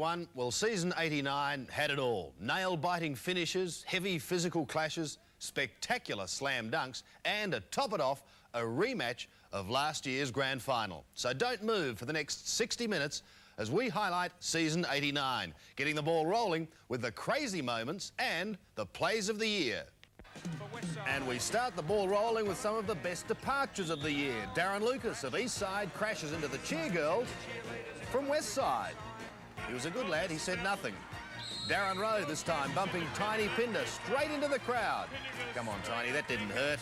everyone. Well, season 89 had it all. Nail-biting finishes, heavy physical clashes, spectacular slam dunks, and to top it off, a rematch of last year's grand final. So don't move for the next 60 minutes as we highlight season 89, getting the ball rolling with the crazy moments and the plays of the year. And we start the ball rolling with some of the best departures of the year. Darren Lucas of East Side crashes into the cheer girls from West Side. He was a good lad, he said nothing. Darren Rowe this time bumping Tiny Pinder straight into the crowd. Come on, Tiny, that didn't hurt.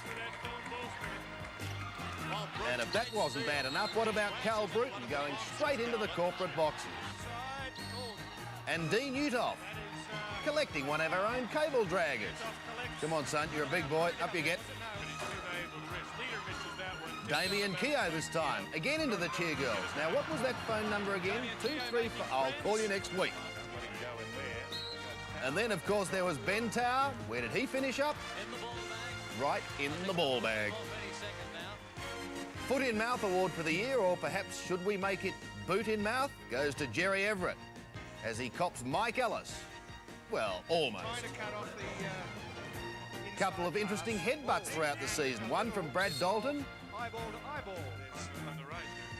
And if that wasn't bad enough, what about Cal Bruton going straight into the corporate boxes? And Dean Utoff collecting one of our own cable draggers. Come on, son, you're a big boy. Up you get. Damien Keogh this time, again into the cheer girls. Now, what was that phone number again? 234. I'll call you next week. And then, of course, there was Ben Tower. Where did he finish up? Right in the ball bag. Foot in Mouth award for the year, or perhaps should we make it boot in mouth, goes to Jerry Everett as he cops Mike Ellis. Well, almost. Couple of interesting headbutts throughout the season. One from Brad Dalton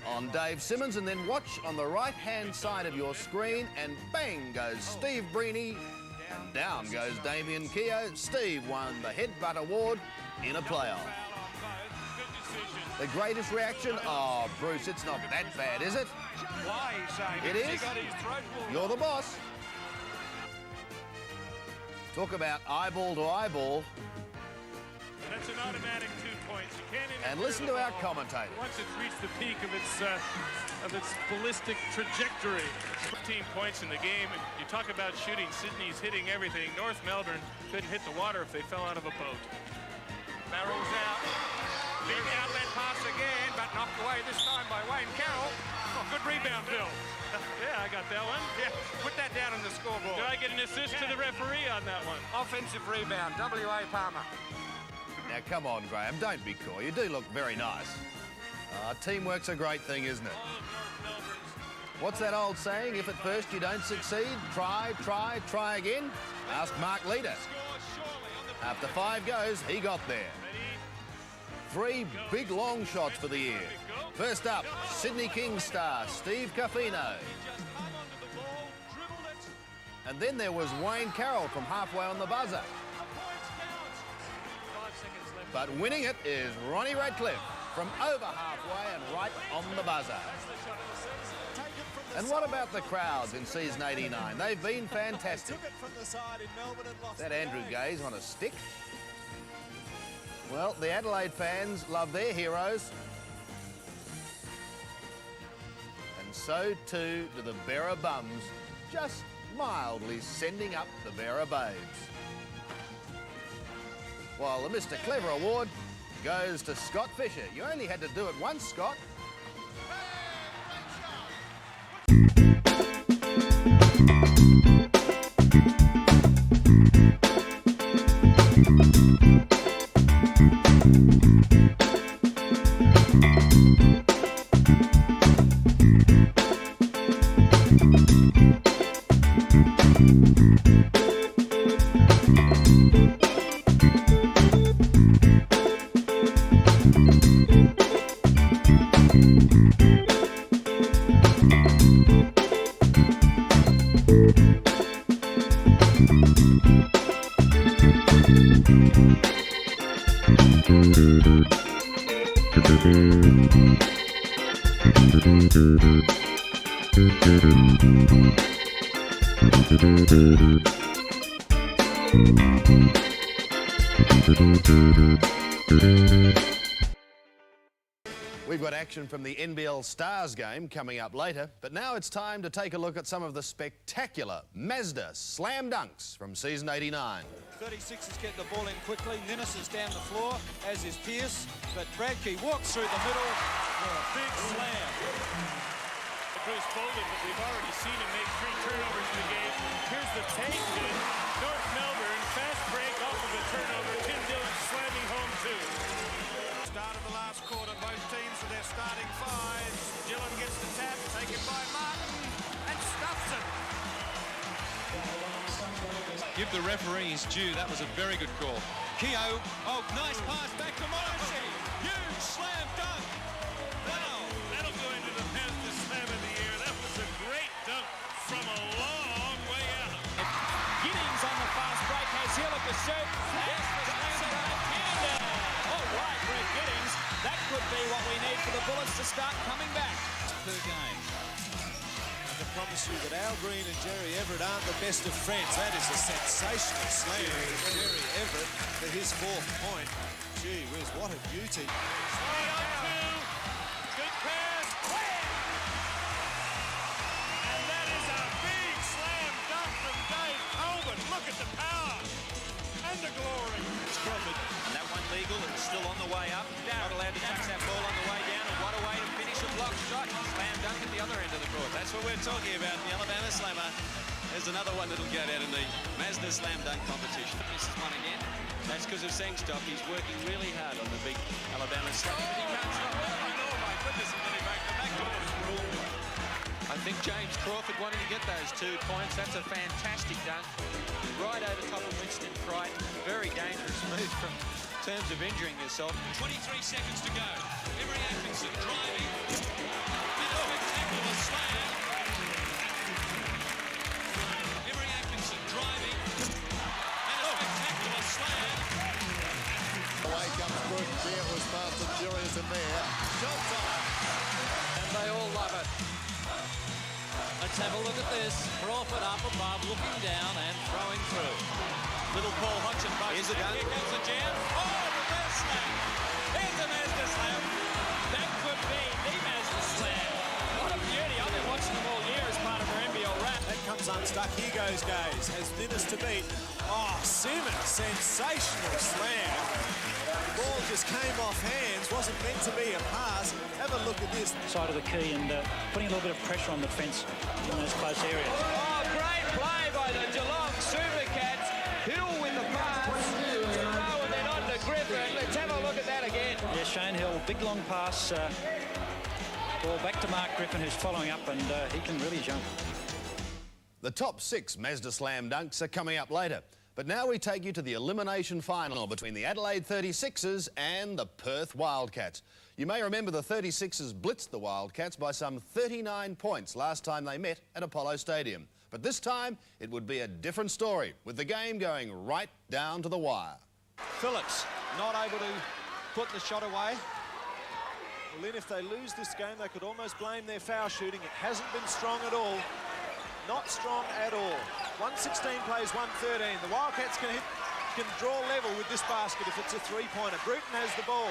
on Dave Simmons, and then watch on the right-hand side of your screen, and bang goes Steve Breeny. Down goes Damien Keogh. Steve won the headbutt award in a playoff. The greatest reaction? Oh, Bruce, it's not that bad, is it? Why, it is? You're the boss. Talk about eyeball to eyeball. That's an automatic 2 points. You can't and listen to our commentator. Once it's reached the peak of its ballistic trajectory. 15 points in the game. And you talk about shooting. Sydney's hitting everything. North Melbourne couldn't hit the water if they fell out of a boat. Barrels out. Big outlet pass again, but knocked away this time by Wayne Carroll. Oh, good rebound, Bill. Yeah, I got that one. Yeah, put that down on the scoreboard. Did I get an assist to the referee on that one? Offensive rebound, W.A. Palmer. Now, come on, Graham, don't be coy. You do look very nice. Teamwork's a great thing, isn't it? What's that old saying? If at first you don't succeed, try again? Ask Mark Leader. After 5 goes, he got there. 3 big long shots for the year. First up, Sydney Kings star Steve Caffino. And then there was Wayne Carroll from halfway on the buzzer. But winning it is Ronnie Radcliffe from over halfway and right on the buzzer. And what about the crowds in season 89? They've been fantastic. Is that Andrew Gaze on a stick? Well, the Adelaide fans love their heroes. And so too do the Berra Bums, just mildly sending up the Berra Babes. While the Mr. Clever award goes to Scott Fisher. You only had to do it once, Scott. We've got action from the NBL Stars game coming up later, but now it's time to take a look at some of the spectacular Mazda slam dunks from season 89. 36 is getting the ball in quickly. Ninnis is down the floor, as is Pearce, but Bradkey walks through the middle for a big slam. Bruce Bolden, but we've already seen him make 3 turnovers in the game. Here's the take to North Melbourne. Fast break off of a turnover. Tim Dillon slamming home 2. Start of the last quarter, both teams with their starting 5s. Dillon gets the tap, taken by Martin, and stuffs it. give the referee his due. That was a very good call. Keogh, oh, nice pass back to Morrissey. Huge slam dunk. Wow. That'll go into the Mazda Slam of the year. That was a great dunk from a long way out. Giddings on the fast break has heel at the shoot. Yes, the slam dunk. All right, Greg Giddings. That could be what we need for the Bullets to start coming back. Per game. I can promise you that Al Green and Jerry Everett aren't the best of friends. That is a sensational slam from Jerry Everett for his 4th point. Gee whiz, what a beauty. 3 on 2. Good pass. Wham! And that is a big slam dunk from Dave Colbert. Look at the power and the glory. It's Crawford. And that one legal. It's still on the way up. Not allowed to touch that ball on the way down. And what a way to finish a block shot. Slam dunk at the other end of the court. That's what we're talking about. The Alabama Slammer. There's another one that'll go down in the Mazda Slam Dunk competition. Misses one again. That's because of Sengstock. He's working really hard on the big Alabama Slammer. But he can't stop. Oh my goodness, and then he back the back door. I think James Crawford wanted to get those 2 points. That's a fantastic dunk. Right over top of Winston Crichton. Very dangerous move from terms of injuring yourself. 23 seconds to go. Emery Atkinson driving. And a spectacular slam. Emery Atkinson driving. And a spectacular slam. Away comes Bruton. There was fast and furious in there. Shot time. And they all love it. Let's have a look at this. Crawford up above, looking down and throwing through. Little Paul Hodgson. Here's the dunk. Here comes the jam. Oh, reverse slam. Here's the Mazda Slam. That could be the Mazda Slam. What a beauty. I've been watching them all year as part of our NBL wrap. That comes unstuck. Here goes Gaze. Has Ninnis to beat. Oh, Simmons. Sensational slam. The ball just came off hands. Wasn't meant to be a pass. Have a look at this. Side of the key and putting a little bit of pressure on the fence in those close areas. Oh, great play by the Geelong Supercats. Hill with the pass. Rowe and then on to Griffin. Let's have a look at that again. Yeah, Shane Hill, big long pass. Ball back to Mark Griffin, who's following up, and he can really jump. The top 6 Mazda Slam Dunks are coming up later. But now we take you to the elimination final between the Adelaide 36ers and the Perth Wildcats. You may remember the 36ers blitzed the Wildcats by some 39 points last time they met at Apollo Stadium. But this time, it would be a different story, with the game going right down to the wire. Phillips not able to put the shot away. Well, then if they lose this game, they could almost blame their foul shooting. It hasn't been strong at all. Not strong at all. 116 plays 113. The Wildcats can draw level with this basket if it's a 3-pointer. Bruton has the ball.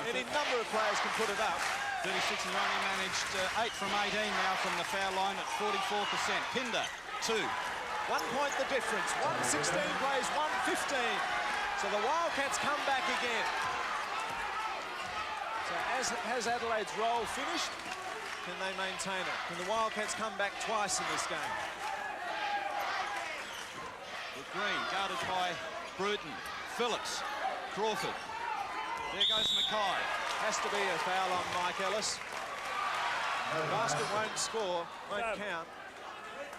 Any number of players can put it up. 36 and only managed 8 from 18 now from the foul line at 44%. Pinder, 2. 1 point the difference. 116 plays 115. So the Wildcats come back again. So has Adelaide's roll finished? Can they maintain it? Can the Wildcats come back twice in this game? With Green guarded by Bruton. Phillips, Crawford. There goes Mackay. Has to be a foul on Mike Ellis. The basket won't score, won't count.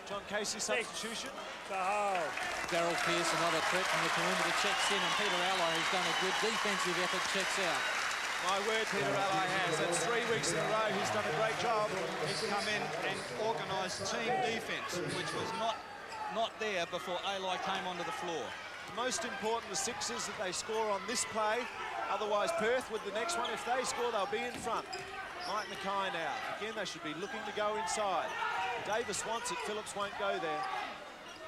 John Casey substitution. Darryl Pearce, another threat from the perimeter, checks in, and Peter Allier has done a good defensive effort, checks out. My word, Peter Allier has. That's 3 weeks in a row. He's done a great job. He's come in and organised team defence, which was not there before Allier came onto the floor. Most important, the Sixers, that they score on this play. Otherwise, Perth with the next one, if they score, they'll be in front. Mike Mackay now. Again, they should be looking to go inside. Davis wants it. Phillips won't go there.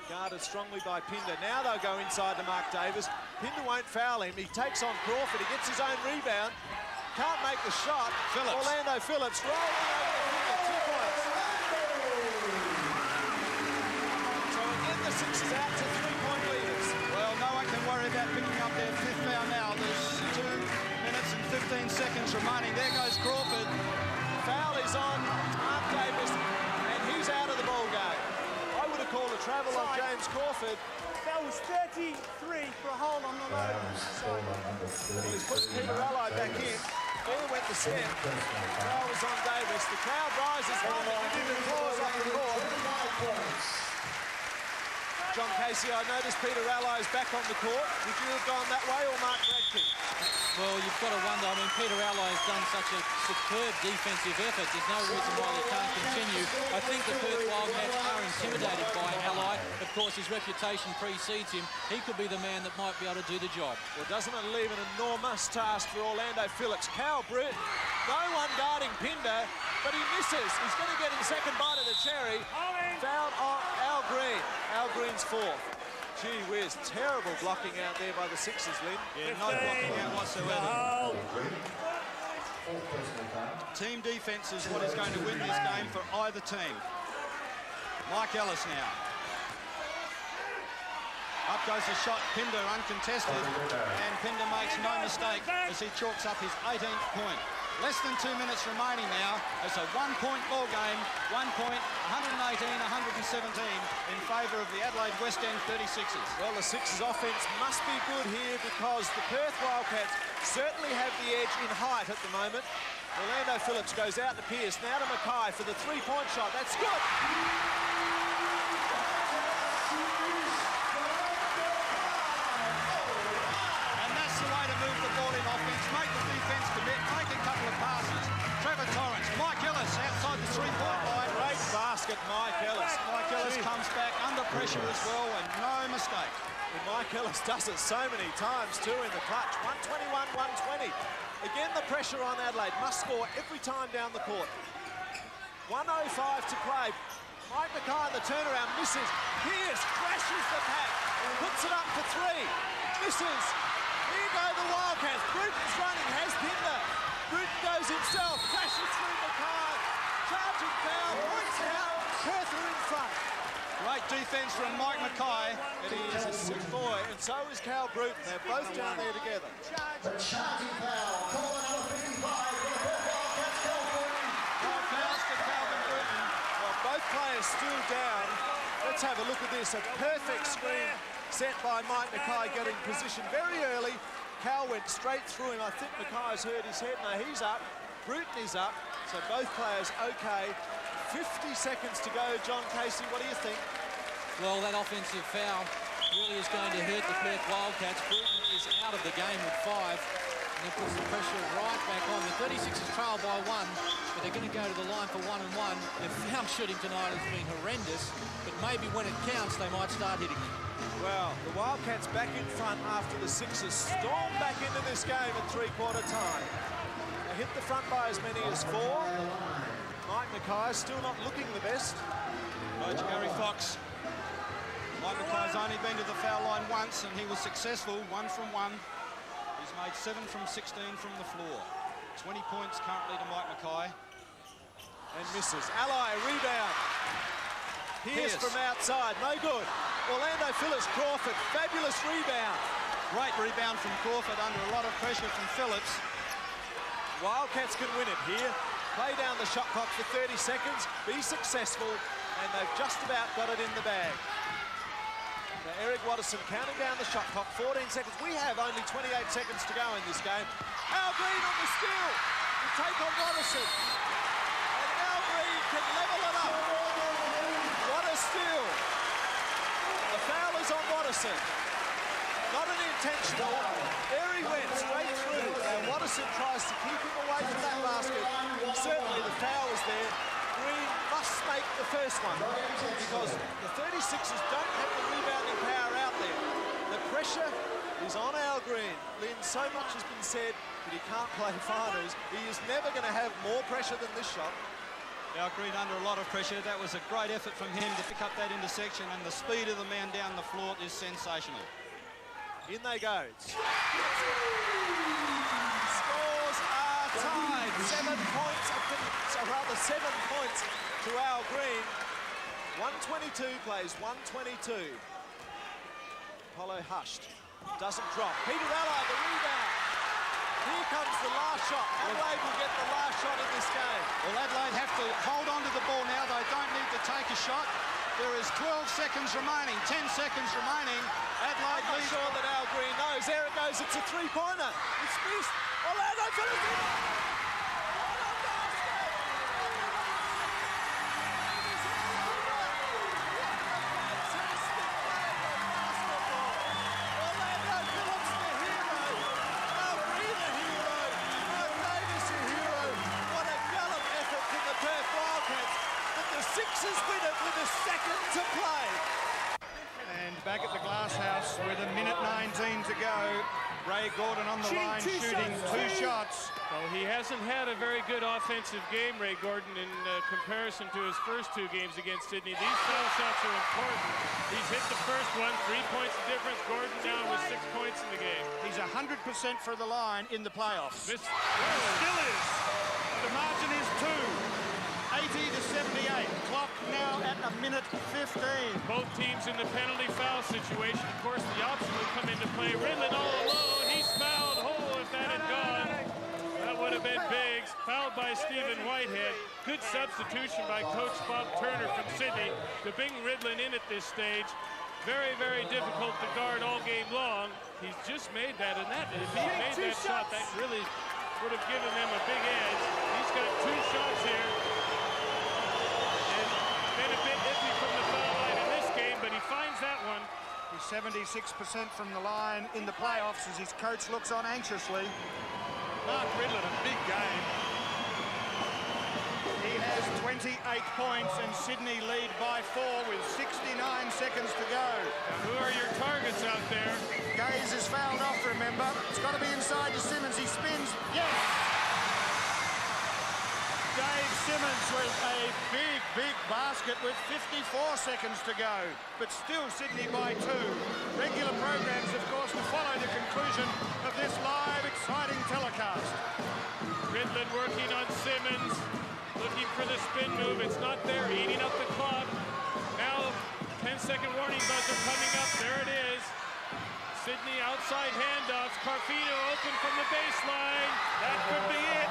Guarded strongly by Pinder. Now they'll go inside to Mark Davis. Pinder won't foul him. He takes on Crawford. He gets his own rebound. Can't make the shot. Phillips. Orlando Phillips rolling over the finger. 2 points. So again, the Sixers out to 3-point leaders. Well, no one can worry about picking up their 5th foul now. There's 2 minutes and 15 seconds remaining. There goes Crawford. Foul is on Mark Davis, and he's out of the ball game. I would have called a travel on James Crawford. That was 33 for a hold on the low. He's put Peter Allier back in. There went the set. Foul was on Davis. The crowd rises. One that didn't applause off the court. John Casey, I noticed Peter Allies back on the court. Would you have gone that way or Mark Radke? Well, you've got to wonder. I mean, Peter Allies has done such a superb defensive effort. There's no reason why they can't continue. I think the Perth Wildcats are intimidated by Ally. Of course, his reputation precedes him. He could be the man that might be able to do the job. Well, doesn't it leave an enormous task for Orlando Phillips? Cal Bruton, no one guarding Pinder, but he misses. He's going to get his second bite of the cherry. Foul on Al Green. Al Green's fourth. Gee whiz, terrible blocking out there by the Sixers, Lynn. Yeah, no blocking out whatsoever. Team defence is what is going to win this game for either team. Mike Ellis now. Up goes the shot, Pinder uncontested, and Pinder makes no mistake as he chalks up his 18th point. Less than 2 minutes remaining now. It's a one-point ball game. 1 point, 118-117 in favour of the Adelaide West End 36ers. Well, the Sixers offence must be good here because the Perth Wildcats certainly have the edge in height at the moment. Orlando Phillips goes out to Pearce, now to Mackay for the three-point shot. That's good. And that's the way to move the ball in offence. Make the defence commit, make a couple of passes. Trevor Torrance, Mike Ellis outside the three-point line. Great basket, Mike Ellis. Mike Ellis comes back under pressure as well, and no mistake. And Mike Ellis does it so many times too in the clutch. 121-120. Again, the pressure on Adelaide. Must score every time down the court. 1:05 to play. Mike Mackay in the turnaround misses. Pearce crashes the pack. Puts it up for three. Misses. Here go the Wildcats. Bruton's running. Has Pinder. Bruton goes himself. Crashes through Mackay. Charging foul. Points out. Perth are in front. Great defence from Mike Mackay. And he is a sick boy, and so is Cal Bruton. They're both down there together. The charging foul, call number 55 for the Perth Wildcats, Cal Bruton. No fouls to Calvin Bruton. Well, both players still down. Let's have a look at this. A perfect screen set by Mike Mackay getting position very early. Cal went straight through him. I think Mackay's hurt his head. No, he's up. Bruton is up. So both players okay. 50 seconds to go. John Casey, what do you think? Well, that offensive foul really is going to hurt the Perth Wildcats. Bruton is out of the game with 5. And it puts the pressure right back on. The 36ers trail by 1, but they're going to go to the line for 1-1. Their foul shooting tonight has been horrendous, but maybe when it counts, they might start hitting it. Well, the Wildcats back in front after the Sixers storm back into this game at three-quarter time. They hit the front by as many as 4. Mike Mackay still not looking the best. Coach Gary Fox. Mike Mackay's only been to the foul line once, and he was successful, 1 from 1. He's made 7 from 16 from the floor. 20 points currently to Mike Mackay. And misses. Ally, rebound. Pearce from outside, no good. Orlando Phillips, Crawford, fabulous rebound. Great rebound from Crawford under a lot of pressure from Phillips. Wildcats can win it here. Play down the shot clock for 30 seconds, be successful, and they've just about got it in the bag. Now, Eric Watterson counting down the shot clock, 14 seconds. We have only 28 seconds to go in this game. Al Green on the steal to take on Watterson. And Al Green can level it up. What a steal. The foul is on Watterson. Not an intentional. There he went, straight through. And Watterson tries to keep him away from that basket. Certainly the foul is there. Green must make the first one because the 36ers don't have the rebounding power out there. The pressure is on Al Green. Lynn, so much has been said that he can't play finals. He is never going to have more pressure than this shot. Al Green under a lot of pressure. That was a great effort from him to pick up that intersection, and the speed of the man down the floor is sensational. In they go. Scores are tied. 7 points, rather 7 points to Al Green. 122 plays 122. Apollo hushed. Doesn't drop. Peter Allied, the rebound. Here comes the last shot. Adelaide will get the last shot in this game. Well, Adelaide have to hold on to the ball now. They don't need to take a shot. There is 12 seconds remaining, 10 seconds remaining. Adelaide I'm not sure that Al Green knows. There it goes. It's a three-pointer. It's missed. Orlando Phillips. Sixers win it with a second to play. And back at the Glass House with a minute 19 to go. Ray Gordon on the line shooting two shots. Well, he hasn't had a very good offensive game, Ray Gordon, in comparison to his first two games against Sydney. These foul shots are important. He's hit the first one, 3 points of difference. Gordon down with 6 points in the game. He's 100% for the line in the playoffs. Still is. The margin is 2. 80 to 78. Clock now at a minute 15. Both teams in the penalty foul situation. Of course, the option will come into play. Ridlin all alone. He's fouled. Oh, if that had gone, that would have been big. Fouled by Stephen Whitehead. Good substitution by Coach Bob Turner from Sydney to bring Ridlin in at this stage. Very, very difficult to guard all game long. He's just made that, and that if he made that shot, that really would have given them a big edge. He's got 2 shots here. Been a bit iffy from the foul line in this game, but he finds that one. He's 76% from the line in the playoffs as his coach looks on anxiously. Mark Ridlin, a big game. He has 28 points and Sydney lead by 4 with 69 seconds to go. Now, who are your targets out there? Gaze is fouled off, remember. It's got to be inside to Simmons. He spins. Yes! Dave Simmons with a big basket with 54 seconds to go. But still Sydney by 2. Regular programs, of course, to follow the conclusion of this live, exciting telecast. Ridlin working on Simmons. Looking for the spin move. It's not there. Eating up the clock. Now, 10-second warning buzzer coming up. There it is. Sydney outside handoffs. Carfino open from the baseline. That could be it.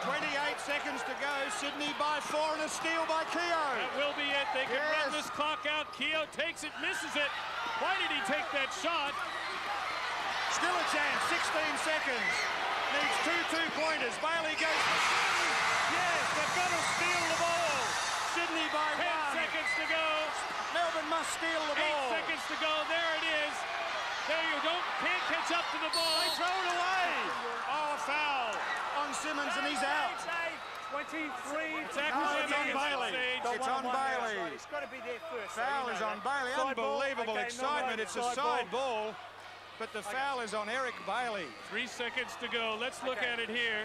28 seconds to go. Sydney by 4 and a steal by Keogh. That will be it. They can run this clock out. Keogh takes it, misses it. Why did he take that shot? Still a chance. 16 seconds. Needs 2 2-pointers. Bailey goes for 3. Yes, they've got to steal the ball. Sydney by 10 seconds to go. Melbourne must steal the ball. 8 seconds to go. There it is. There you can't catch up to the ball. They throw it away. Oh, foul on Simmons and he's out. 23. It's on Bailey. It's on Bailey. It's got to be there first. Foul is on Bailey. Unbelievable excitement. It's a side ball. But the foul is on Eric Bailey. 3 seconds to go. Let's look at it here.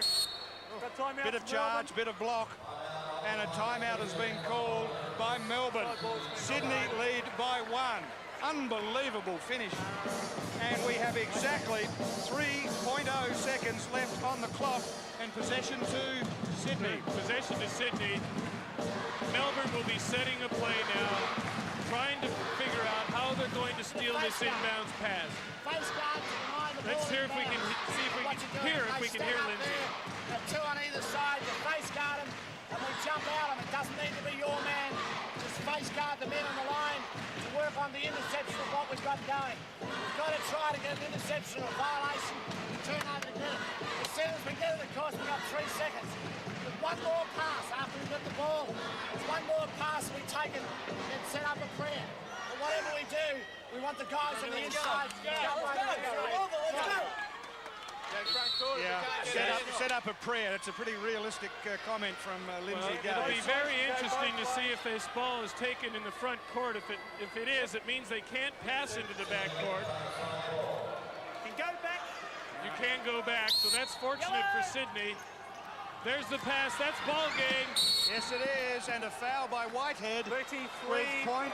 Bit of charge, bit of block, and a timeout has been called by Melbourne. Sydney lead by 1. Unbelievable finish. And we have exactly 3.0 seconds left on the clock and possession to Sydney. Possession to Sydney. Melbourne will be setting a play now, trying to figure out how they're going to steal this inbounds pass. Let's hear if we can hear Lindsay. 2 on either side, you face guard them, and we jump out them. It doesn't need to be your man. Just face guard the men on the line to work on the interception of what we've got going. We've got to try to get an interception or violation and turn over the net. As soon as we get it, of course, we've got 3 seconds. With one more pass after we get the ball, it's one more pass we take it and set up a prayer. But whatever we do, we want the guys on the inside to go. Yeah, set up a prayer. It's a pretty realistic comment from Lindsay Gay. It'll be very interesting to see if this ball is taken in the front court. If it is, it means they can't pass into the back court. You can go back. You can go back, so that's fortunate for Sydney. There's the pass. That's ball game. Yes, it is, and a foul by Whitehead 33. with 0.5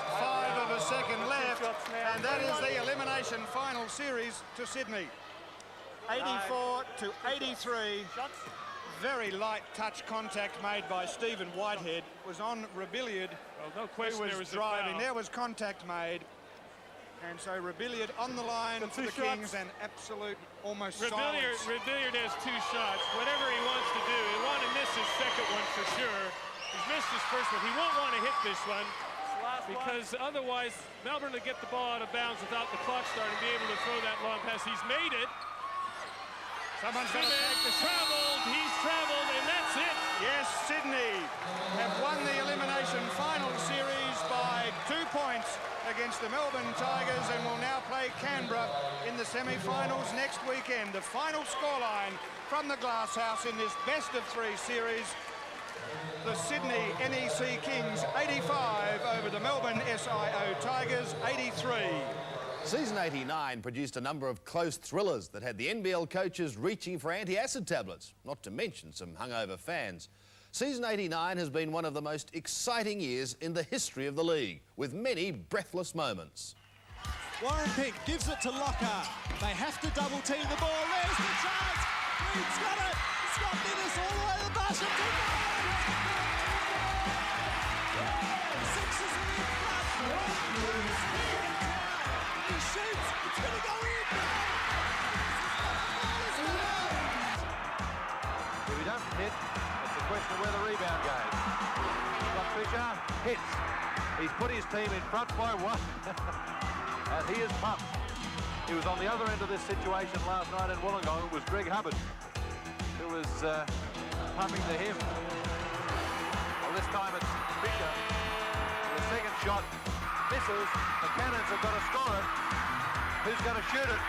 of a second left, and that is the elimination final series to Sydney. 84 to 83. Very light touch contact made by Stephen Whitehead. Was on Rebillard. Well, no question there was driving. a foul. There was contact made. And so Rebillard on the line for the Kings, and absolute almost silence. Rebillard has 2 shots. Whatever he wants to do, he wants to miss his second one for sure. He's missed his first one. He won't want to hit this one because otherwise Melbourne will get the ball out of bounds without the clock starting to be able to throw that long pass. He's made it. Someone's going to take the shot. He's traveled, and that's it. Yes, Sydney have won the elimination final series by 2 points against the Melbourne Tigers and will now play Canberra in the semi-finals next weekend. The final scoreline from the Glass House in this best-of-3 series. The Sydney NEC Kings 85 over the Melbourne SIO Tigers 83. Season 89 produced a number of close thrillers that had the NBL coaches reaching for anti-acid tablets, not to mention some hungover fans. Season 89 has been one of the most exciting years in the history of the league, with many breathless moments. Warren Pick gives it to Locker. They have to double team the ball. There's the chance. Reed's got it. Scott Minnis all the way to the basket. The Sixers are in front. He shoots. It's going to go in. If he doesn't hit, it's a question of where the rebound goes. Scott Fisher hits. He's put his team in front by one. And he is pumped. He was on the other end of this situation last night in Wollongong. It was Greg Hubbard who was pumping to him. Well, this time it's Fisher. The second shot misses. The Cannons have got to score it. Who's going to shoot it?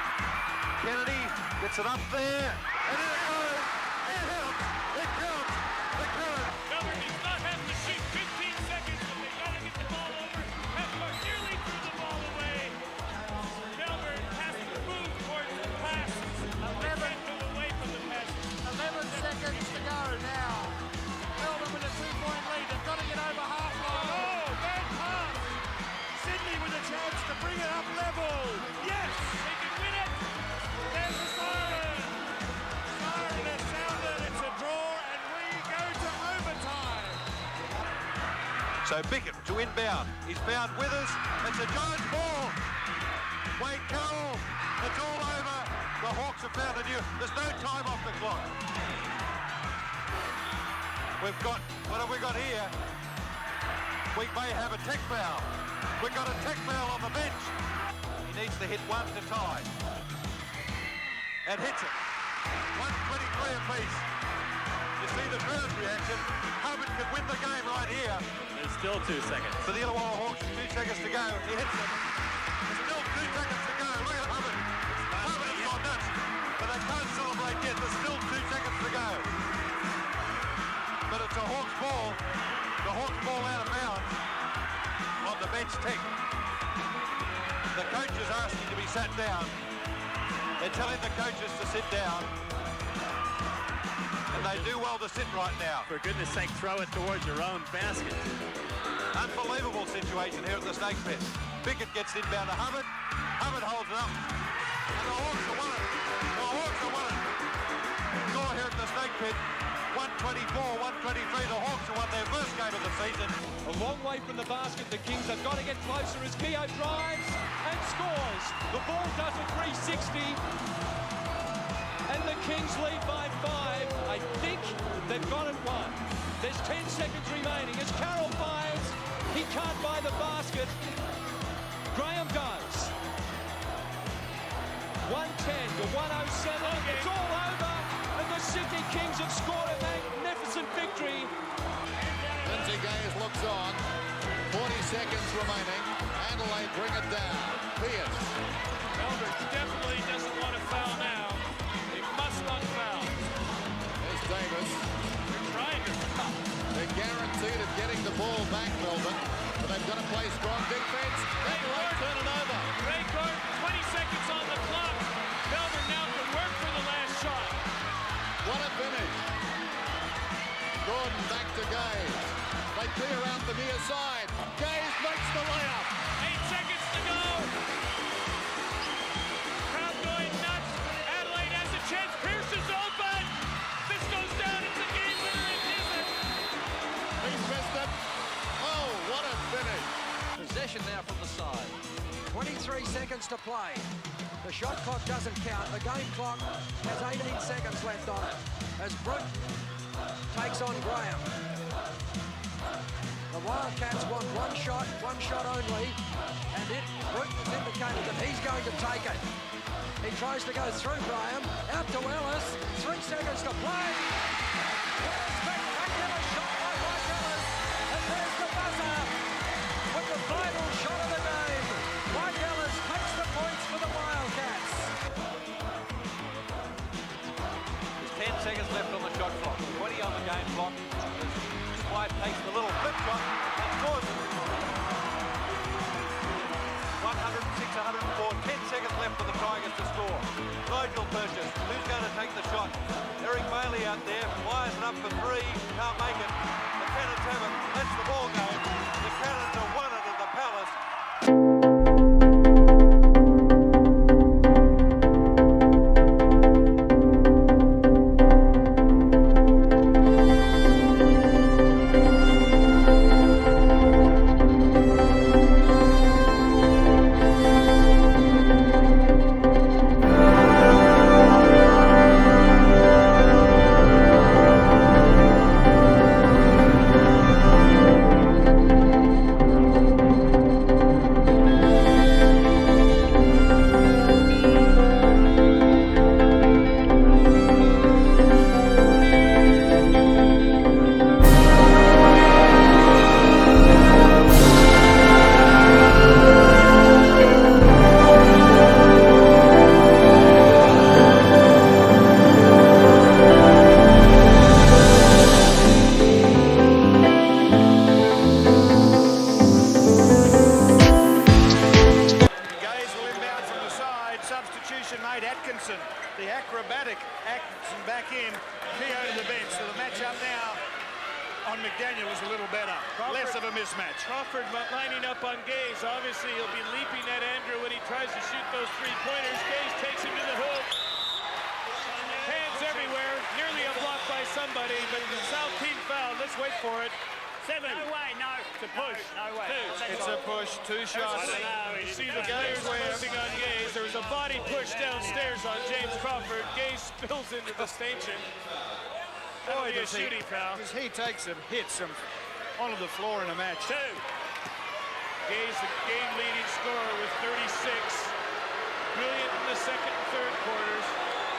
Kennedy gets it up there. And in it goes. It counts. It counts. The Cannons. Melbourne does not have to shoot 15 seconds, but they got to get the ball over. Have nearly threw the ball away. Melbourne has to move towards the pass. 11 away from the pass. 11 seconds to go now. Melbourne with a 2-point lead. They've got to get over half line. Oh, bad pass. Sydney with a chance to bring it up level. Yes, they can win it. There's the siren. Siren has sounded. It's a draw, and we go to overtime. So Bickett to inbound. He's found Withers. It's a giant ball. Wade Carroll. It's all over. The Hawks have found a new. There's no time off the clock. We've got, what have we got here? We may have a tech foul. We've got a tech foul on the bench. He needs to hit one to tie. And hits it. 123 apiece. You see the crowd's reaction. Hubbard can win the game right here. There's still 2 seconds. For the Illawarra Hawks, 2 seconds to go. He hits it. There's still 2 seconds to go. Look at Hubbard. Hubbard has gone nuts. But they can't celebrate yet. There's still 2 seconds to go. But it's a Hawks ball. The Hawks ball out of bounds on the bench tick. The coach is asking to be sat down. They're telling the coaches to sit down. And they do well to sit right now. For goodness sake, throw it towards your own basket. Unbelievable situation here at the Snake Pit. Bickett gets inbound to Hubbard. Hubbard holds it up. And the Hawks have won it. The Hawks have won it. Score here at the Snake Pit. 124-123. The Hawks have won their first game of the season. A long way from the basket. The Kings have got to get closer as Keogh drives and scores. The ball does a 360. And the Kings lead by 5. I think they've got it won. There's 10 seconds remaining. As Carroll fires, he can't buy the basket. Graham does. 110 to 107. It's all over. And the Sydney Kings have scored a magnificent victory. Lindsay Gaze looks on. 40 seconds remaining. Adelaide bring it down. Pierce. Melbourne definitely doesn't want to foul now. They must not foul. There's Davis. They're trying to foul. They're guaranteed of getting the ball back, Melbourne. But they've got to play strong defense. Adelaide turn it over. Ray Gordon, 20 seconds on the clock. Melbourne now can work for the last shot. What a finish. Gordon back to Gaze. They clear out the near side. Gaze makes the layup. 8 seconds to go. Crowd going nuts. Adelaide has a chance. Pierce is open. This goes down. It's a game winner. It isn't. He's missed it. Oh, what a finish. Possession now from the side. 23 seconds to play. The shot clock doesn't count. The game clock has 18 seconds left on it. As Brooke takes on Graham. The Wildcats want one shot only. And Brooke has indicated that he's going to take it. He tries to go through Graham. Out to Ellis. 3 seconds to play. Spectacular shot by Mike Ellis. And there's the buzzer. With the final shot of the game. Mike Ellis takes the points for the Wildcats. There's 10 seconds left on the shot clock. 20 on the game clock. emerges. Who's going to take the shot? Eric Bailey out there fires it up for three. Can't make it. The Cannons have it. That's the ball game. The Cannons have won it at the Palace. The acrobatic Atkinson back in, Keogh to the bench. So the matchup now on McDaniel is a little better. Less of a mismatch. Crawford lining up on Gaze. Obviously, he'll be leaping at Andrew when he tries to shoot those three-pointers. Gaze takes him to the hoop. Hands everywhere. Nearly a block by somebody, but the South team fouled. Let's wait for it. 7. No way, no. It's a push. No way. 2. It's a push, 2 shots. You see the players jumping on Gaze. There was a body push downstairs on James Crawford. Gaze spills into the station. That'll be a shooting foul. Because he takes them, hits them onto the floor in a match. 2. Gaze, the game-leading scorer with 36. Brilliant in the second and third quarters.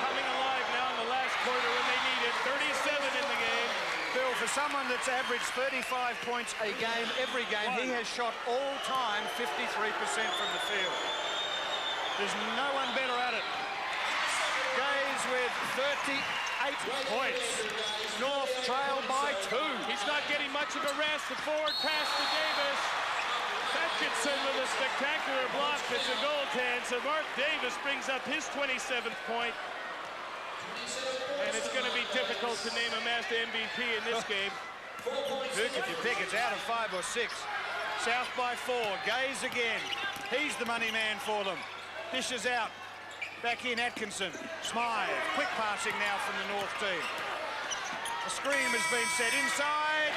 Coming alive now in the last quarter when they need it. 37 in the game. Bill, for someone that's averaged 35 points a game, every game, he has shot all time 53% from the field. There's no one better at it. Gaze with 38 points. North trail by 2. He's not getting much of a rest. The forward pass to Davis. Atkinson with a spectacular block. It's a goaltend. So Mark Davis brings up his 27th point. And it's going to be difficult to name a Mazda MVP in this game. Who could you pick? It's out of 5 or 6. South by 4. Gaze again. He's the money man for them. Dishes out. Back in Atkinson. Smythe. Quick passing now from the North team. A screen has been set inside.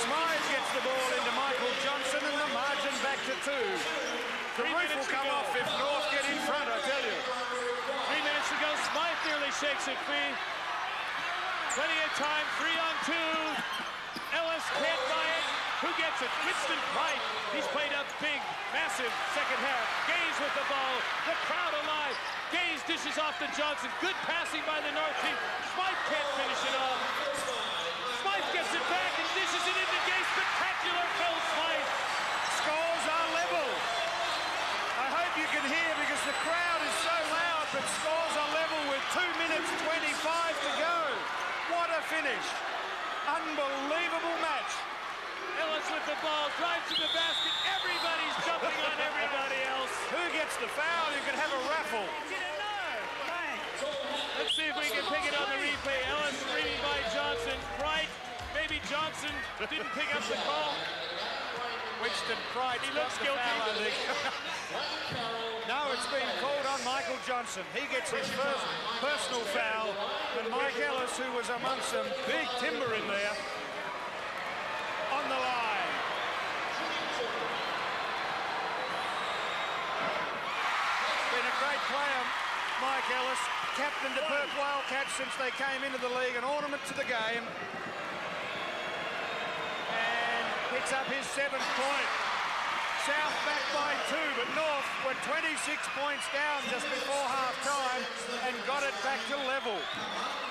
Smythe gets the ball into Michael Johnson and the margin back to 2. The roof will come off if North get in front, I tell you. 3 minutes to go. Smythe nearly shakes it free. Plenty of time. 3 on 2. Ellis can't buy it. Who gets it? Winston Price. He's played up big, massive second half. Gaze with the ball. The crowd alive. Gaze dishes off to Johnson. Good passing by the North team. Smythe can't finish it off. Smythe gets it back and dishes it into Gaze. Spectacular Phil Smythe. Scores are level. I hope you can hear because the crowd is so loud, but scores are level with 2 minutes 25 to go. What a finish. Unbelievable match. Ellis with the ball, drives to the basket. Everybody's jumping on everybody else. Who gets the foul? You can have a raffle. Let's see if we can pick it on the replay. Ellis screening by Johnson. Bright, maybe Johnson didn't pick up the ball. Winston Price. He looks guilty. No, it's been called on Michael Johnson. He gets his first personal foul. And Mike Ellis, who was amongst some big timber in there, on the line. Been a great player, Mike Ellis. Captain the Perth Wildcats since they came into the league. An ornament to the game. And picks up his 7th point. South back by 2, but North were 26 points down just before half-time and got it back to level.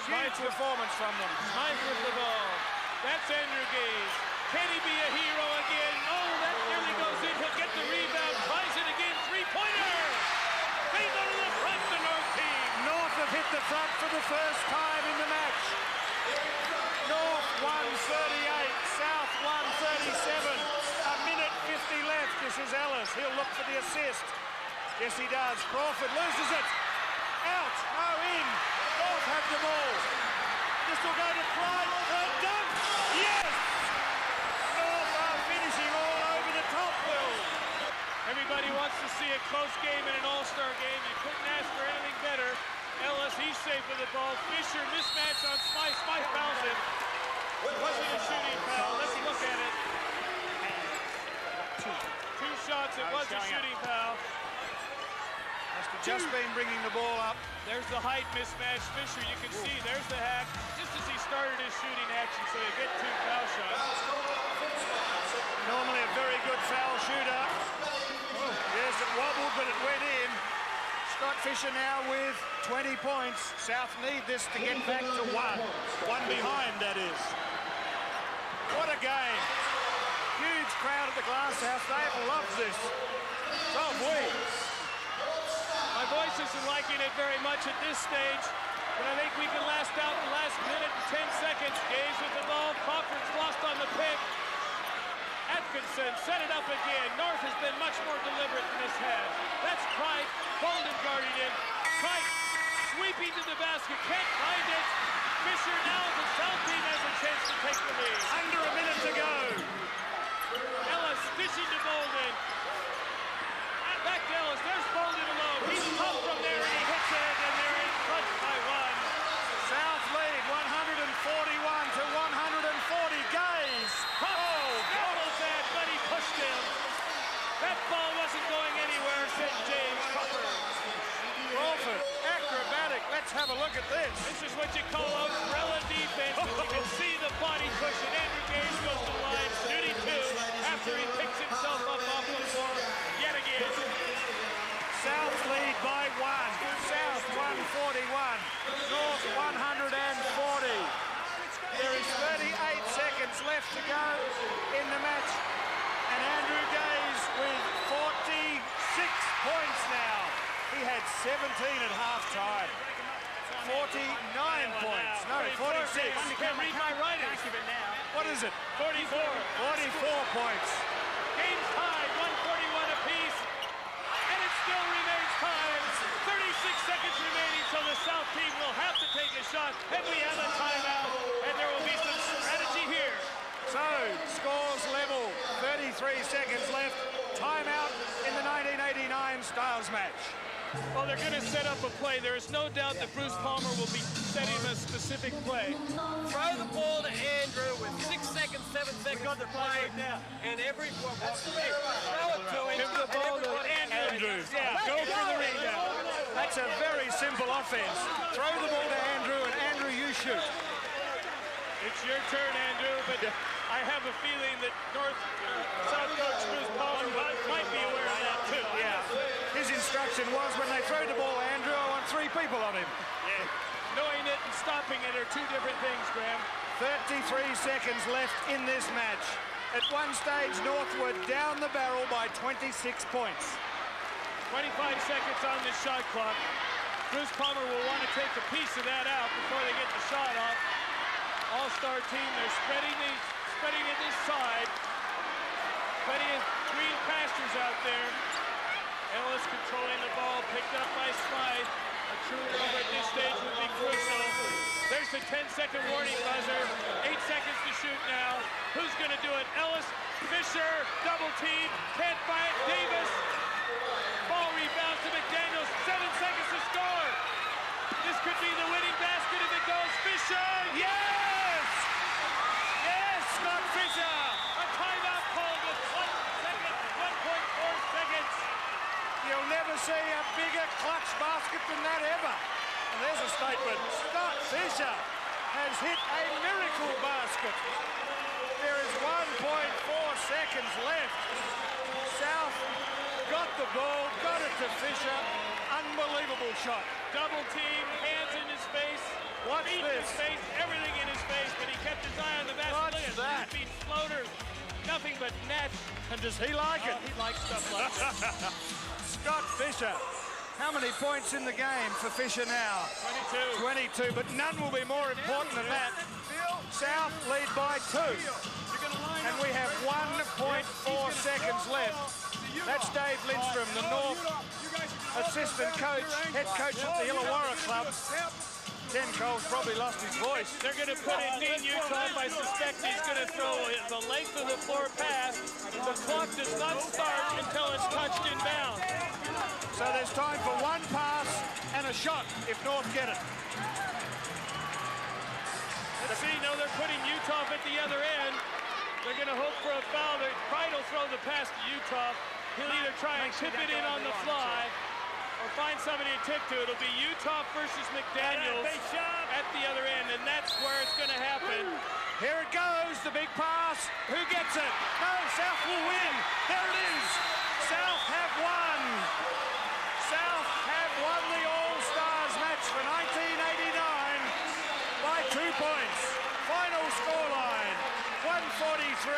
Huge performance from them. Smythe with the ball. That's Andrew Gaze. Can he be a hero again? Oh, that nearly goes in. He'll get the rebound. Tries it again. 3-pointer. They go to the front, the North team. North have hit the front for the first time in the match. North 138, South 137. A minute 50 left. This is Ellis. He'll look for the assist. Yes, he does. Crawford loses it. Out. No, in. North have the ball. This will go to Clyde. Dunk. Yes! North are finishing all over the top, Will. Everybody wants to see a close game in an all-star game. You couldn't ask for anything better. Ellis, he's safe with the ball. Fisher, mismatch on Smythe. Smythe fouls him. Wasn't a shooting foul. Let's look at it. Two shots. It was a shooting foul. Must have just been bringing the ball up. There's the height mismatch. Fisher, you can see, there's the hack. Just as he started his shooting action, so you get 2 foul shots. Normally a very good foul shooter. Yes, it wobbled, but it went in. Scott Fisher now with 20 points. South need this to get back to 1. 1 behind, that is. What a game. Huge crowd at the Glass House. They love this. So have we. My voice isn't liking it very much at this stage, but I think we can last out the last minute and 10 seconds. Gaze with the ball. Crawford's lost on the pick. Atkinson set it up again. North has been much more deliberate than this has. That's Pride. Bolden guarding him. Pride sweeping to the basket. Can't find it. Fisher now, the South team has a chance to take the lead. Under a minute to go. Ellis fishing to Bolden. Back to Ellis. There's Bolden alone. He's tough from there and he hits it, and they're in front by 1. South lead 141 to 140. Gaze. Doubles that, but he pushed him. That ball wasn't going anywhere, said James Crawford. Crawford, acrobatic. Let's have a look at this. This is what you call umbrella defense. You can see the body cushion. Andrew Gaze goes to the line. Duty 2 after he picks himself up off the floor yet again. South lead by 1. South 141. North 140. There is 38 seconds left to go in the match. And Andrew Gaze with 46 points now. He had 17 at halftime. 49 points. No, 46. You can't read my writing. What is it? 44. 44 points. Game's tied, 141 apiece. And it still remains tied. 36 seconds remaining, so the South team will have to take a shot. And we have a timeout. And there will be some strategy here. So, scores level. 33 seconds left. Timeout in the 1989 Styles match. Well, they're going to set up a play. There is no doubt that Bruce Palmer will be setting a specific play. Throw the ball to Andrew with 6 seconds, 7 seconds to play. And everyone wants to throw it to him. Give the ball to Andrew. Yeah, go for the rebound. That's a very simple offense. Throw the ball to Andrew, and Andrew, you shoot. It's your turn, Andrew, but I have a feeling that South coach Bruce Palmer might be aware of that too. Yeah. His instruction was when they throw the ball, Andrew, I want 3 people on him. Yeah. Knowing it and stopping it are 2 different things, Graham. 33 seconds left in this match. At one stage, Northwood down the barrel by 26 points. 25 seconds on the shot clock. Bruce Palmer will want to take a piece of that out before they get the shot off. All-star team, they're spreading it this side. Plenty of green pastures out there. Ellis controlling the ball, picked up by Smythe. A true rubber at this stage would be crucial. There's the 10-second warning buzzer. 8 seconds to shoot now. Who's going to do it? Ellis, Fisher, double team, can't find it. Davis. Ball rebounds to McDaniels. 7 seconds to score. This could be the winning basket if it goes. Fisher, yes! Yes, Scott Fisher! A timeout called with 1 second, 1.4 seconds. You'll never see a bigger clutch basket than that ever. And there's a statement. Scott Fisher has hit a miracle basket. There is 1.4 seconds left. South got the ball, got it to Fisher. Unbelievable shot. Double team, hands in his face. Watch feet this. In his face, everything in his face, but he kept his eye on the basket. Watch Look at that. Feet floaters, nothing but net. And does he like it? He likes stuff like that. Scott Fisher. How many points in the game for Fisher now? 22. 22, but none will be more important than that. South lead by 2. And we have 1.4 seconds left. That's Dave Lindstrom, the North assistant coach, head coach at the Illawarra Club. Ken Cole's probably lost his voice. They're going to put it in Utah. I suspect he's going to throw the length of the floor pass. The clock does not start until it's touched in bounds. So there's time for one pass and a shot if North get it. Let's see, now they're putting Utah at the other end. They're going to hope for a foul. Pride will throw the pass to Utah. He'll either try and tip it in on the fly or find somebody to tip to. It'll be Utah versus McDaniels at the other end, and that's where it's going to happen. Here it goes, the big pass. Who gets it? No, South will win. There it is. South have won. South have won the All-Stars match for 1989 by 2 points. Final scoreline, 143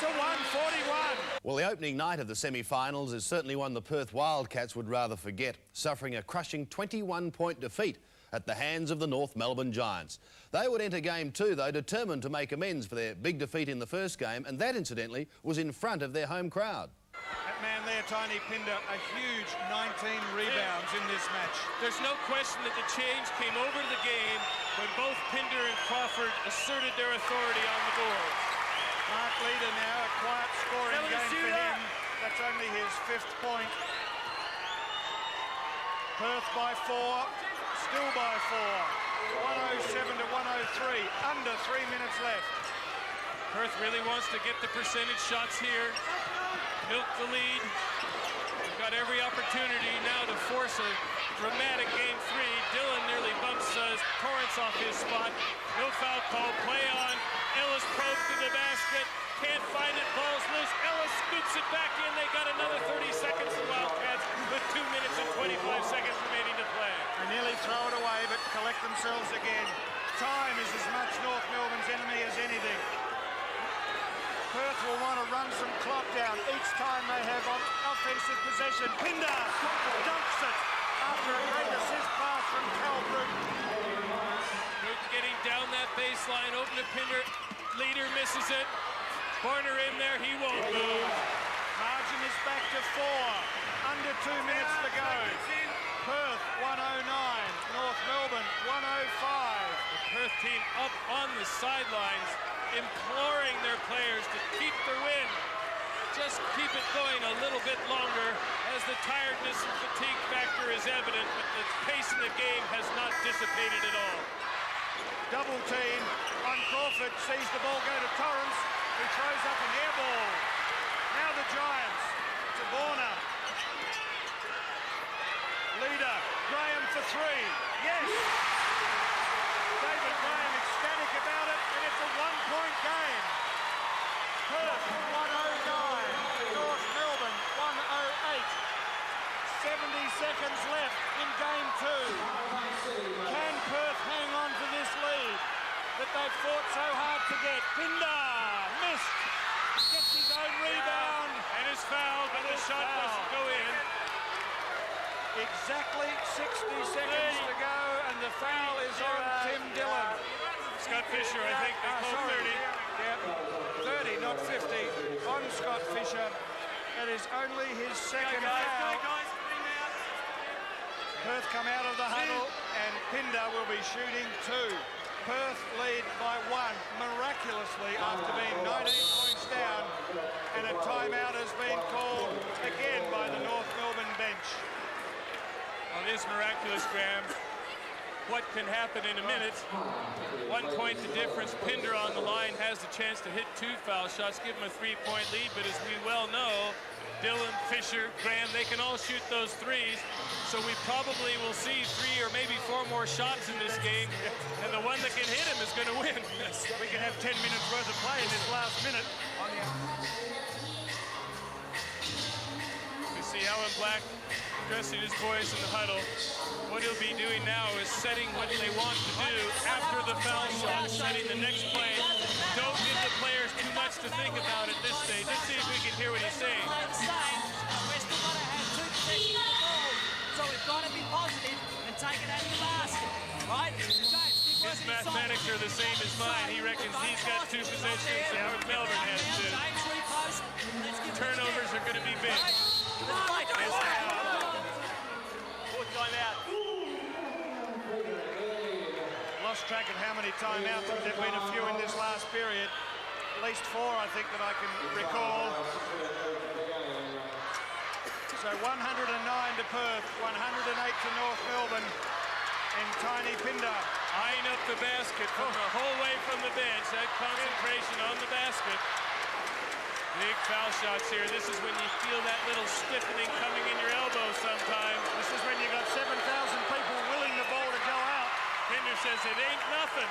to 141. Well, the opening night of the semi-finals is certainly one the Perth Wildcats would rather forget, suffering a crushing 21-point defeat at the hands of the North Melbourne Giants. They would enter game 2, though, determined to make amends for their big defeat in the first game, and that, incidentally, was in front of their home crowd. That man there, Tony Pinder, a huge 19 rebounds in this match. There's no question that the change came over to the game when both Pinder and Crawford asserted their authority on the board. Mark Leader now, a quiet scoring game for him. That's only his 5th point. Perth by 4, still by 4. 107 to 103, under 3 minutes left. Perth really wants to get the percentage shots here, milk the lead. They've got every opportunity now to force a dramatic game 3. Dillon nearly bumps Torrance off his spot. No foul call, play on. Ellis probes to the basket, can't find it, ball's loose. Ellis scoops it back in. They got another 30 seconds, the Wildcats, with 2 minutes and 25 seconds remaining to play. They nearly throw it away, but collect themselves again. Time is as much North Melbourne's enemy as anything. Perth will want to run some clock down each time they have offensive possession. Pinder dumps it after a great assist pass from Cal Bruton. Bruton getting down that baseline, open to Pinder. Leader misses it. Corner in there, he won't move. Margin is back to 4. Under 2 minutes to go. Perth 109, North Melbourne 105. The Perth team up on the sidelines, imploring their players to keep the win. Just keep it going a little bit longer as the tiredness and fatigue factor is evident, but the pace in the game has not dissipated at all. Double team on Crawford, sees the ball go to Torrance, who throws up an air ball. Now the Giants to Borna. Leader, Graham for 3. Yes! David Graham ecstatic about it, and it's a 1-point game. Perth 109, North Melbourne 108. 70 seconds left in game 2. Can Perth hang on to this lead that they've fought so hard to get? Pinder missed, gets his own rebound. And is fouled, but the shot doesn't go in. Exactly 60 seconds to go, and the foul is on Tim Dillon. Scott Fisher, I think, they called 30. Yeah, 30, not 50, on Scott Fisher. That is only his second foul. Perth come out of the huddle, and Pinder will be shooting 2. Perth lead by 1, miraculously, after being 19 points down, and a timeout has been called again by the North Melbourne bench. Well, it is miraculous, Graham. What can happen in a minute? 1 point the difference. Pinder on the line has the chance to hit 2 foul shots, give him a 3-point lead, but as we well know, Dillon, Fisher, Graham, they can all shoot those threes. So we probably will see 3 or maybe 4 more shots in this game, and the one that can hit him is going to win. We can have 10 minutes worth of play in this last minute. You see Alan Black addressing his boys in the huddle. What he'll be doing now is setting what they want to do after the foul shot, setting the next play. Don't give the players too much to think about at this stage. Let's see if we can hear what he's saying. We're still going to have 2 possessions of the ball, so we've got to be positive and take it out of the basket, right? James, His mathematics are the same as mine. He reckons he's got 2 possessions. Howard Melbourne has 2. Turnovers are going to be big. Fourth timeout. Lost track of how many timeouts. There've been a few in this last period. At least 4, I think, that I can recall. So 109 to Perth, 108 to North Melbourne, and Tiny Pinder eyeing up the basket from the whole way from the bench. That concentration on the basket. Big foul shots here. This is when you feel that little stiffening coming in your elbow sometimes. This is when you got 7,000 people willing the ball to go out. Pinder says it ain't nothing.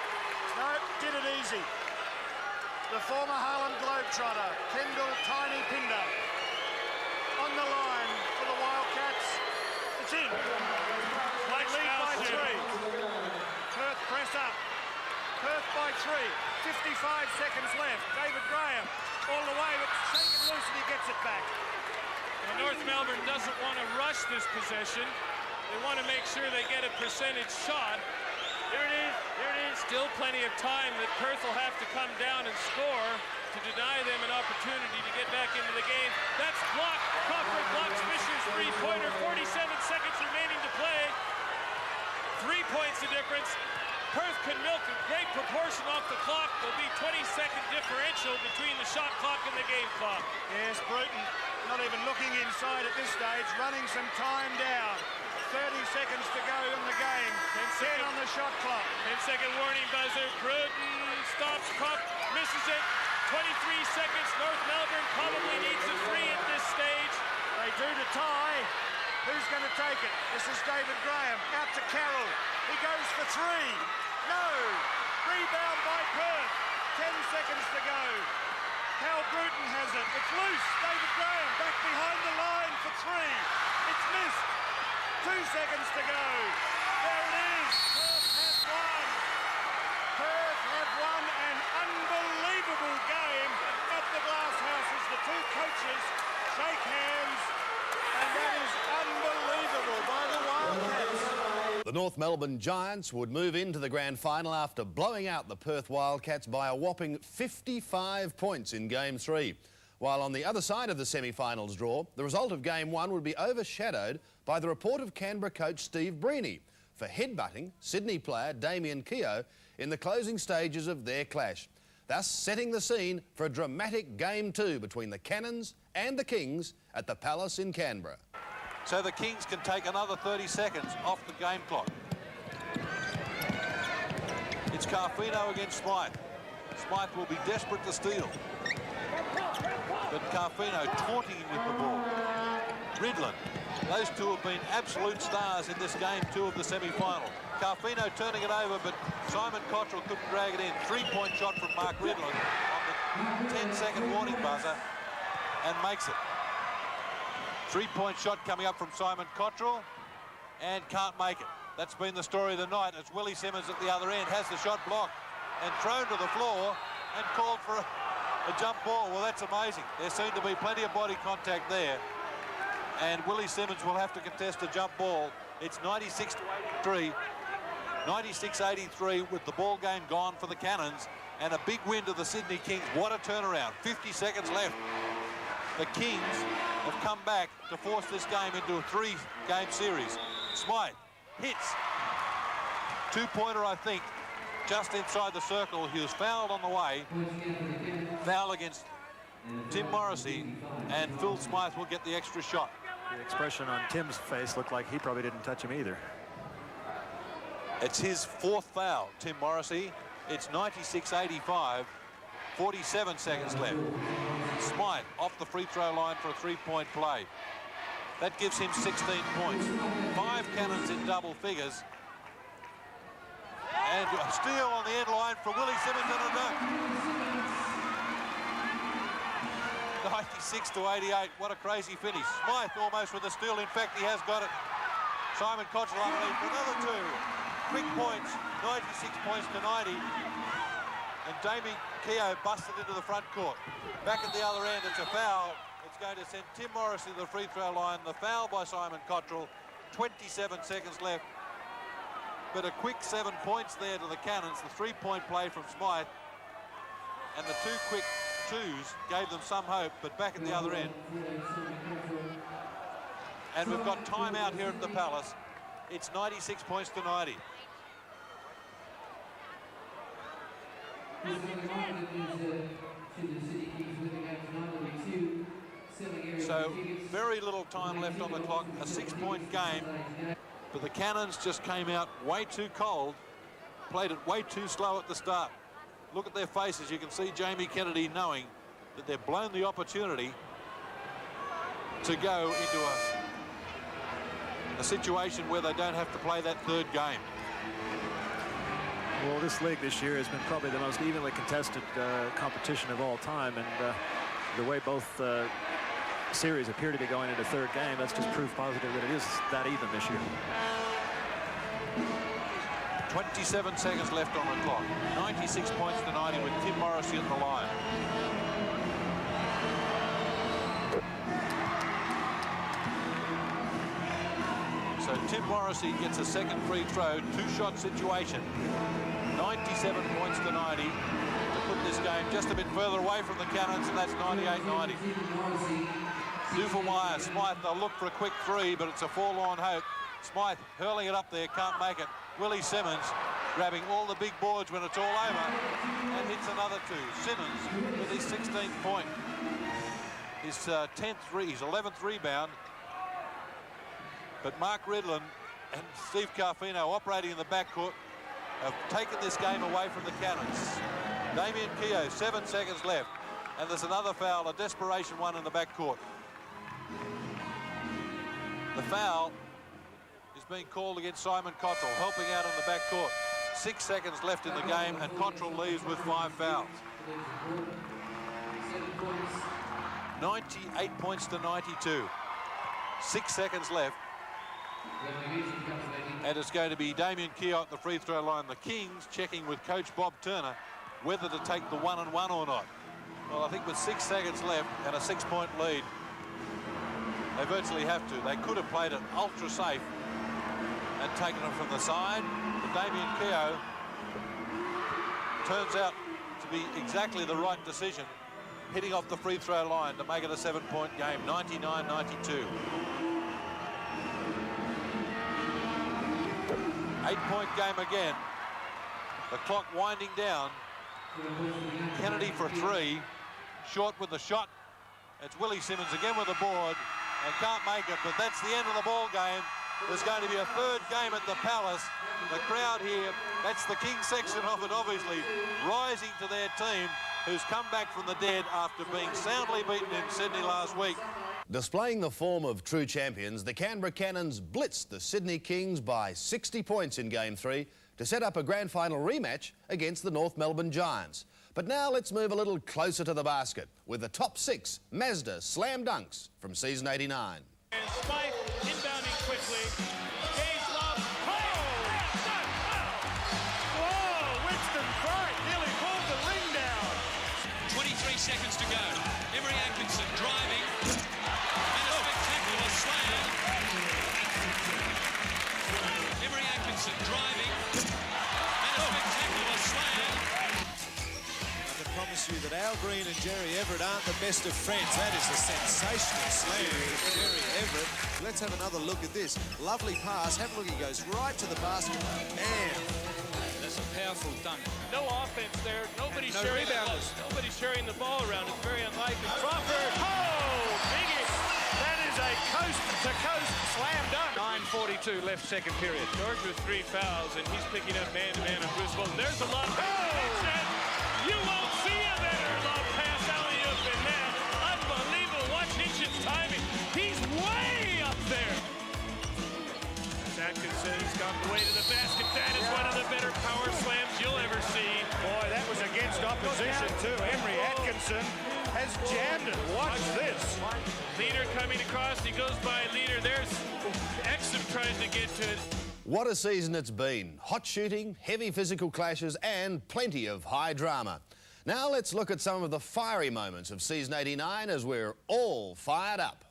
No, did it easy. The former Harlem Globetrotter, Kendall Tiny Pinder, on the line for the Wildcats. It's in. They lead by 3. Perth press up. Perth by 3. 55 seconds left. David Graham all the way, but shaking loose and he gets it back. Well, North Melbourne doesn't want to rush this possession. They want to make sure they get a percentage shot. Here it is. Here it is. Still plenty of time that Perth will have to come down and score to deny them an opportunity to get back into the game. That's blocked. Crawford blocks Fisher's three-pointer. 47 seconds remaining to play. 3 points the difference. Perth can milk a great proportion off the clock. There'll be 20-second differential between the shot clock and the game clock. Yes, Bruton not even looking inside at this stage, running some time down. 30 seconds to go in the game. 10 on the shot clock. 10-second warning buzzer. Bruton stops, misses it. 23 seconds. North Melbourne probably needs a 3 at this stage. They do to tie. Who's going to take it? This is David Graham. Out to Carroll. He goes for 3. No. Rebound by Perth. 10 seconds to go. Cal Bruton has it. It's loose. David Graham back behind the line for 3. It's missed. 2 seconds to go. There it is. Perth has won. Perth have won an unbelievable game at the Glass House as the 2 coaches shake hands. And that is unbelievable by the Wildcats. The North Melbourne Giants would move into the grand final after blowing out the Perth Wildcats by a whopping 55 points in Game 3. While on the other side of the semi-finals draw, the result of Game 1 would be overshadowed by the report of Canberra coach Steve Breeney for headbutting Sydney player Damien Keogh in the closing stages of their clash, thus setting the scene for a dramatic Game 2 between the Cannons and the Kings at the Palace in Canberra. So the Kings can take another 30 seconds off the game clock. It's Carfino against Smythe. Smythe will be desperate to steal. But Carfino taunting him with the ball. Ridlin. Those 2 have been absolute stars in this Game 2 of the semi-final. Carfino turning it over, but Simon Cottrell couldn't drag it in. 3-point shot from Mark Ridlin on the 10-second warning buzzer and makes it. 3-point shot coming up from Simon Cottrell and can't make it. That's been the story of the night as Willie Simmons at the other end has the shot blocked and thrown to the floor and called for a jump ball. Well, that's amazing. There seemed to be plenty of body contact there. And Willie Simmons will have to contest a jump ball. It's 96-83. 96-83 with the ball game gone for the Cannons and a big win to the Sydney Kings. What a turnaround. 50 seconds left. The Kings have come back to force this game into a 3-game series. Smythe hits. 2-pointer, I think, just inside the circle. He was fouled on the way. Foul against Tim Morrissey, and Phil Smythe will get the extra shot. The expression on Tim's face looked like he probably didn't touch him either. It's his 4th foul, Tim Morrissey. It's 96-85. 47 seconds left. Smythe off the free throw line for a 3-point play. That gives him 16 points. 5 Cannons in double figures. And a steal on the end line from Willie Simmons and a dunk. 96-88. What a crazy finish. Smythe almost with a steal. In fact, he has got it. Simon Cottrell underneath for another 2. Quick points. 96 points to 90. And Damien Keogh busted into the front court. Back at the other end, it's a foul. It's going to send Tim Morrissey to the free throw line. The foul by Simon Cottrell. 27 seconds left. but a quick 7 points there to the Cannons. The three-point play from Smythe and the two quick twos gave them some hope, but back at the other end. And we've got time out here at the Palace. It's 96 points to 90. So very little time left on the clock, a 6-point game. But the Cannons just came out way too cold, played it way too slow at the start. Look at their faces. You can see Jamie Kennedy knowing that they've blown the opportunity to go into a situation where they don't have to play that third game. Well, this league this year has been probably the most evenly contested competition of all time, and the way both series appear to be going into third game, that's just proof positive that it is that even this year. 27 seconds left on the clock. 96 points to 90 with Tim Morrissey at the line. So Tim Morrissey gets a second free throw, two-shot situation. 97 points to 90 to put this game just a bit further away from the Cannons, and that's 98-90. Duffelmeyer, Smythe, they'll look for a quick three, but it's a forlorn hope. Smythe hurling it up there, can't make it. Willie Simmons grabbing all the big boards when it's all over and hits another two. Simmons with his 16th point. His 11th rebound. But Mark Redlin and Steve Carfino operating in the backcourt have taken this game away from the Cannons. Damien Keogh, 7 seconds left. And there's another foul, a desperation one in the backcourt. The foul is being called against Simon Cottrell, helping out in the backcourt. 6 seconds left in the game, and Cottrell leaves with 5 fouls. 98 points to 92. 6 seconds left. And it's going to be Damien Keogh at the free throw line. The Kings checking with Coach Bob Turner whether to take the 1-and-1 or not. Well, I think with 6 seconds left and a 6-point lead, they virtually have to. They could have played it ultra safe and taken it from the side. But Damien Keogh turns out to be exactly the right decision, hitting off the free throw line to make it a 7-point game, 99-92. 8-point game again. The clock winding down. Kennedy for three. Short with the shot. It's Willie Simmons again with the board and can't make it, but that's the end of the ball game. There's going to be a third game at the Palace. The crowd here, that's the King section of it, obviously, rising to their team, who's come back from the dead after being soundly beaten in Sydney last week. Displaying the form of true champions, the Canberra Cannons blitzed the Sydney Kings by 60 points in Game 3 to set up a grand final rematch against the North Melbourne Giants. But now let's move a little closer to the basket with the top 6 Mazda slam dunks from season 89. And Spike inbounding quickly. Gage Love. Whoa, Winston Bright nearly pulled the ring down. 23 seconds to go. Emery Atkinson driving. And a spectacular slam. Emery Atkinson driving. And a spectacular slam. I can promise you that Al Green and Jerry Everett aren't the best of friends. That is a sensational slam from Jerry Everett. Let's have another look at this. Lovely pass. Have a look. He goes right to the basket. Man. That's a powerful dunk. No offense there. Nobody's No sharing rebounders. Nobody's sharing the ball around. It's very unlikely. Crawford. Oh, biggest. That is a coast-to-coast slam dunk. 9:42 left second period. George with 3 fouls, and he's picking up man-to-man on Bruce Bolton. There's a lot. You won't see a better lob pass alley-oop than that. Unbelievable. Watch Hitchens' timing. He's way up there. Atkinson's got the way to the basket. That is one of the better power slams you'll ever see. Boy, that was against opposition too. Emery Atkinson has jammed it. Watch this. Leader coming across. He goes by Leader. There's Exum tries to get to it. What a season it's been. Hot shooting, heavy physical clashes and plenty of high drama. Now let's look at some of the fiery moments of season 89 as we're all fired up.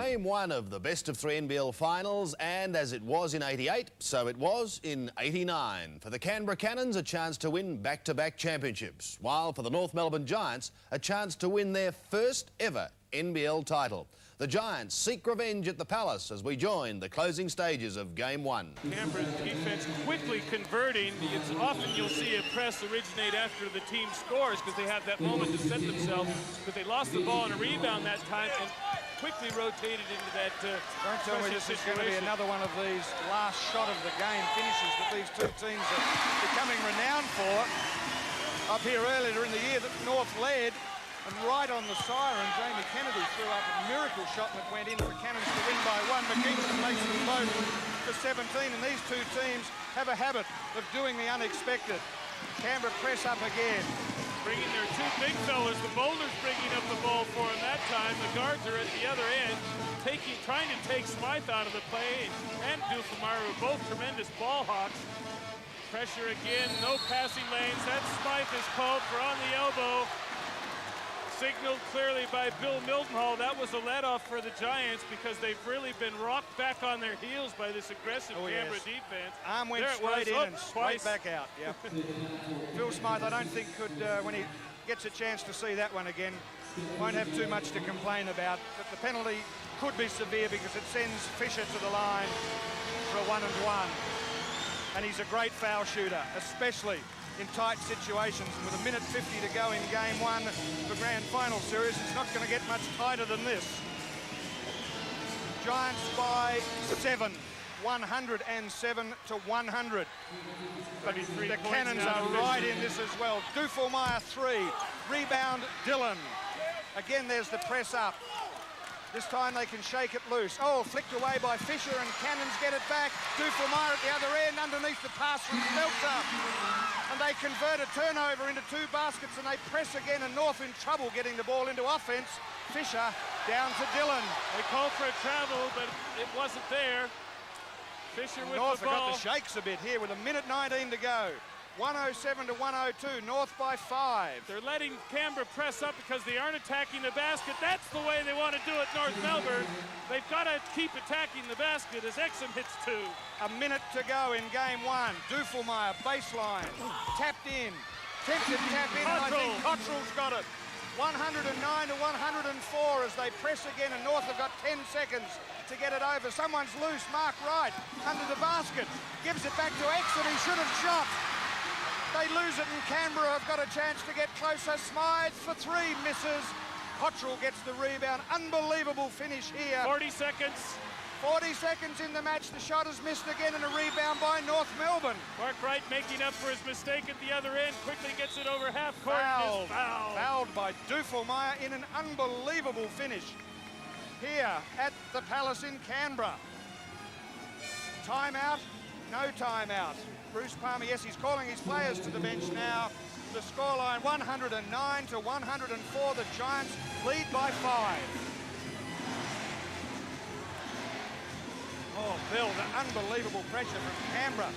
Game 1 of the best-of-3 NBL finals, and as it was in '88, so it was in '89. For the Canberra Cannons, a chance to win back-to-back championships, while for the North Melbourne Giants, a chance to win their first ever NBL title. The Giants seek revenge at the Palace as we join the closing stages of Game 1. Canberra's defense quickly converting. It's often you'll see a press originate after the team scores because they have that moment to set themselves, but they lost the ball on a rebound that time and quickly rotated into that Don't tell me this is going to be another one of these last shot of the game finishes that these two teams are becoming renowned for. Up here earlier in the year that North led, and right on the siren, Jamie Kennedy threw up a miracle shot that went in for Cannons to win by 1. McKingston makes them both for 17, and these two teams have a habit of doing the unexpected. Canberra press up again. Bringing their two big fellas, the bowlers bringing up the ball for him that time. The guards are at the other end, trying to take Smythe out of the play, and Dufemar, who are both tremendous ball hawks. Pressure again, no passing lanes. That Smythe is called for on the elbow. Signaled clearly by Bill Mildenhall. That was a let-off for the Giants because they've really been rocked back on their heels by this aggressive Canberra defense. Arm went straight in and straight back out. Yep. Phil Smythe, I don't think could, when he gets a chance to see that one again, won't have too much to complain about. But the penalty could be severe because it sends Fisher to the line for a 1-and-1. And he's a great foul shooter, especially in tight situations, and with 1:50 to go in Game 1 for Grand Final Series, it's not going to get much tighter than this. Giants by 7, 107 to 100. But the Cannons are right in this as well. Dufemar 3, rebound Dillon. Again, there's the press up. This time they can shake it loose. Oh, flicked away by Fisher, and Cannons get it back. Dufemar at the other end, underneath the pass from Smeltzer. And they convert a turnover into 2 baskets, and they press again, and North in trouble getting the ball into offense. Fisher down to Dillon. They called for a travel, but it wasn't there. Fisher with North the ball. got the shakes a bit here with 1:19 to go. 107 to 102, North by 5. They're letting Canberra press up because they aren't attacking the basket. That's the way they want to do it, North Melbourne. They've got to keep attacking the basket as Exum hits 2. A minute to go in Game 1. Dufemar, baseline, tapped in. Tempted tap in, and I think Cottrell's got it. 109 to 104 as they press again, and North have got 10 seconds to get it over. Someone's loose, Mark Wright, under the basket. Gives it back to Exum, he should have shot. They lose it, and Canberra have got a chance to get closer. Smythe for 3, misses. Cottrell gets the rebound. Unbelievable finish here. 40 seconds. 40 seconds in the match. The shot is missed again, and a rebound by North Melbourne. Mark Wright making up for his mistake at the other end. Quickly gets it over half court. Fouled by Dufemar in an unbelievable finish here at the Palace in Canberra. Timeout? No timeout. Bruce Palmer, yes, he's calling his players to the bench now. The scoreline 109 to 104. The Giants lead by 5. Oh, Bill, the unbelievable pressure from Canberra.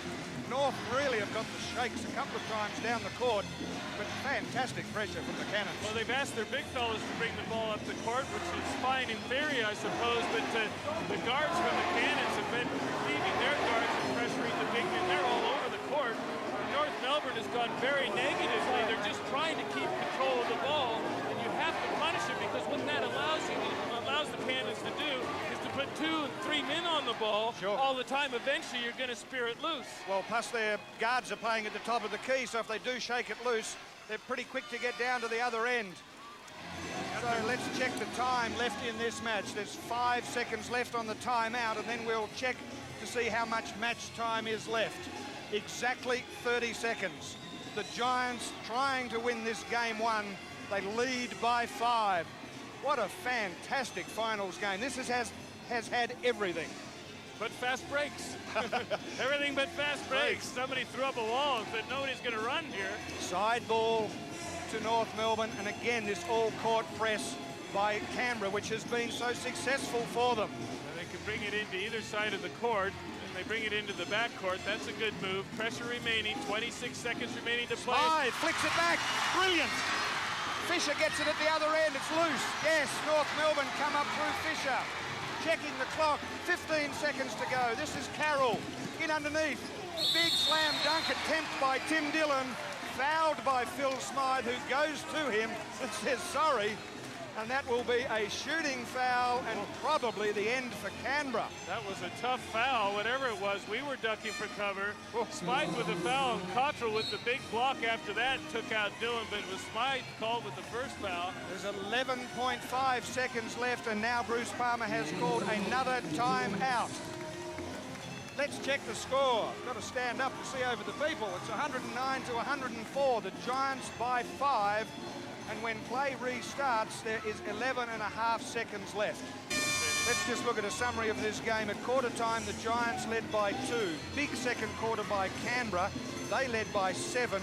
North really have got the shakes a couple of times down the court, but fantastic pressure from the Cannons. Well, they've asked their big fellas to bring the ball up the court, which is fine in theory, I suppose, but the guards from the Cannons have been leaving their guards and pressuring the big men. They're all over the court. North Melbourne has gone very negatively. They're just trying to keep control of the ball, and you have to punish them because what that allows the Cannons to do is to put 2 and 3 men on the ball all the time. Eventually, you're going to spear it loose. Well, plus their guards are playing at the top of the key, so if they do shake it loose, they're pretty quick to get down to the other end. So let's check the time left in this match. There's 5 seconds left on the timeout, and then we'll check to see how much match time is left. Exactly 30 seconds. The Giants trying to win this Game 1. They lead by 5. What a fantastic finals game. This has had everything. But fast breaks. Everything but fast breaks. Somebody threw up a wall and said nobody's going to run here. Side ball to North Melbourne, and again this all-court press by Canberra, which has been so successful for them. And they can bring it into either side of the court, and they bring it into the backcourt. That's a good move. Pressure remaining, 26 seconds remaining to play. Smythe flicks it back. Brilliant. Fisher gets it at the other end. It's loose. Yes, North Melbourne come up through Fisher. checking the clock. 15 seconds to go. This is Carroll in underneath. Big slam dunk attempt by Tim Dillon. Fouled by Phil Smythe, who goes to him and says sorry. And that will be a shooting foul and probably the end for Canberra. That was a tough foul, whatever it was. We were ducking for cover. Smythe with the foul, and Cottrell with the big block after that took out Dillon, but it was Smythe called with the first foul. There's 11.5 seconds left, and now Bruce Palmer has called another timeout. Let's check the score. Got to stand up to see over the people. It's 109 to 104. The Giants by 5. And when play restarts, there is 11.5 seconds left. Let's just look at a summary of this game. At quarter time, the Giants led by 2. Big second quarter by Canberra. They led by 7.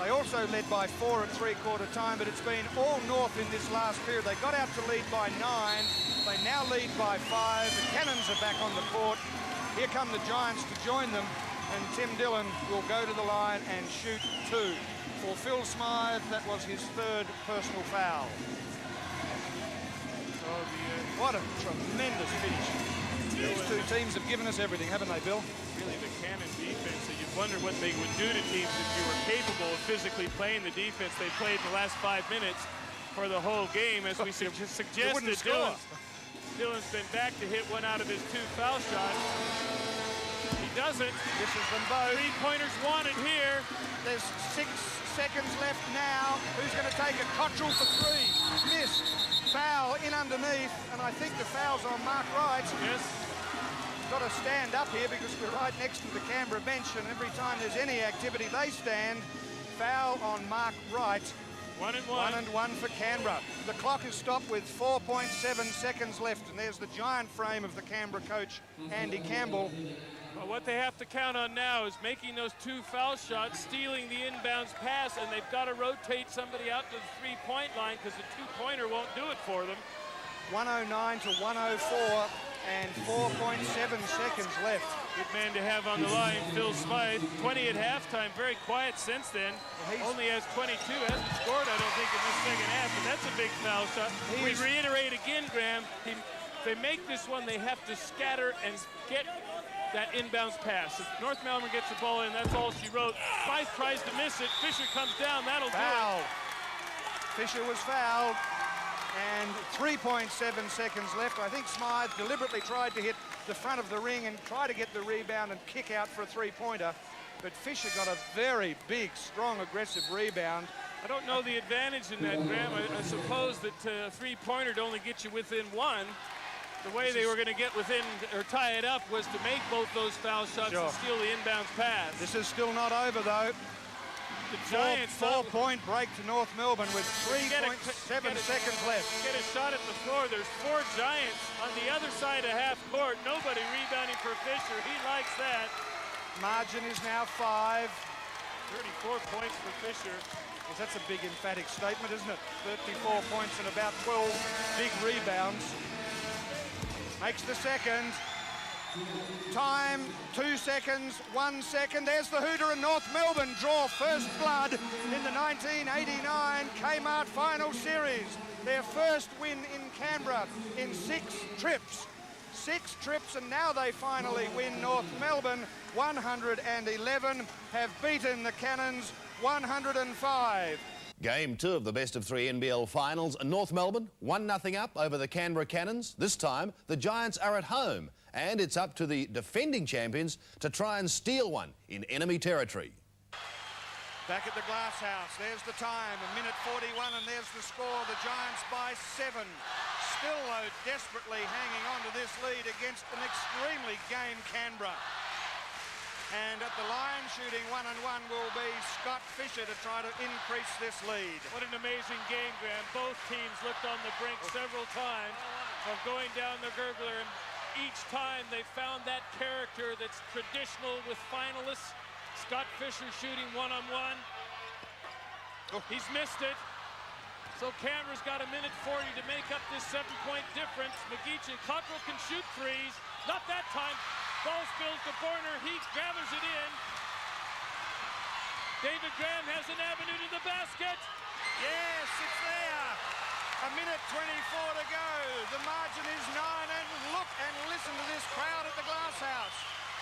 They also led by 4 at three-quarter time, but it's been all North in this last period. They got out to lead by 9. They now lead by 5. The Cannons are back on the court. Here come the Giants to join them, and Tim Dillon will go to the line and shoot 2. For Phil Smythe, that was his 3rd personal foul. What a tremendous finish. These two teams have given us everything, haven't they, Bill? Really, the Cannon defense, so you'd wonder what they would do to teams if you were capable of physically playing the defense they played the last 5 minutes for the whole game. As we suggested, Dillon's been back to hit one out of his 2 foul shots. He doesn't. This is them both. 3-pointers wanted here. There's 6 seconds left now. Who's going to take it? Cottrell for 3. Missed. Foul in underneath, and I think the foul's on Mark Wright. Yes. Got to stand up here because we're right next to the Canberra bench, and every time there's any activity, they stand. Foul on Mark Wright. 1 and 1. 1 and 1 for Canberra. The clock is stopped with 4.7 seconds left, and there's the giant frame of the Canberra coach, Andy Campbell. Well, what they have to count on now is making those 2 foul shots, stealing the inbounds pass, and they've got to rotate somebody out to the 3-point line because the 2-pointer won't do it for them. 109 to 104 and 4.7 seconds left. Good man to have on the line, Phil Smythe. 20 at halftime, very quiet since then. Well, only has 22, hasn't scored, I don't think, in this second half, but that's a big foul shot. We reiterate again, Graham, if they make this one, they have to scatter and get that inbounds pass. If North Melbourne gets the ball in, that's all she wrote. Smythe tries to miss it. Fisher comes down. That'll do it. Fisher was fouled. And 3.7 seconds left. I think Smythe deliberately tried to hit the front of the ring and try to get the rebound and kick out for a 3-pointer. But Fisher got a very big, strong, aggressive rebound. I don't know the advantage in that, Graham. I suppose that a 3-pointer to only get you within 1. The way they were going to get within or tie it up was to make both those foul shots and steal the inbounds pass. This is still not over, though. The Giants, 4-point break to North Melbourne with 3.7 seconds left. Get a shot at the floor. There's 4 Giants on the other side of half court. Nobody rebounding for Fisher. He likes that. Margin is now 5. 34 points for Fisher. Well, that's a big emphatic statement, isn't it? 34 points and about 12 big rebounds. Makes the second. Time, 2 seconds, 1 second. There's the Hooter, and North Melbourne draw first blood in the 1989 Kmart Final Series. Their first win in Canberra in 6 trips. 6 trips, and now they finally win. North Melbourne 111 have beaten the Cannons 105. Game 2 of the best-of-3 NBL finals. North Melbourne 1-0 up over the Canberra Cannons. This time, the Giants are at home, and it's up to the defending champions to try and steal one in enemy territory. Back at the Glass House, there's the time, 1:41, and there's the score. The Giants by 7. Still, though, desperately hanging on to this lead against an extremely game Canberra. And at the line, shooting 1-and-1 will be Scott Fisher to try to increase this lead. What an amazing game, Graham. Both teams looked on the brink several times of going down the gurgler, and each time they found that character that's traditional with finalists. Scott Fisher shooting 1-on-1. He's missed it. So Canberra's got 1:40 to make up this 7-point difference. McGeechan, Cottrell can shoot threes. Not that time. Ball spills to Borner. He gathers it in. David Graham has an avenue to the basket. Yes, it's there. A A minute 24 to go. The margin is 9, and look and listen to this crowd at the Glass House.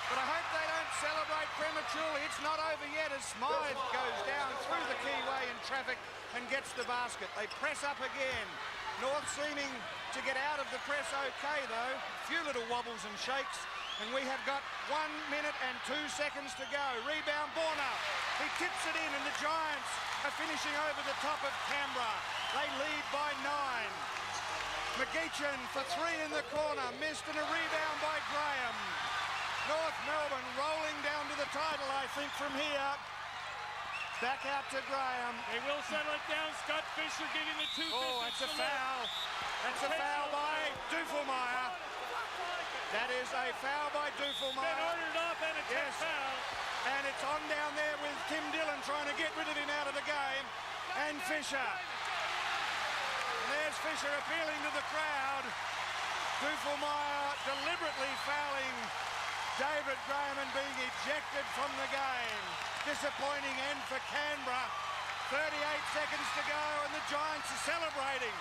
But I hope they don't celebrate prematurely. It's not over yet as Smythe goes down through the keyway in traffic and gets the basket. They press up again. North seeming to get out of the press okay, though. A few little wobbles and shakes. And we have got 1 minute and 2 seconds to go. Rebound, Borna. He tips it in, and the Giants are finishing over the top of Canberra. They lead by 9. McGeechan for 3 in the corner. Missed, and a rebound by Graham. North Melbourne rolling down to the title, I think, from here. Back out to Graham. They will settle it down. Scott Fisher giving the 2 Oh, that's a foul. That's a foul by Dufelmeyer. That is a foul by Dufelmeyer. Been ordered off, and it's a foul. And it's on down there with Tim Dillon trying to get rid of him out of the game. And Fisher. And there's Fisher appealing to the crowd. Dufelmeyer deliberately fouling David Graham and being ejected from the game. Disappointing end for Canberra. 38 seconds to go, and the Giants are celebrating.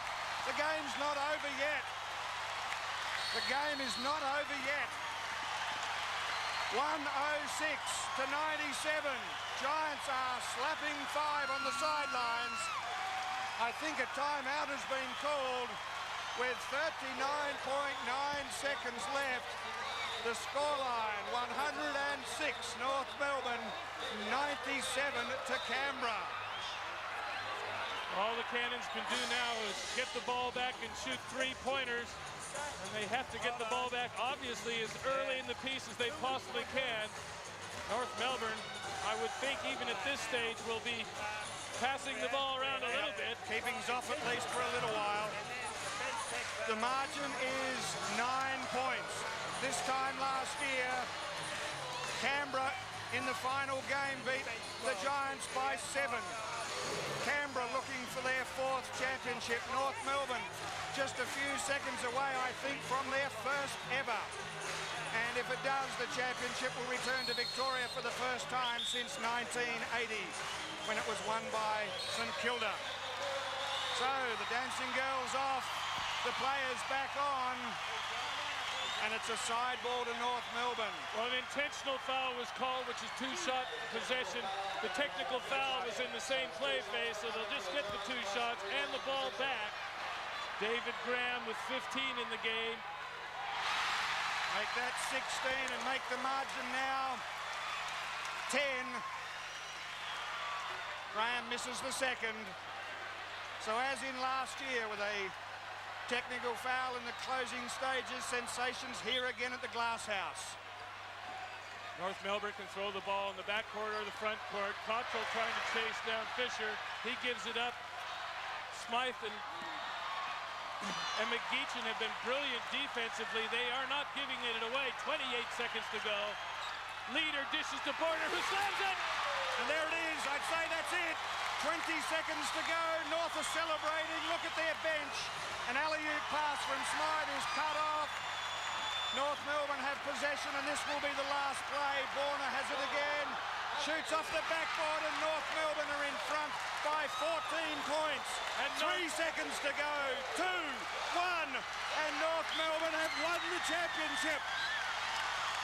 The game's not over yet. The game is not over yet. 106 to 97. Giants are slapping 5 on the sidelines. I think a timeout has been called with 39.9 seconds left. The scoreline, 106 North Melbourne, 97 to Canberra. All the Cannons can do now is get the ball back and shoot 3-pointers. And they have to get the ball back, obviously, as early in the piece as they possibly can. North Melbourne, I would think, even at this stage, will be passing the ball around a little bit. Keeping's off at least for a little while. The margin is 9 points. This time last year, Canberra in the final game beat the Giants by 7. Canberra looking for their 4th championship. North Melbourne just a few seconds away, I think, from their first ever. And if it does, the championship will return to Victoria for the first time since 1980, when it was won by St Kilda. So the dancing girls off, the players back on, and it's a side ball to North Melbourne. Well, an intentional foul was called, which is 2-shot possession. The technical foul was in the same play phase, so they'll just get the 2 shots and the ball back. David Graham with 15 in the game. Make that 16 and make the margin now 10. Graham misses the second. So as in last year with a technical foul in the closing stages, sensations here again at the Glass House. North Melbourne can throw the ball in the back court or the front court. Cottrell trying to chase down Fisher. He gives it up. Smythe and McGeechan have been brilliant defensively. They are not giving it away. 28 seconds to go. Leader dishes to Border, who slams it! And there it is. I'd say that's it. 20 seconds to go. North are celebrating. Look at their bench. An alley-oop pass from Smythe is cut off. North Melbourne have possession, and this will be the last play. Borna has it again. Shoots off the backboard, and North Melbourne are in front by 14 points. And 3 seconds to go. 2, 1, and North Melbourne have won the championship.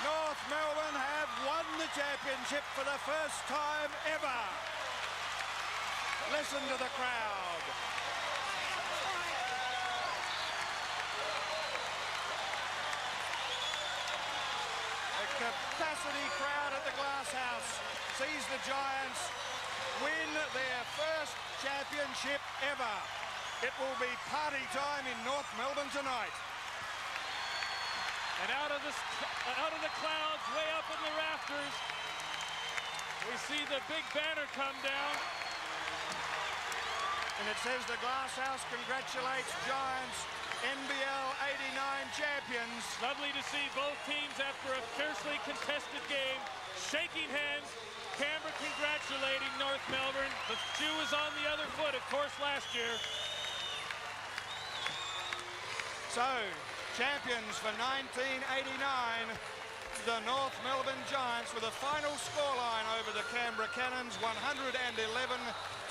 North Melbourne have won the championship for the first time ever. Listen to the crowd. A capacity crowd at the Glass House sees the Giants win their first championship ever. It will be party time in North Melbourne tonight. And out of the clouds, way up in the rafters, we see the big banner come down. And it says the Glass House congratulates Giants, NBL 89 champions. Lovely to see both teams after a fiercely contested game, shaking hands. Canberra congratulating North Melbourne. The shoe is on the other foot, of course, last year. So, champions for 1989, the North Melbourne Giants with a final scoreline over the Canberra Cannons, 111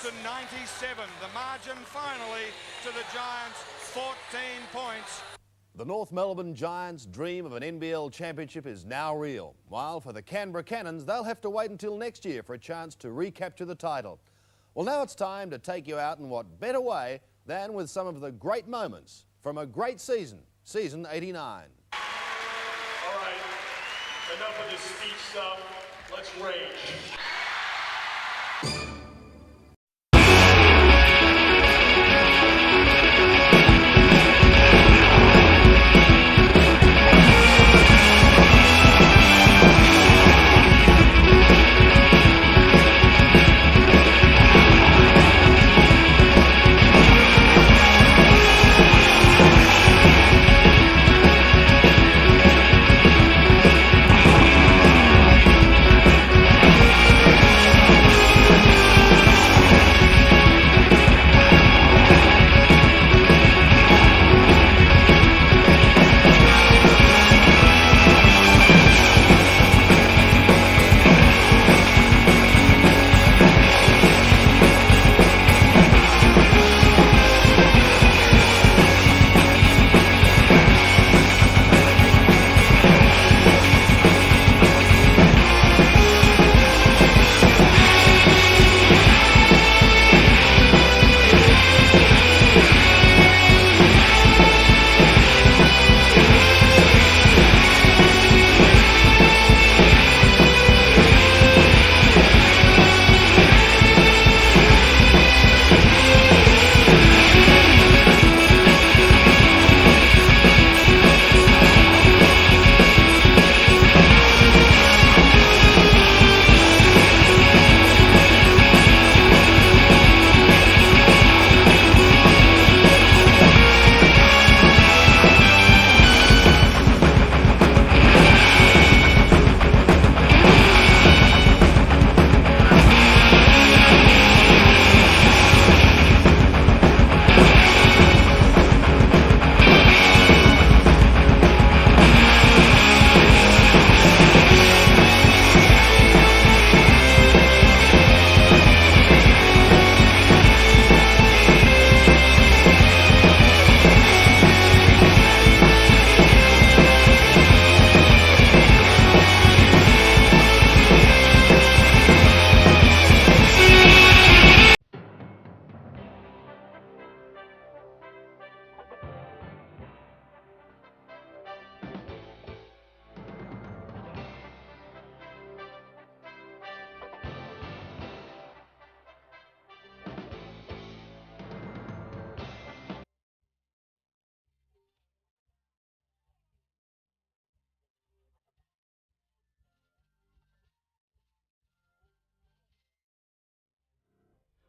to 97. The margin finally to the Giants, 14 points. The North Melbourne Giants' dream of an NBL championship is now real, while for the Canberra Cannons, they'll have to wait until next year for a chance to recapture the title. Well, now it's time to take you out in what better way than with some of the great moments from a great season, season 89. All right, enough of this speech stuff. Let's rage.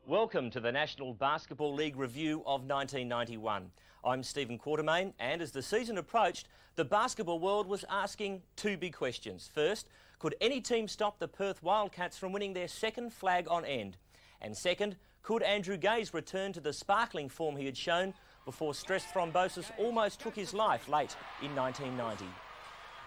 Welcome to the National Basketball League review of 1991. I'm Stephen Quartermain, and as the season approached, the basketball world was asking two big questions. First, could any team stop the Perth Wildcats from winning their second flag on end? And second, could Andrew Gaze return to the sparkling form he had shown before stress thrombosis almost took his life late in 1990?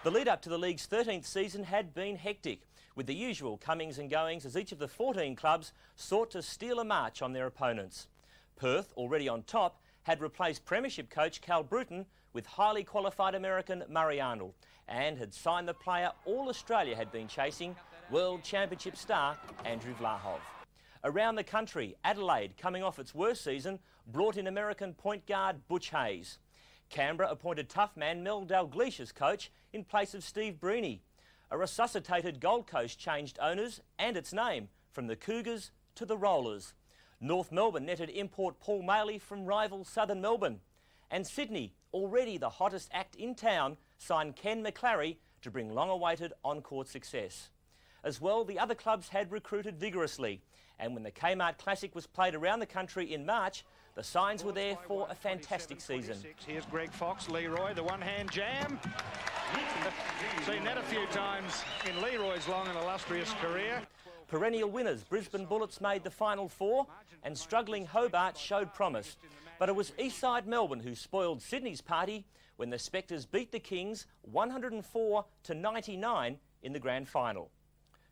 The lead up to the league's 13th season had been hectic, with the usual comings and goings as each of the 14 clubs sought to steal a march on their opponents. Perth, already on top, had replaced Premiership coach Cal Bruton with highly qualified American Murray Arnold, and had signed the player all Australia had been chasing, World Championship star Andrew Vlahov. Around the country, Adelaide, coming off its worst season, brought in American point guard Butch Hayes. Canberra appointed tough man Mel Dalglish as coach in place of Steve Breeney. A resuscitated Gold Coast changed owners and its name from the Cougars to the Rollers. North Melbourne netted import Paul Maley from rival Southern Melbourne. And Sydney, already the hottest act in town, signed Ken McClary to bring long-awaited on-court success. As well, the other clubs had recruited vigorously, and when the Kmart Classic was played around the country in March, the signs were there for a fantastic season. Here's Greg Fox, Leroy, the one-hand jam. Seen that a few times in Leroy's long and illustrious career. Perennial winners Brisbane Bullets made the Final Four, and struggling Hobart showed promise. But it was Eastside Melbourne who spoiled Sydney's party when the Specters beat the Kings 104-99 in the grand final.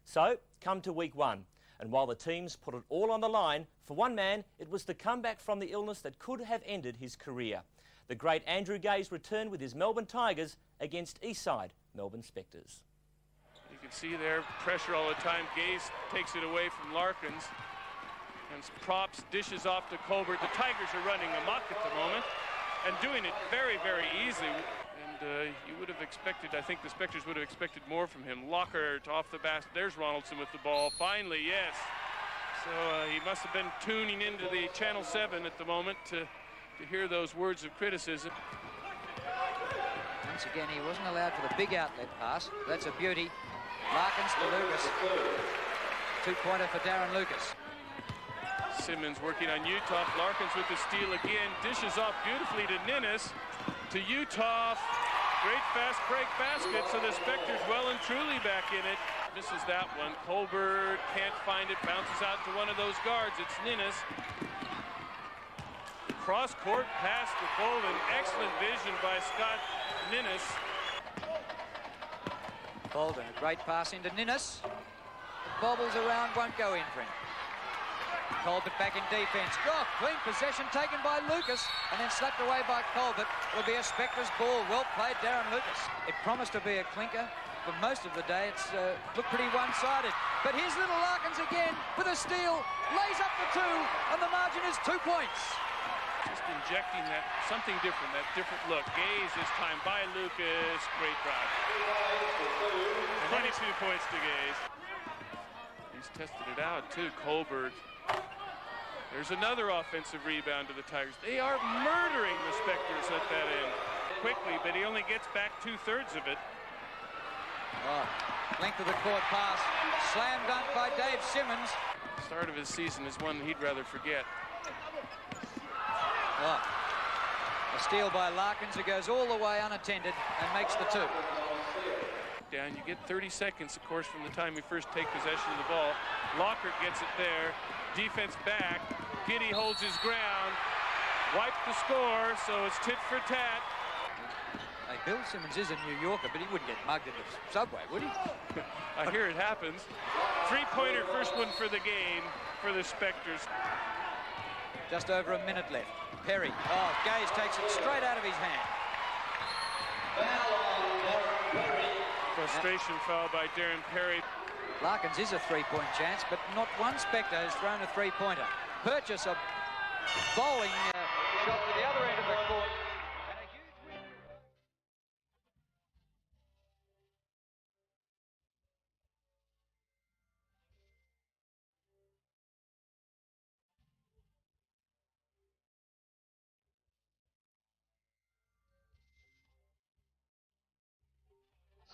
So, come to week one. And while the teams put it all on the line, for one man, it was the comeback from the illness that could have ended his career. The great Andrew Gaze returned with his Melbourne Tigers against Eastside Melbourne Specters. You can see there, pressure all the time. Gaze takes it away from Larkins. And props, dishes off to Colbert. The Tigers are running amok at the moment and doing it very, very easily. And you would have expected, I think the Specters would have expected more from him. Lockhart off the basket. There's Ronaldson with the ball. Finally, yes. So he must have been tuning into the Channel 7 at the moment to hear those words of criticism. Once again, he wasn't allowed for the big outlet pass. That's a beauty. Larkins to Lucas. Two-pointer for Darren Lucas. Simmons working on Utah. Larkins with the steal again. Dishes off beautifully to Ninnis. To Utah. Great fast break basket. So the Specters well and truly back in it. Misses that one. Colbert can't find it. Bounces out to one of those guards. It's Ninnis. Cross-court pass to Bolden. Excellent vision by Scott Ninnis. Bolden, a great pass into Ninnis. Bobbles around, won't go in for him. Colbert back in defence. Oh, clean possession taken by Lucas and then slapped away by Colbert. Will be a Specters ball. Well played, Darren Lucas. It promised to be a clinker. For most of the day, it's looked pretty one-sided. But here's little Larkins again with a steal. Lays up the two, and the margin is 2 points. Just injecting that something different, that different look. Gaze this time by Lucas. Great drive. 22 points to Gaze. He's tested it out too. Colbert. There's another offensive rebound to the Tigers. They are murdering the Specters at that end. Quickly, but he only gets back 2/3 of it. Oh, length of the court pass. Slam dunk by Dave Simmons. Start of his season is one he'd rather forget. Oh, a steal by Larkins who goes all the way unattended and makes the two. Down, you get 30 seconds, of course, from the time we first take possession of the ball. Lockhart gets it there. Defense back. Giddy holds his ground. Wiped the score, so it's tit for tat. Hey, Bill Simmons is a New Yorker, but he wouldn't get mugged in the subway, would he? I hear it happens. Three-pointer, first one for the game for the Specters. Just over a minute left. Perry. Oh, Gaze takes it straight out of his hand. Frustration foul by Darren Perry. Larkins is a three-point chance, but not one Spectre has thrown a three-pointer. Purchase a bowling shot to the other end of the court. And a huge win.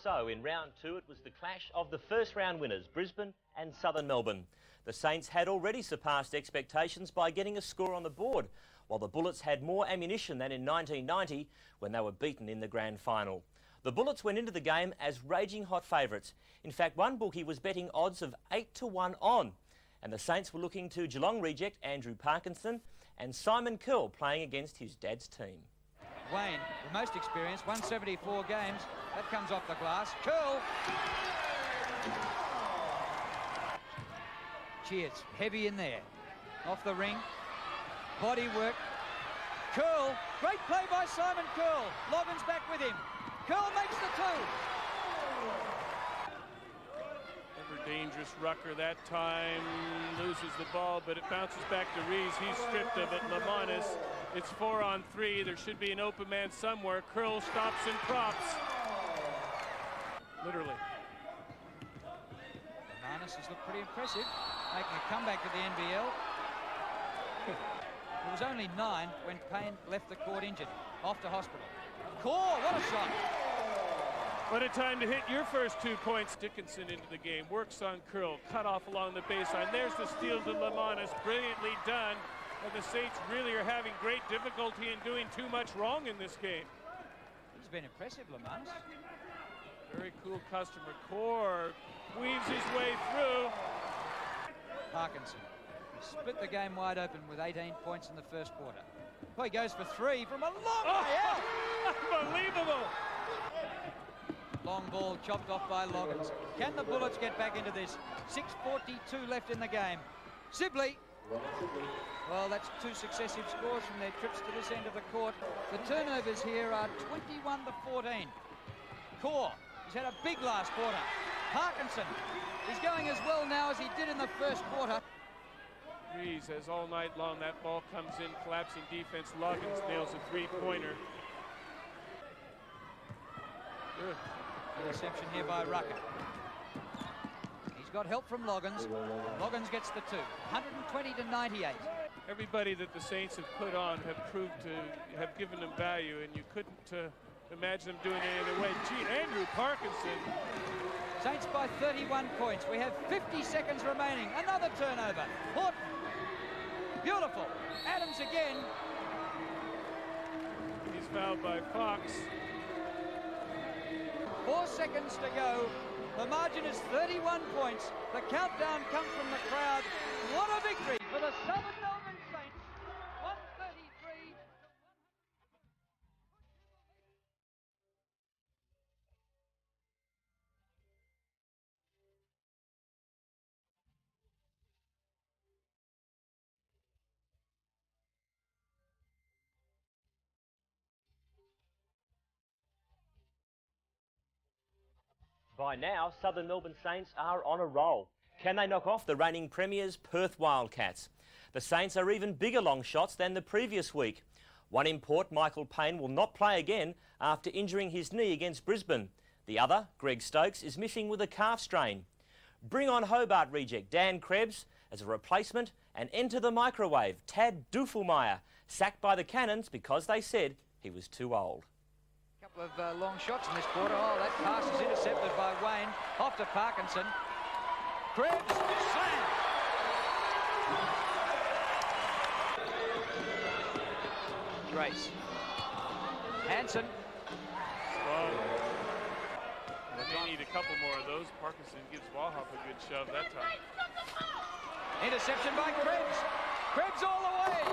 So, in round two, it was the clash of the first round winners, Brisbane and Southern Melbourne. The Saints had already surpassed expectations by getting a score on the board, while the Bullets had more ammunition than in 1990 when they were beaten in the grand final. The Bullets went into the game as raging hot favourites. In fact, one bookie was betting odds of 8-1 on, and the Saints were looking to Geelong reject Andrew Parkinson and Simon Curl playing against his dad's team. Wayne, the most experienced, 174 games. That comes off the glass. Curl. Cheers. Heavy in there. Off the ring. Body work. Curl. Great play by Simon Curl. Loggins back with him. Curl makes the two. Ever dangerous Rucker that time. Loses the ball, but it bounces back to Rees. He's stripped of it. Lamanis. It's 4-on-3. There should be an open man somewhere. Curl stops and props. Literally. Lamanis has looked pretty impressive, making a comeback to the NBL. It was only 9 when Payne left the court injured. Off to hospital. Core, what a shot. What a time to hit your first 2 points. Dickinson into the game. Works on Curl. Cut off along the baseline. There's the steal to Lamanis. Brilliantly done. And the Saints really are having great difficulty in doing too much wrong in this game. He's been impressive, Lamanis. Very cool customer. Core weaves his way through. Parkinson split the game wide open with 18 points in the first quarter. Oh, he goes for 3 from a long way out. Unbelievable. Long ball chopped off by Loggins. Can the Bullets get back into this? 6:42 left in the game. Sibley. Well, that's 2 successive scores from their trips to this end of the court. The turnovers here are 21-14. Core, he's had a big last quarter. Parkinson, he's going as well now as he did in the first quarter. Rees, as all night long, that ball comes in, collapsing defense. Loggins nails a three-pointer. Good. Interception here by Rucker. He's got help from Loggins. Loggins gets the 2. 120-98. Everybody that the Saints have put on have proved to have given them value, and you couldn't imagine them doing any other way. Gee, Andrew Parkinson. Saints by 31 points. We have 50 seconds remaining. Another turnover. Horton. Beautiful. Adams again. He's fouled by Fox. 4 seconds to go. The margin is 31 points. The countdown comes from the crowd. What a victory for the Southern Melbourne Saints. 133. By now, Southern Melbourne Saints are on a roll. Can they knock off the reigning premiers, Perth Wildcats? The Saints are even bigger long shots than the previous week. One import, Michael Payne, will not play again after injuring his knee against Brisbane. The other, Greg Stokes, is missing with a calf strain. Bring on Hobart reject Dan Krebs as a replacement, and enter the microwave, Tad Duffelmeyer, sacked by the Cannons because they said he was too old. Couple of long shots in this quarter. Oh, that pass is intercepted by Wayne. Off to Parkinson. Krebs, slam! Grace. Hanson. They need a couple more of those. Parkinson gives Wallhop a good shove that time. Interception by Krebs. Krebs all the way.